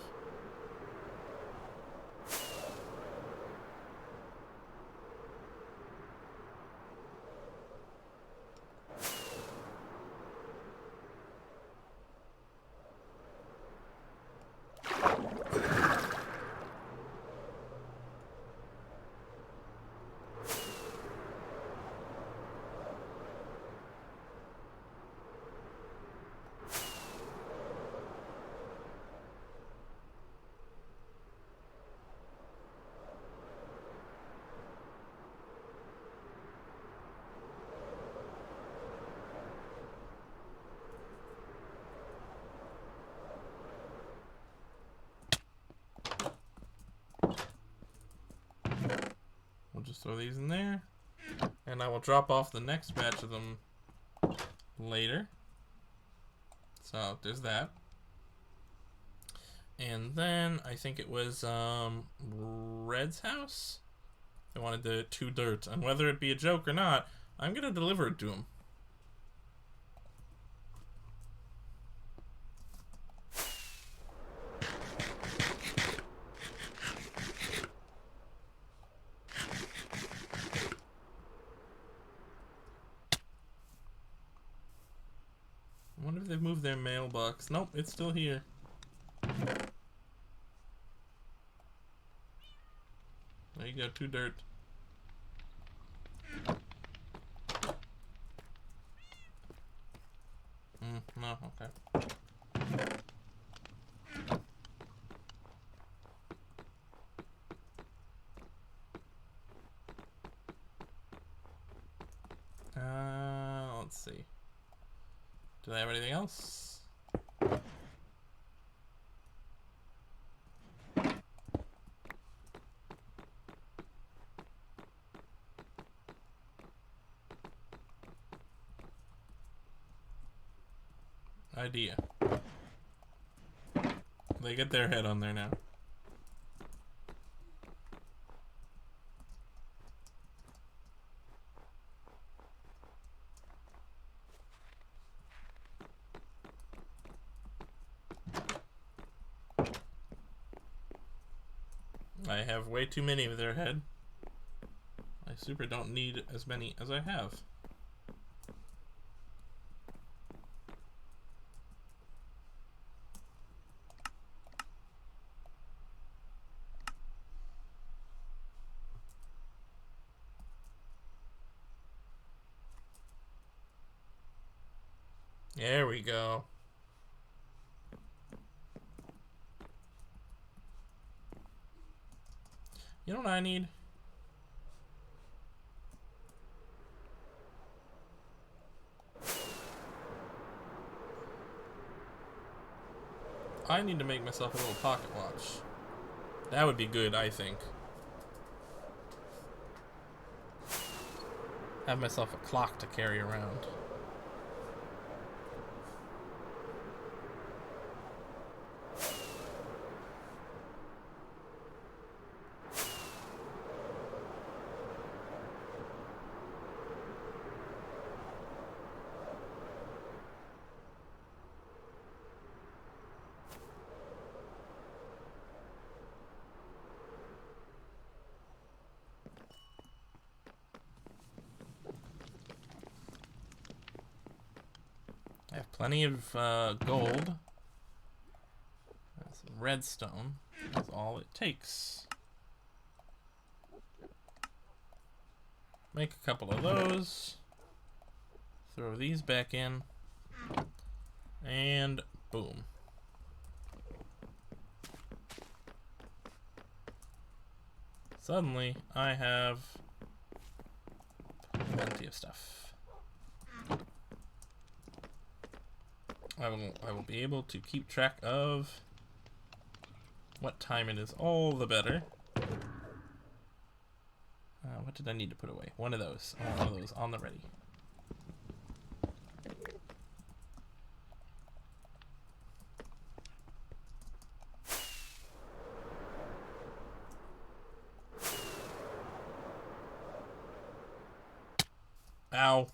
throw these in there. And I will drop off the next batch of them later. So there's that. And then I think it was Red's house. They wanted the 2 dirt, and whether it be a joke or not, I'm gonna deliver it to him. I wonder if they've moved their mailbox. Nope, it's still here. There you go, 2 dirt. No, okay. Let's see. Do they have anything else? Idea. They get their head on there now. I have way too many of their head. I super don't need as many as I have. There we go. You know what I need? I need to make myself a little pocket watch. That would be good, I think. Have myself a clock to carry around. I have plenty of gold. And some redstone. That's all it takes. Make a couple of those. Throw these back in. And boom. Suddenly, I have plenty of stuff. I will be able to keep track of what time it is all the better. What did I need to put away? One of those. I want one of those on the ready. Ow.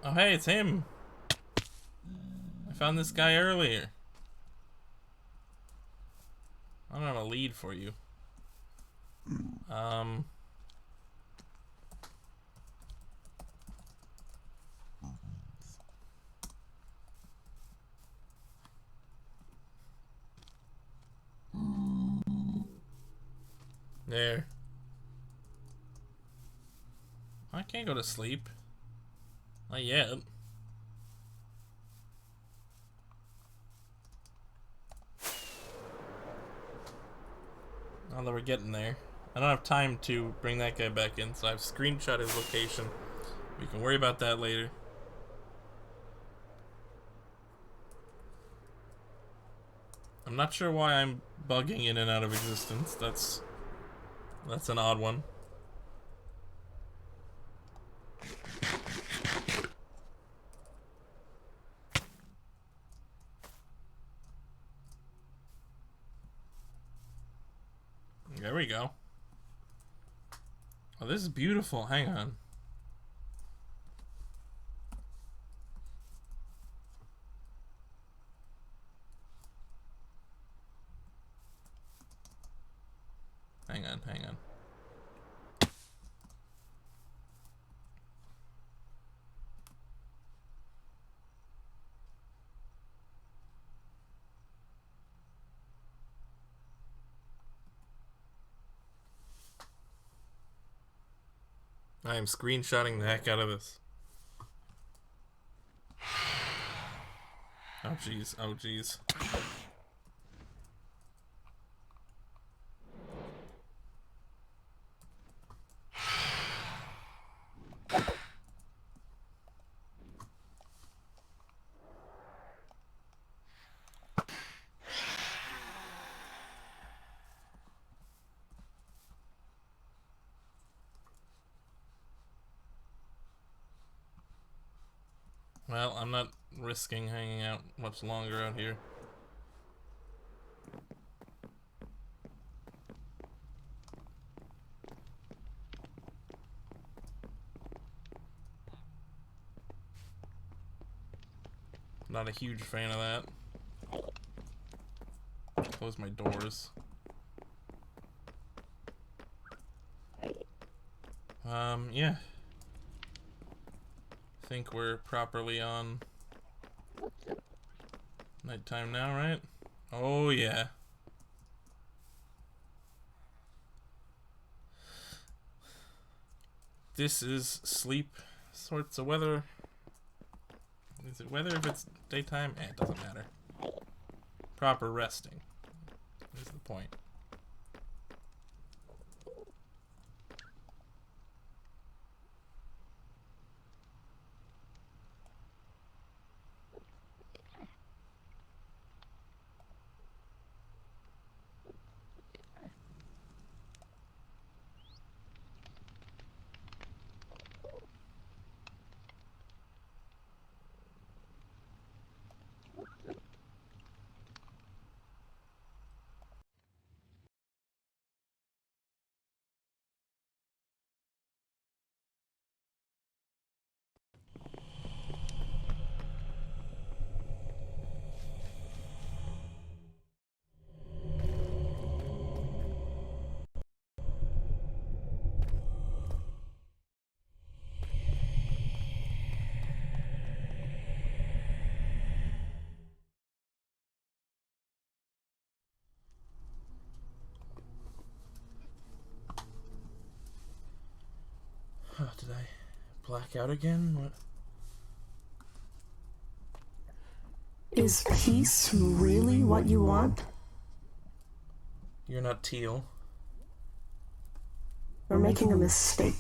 Oh hey, it's him. I found this guy earlier. I don't have a lead for you. There. I can't go to sleep. Not yet. Now that we're getting there. I don't have time to bring that guy back in, so I've screenshot his location. We can worry about that later. I'm not sure why I'm bugging in and out of existence. That's an odd one. There we go. Oh, this is beautiful. Hang on. Hang on, hang on. I am screenshotting the heck out of this. Oh jeez, oh jeez. Well, I'm not risking hanging out much longer out here. Not a huge fan of that. Close my doors. Yeah. Think we're properly on nighttime now, right? Oh yeah. This is sleep sorts of weather. Is it weather if it's daytime? Eh, it doesn't matter. Proper resting is the point. Did I black out again? What? Is peace really what you want? You're not teal. We're making a mistake.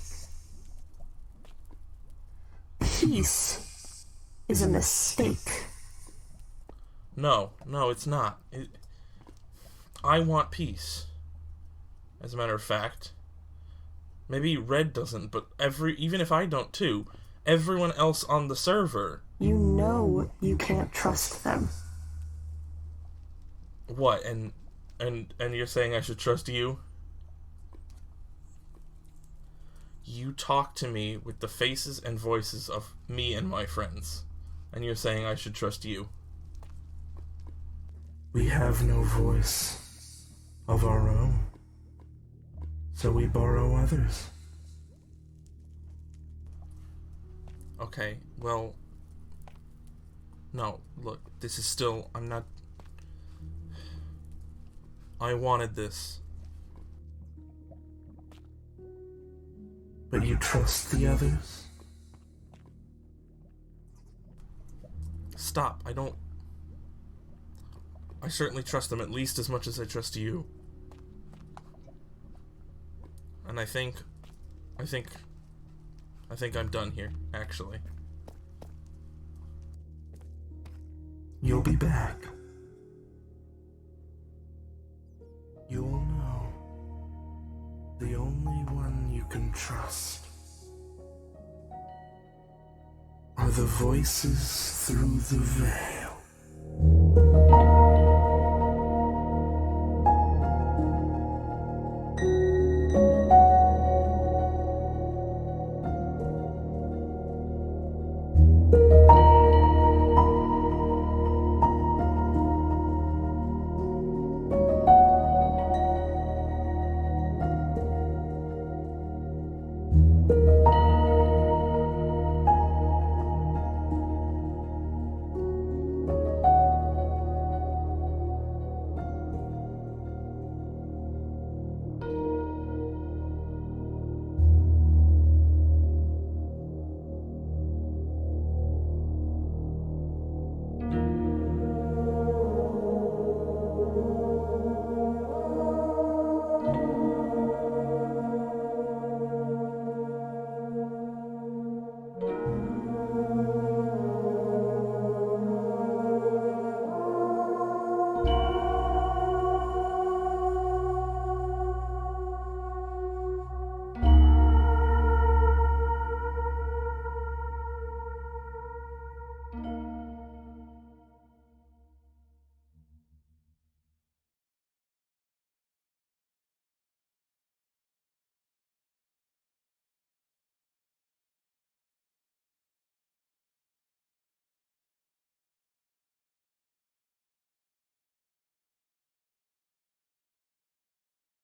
Peace is a mistake. No, it's not. I want peace. As a matter of fact. Maybe Red doesn't, but even if I don't too, everyone else on the server. You know you can't trust them. What? And you're saying I should trust you? You talk to me with the faces and voices of me and my friends. And you're saying I should trust you. We have no voice of our own, so we borrow others. Okay, well... No, look, this is still... I'm not... I wanted this. But you trust the others? Stop. I certainly trust them at least as much as I trust you. And I think I'm done here, actually. You'll be back. You'll know. The only one you can trust are the voices through the veil.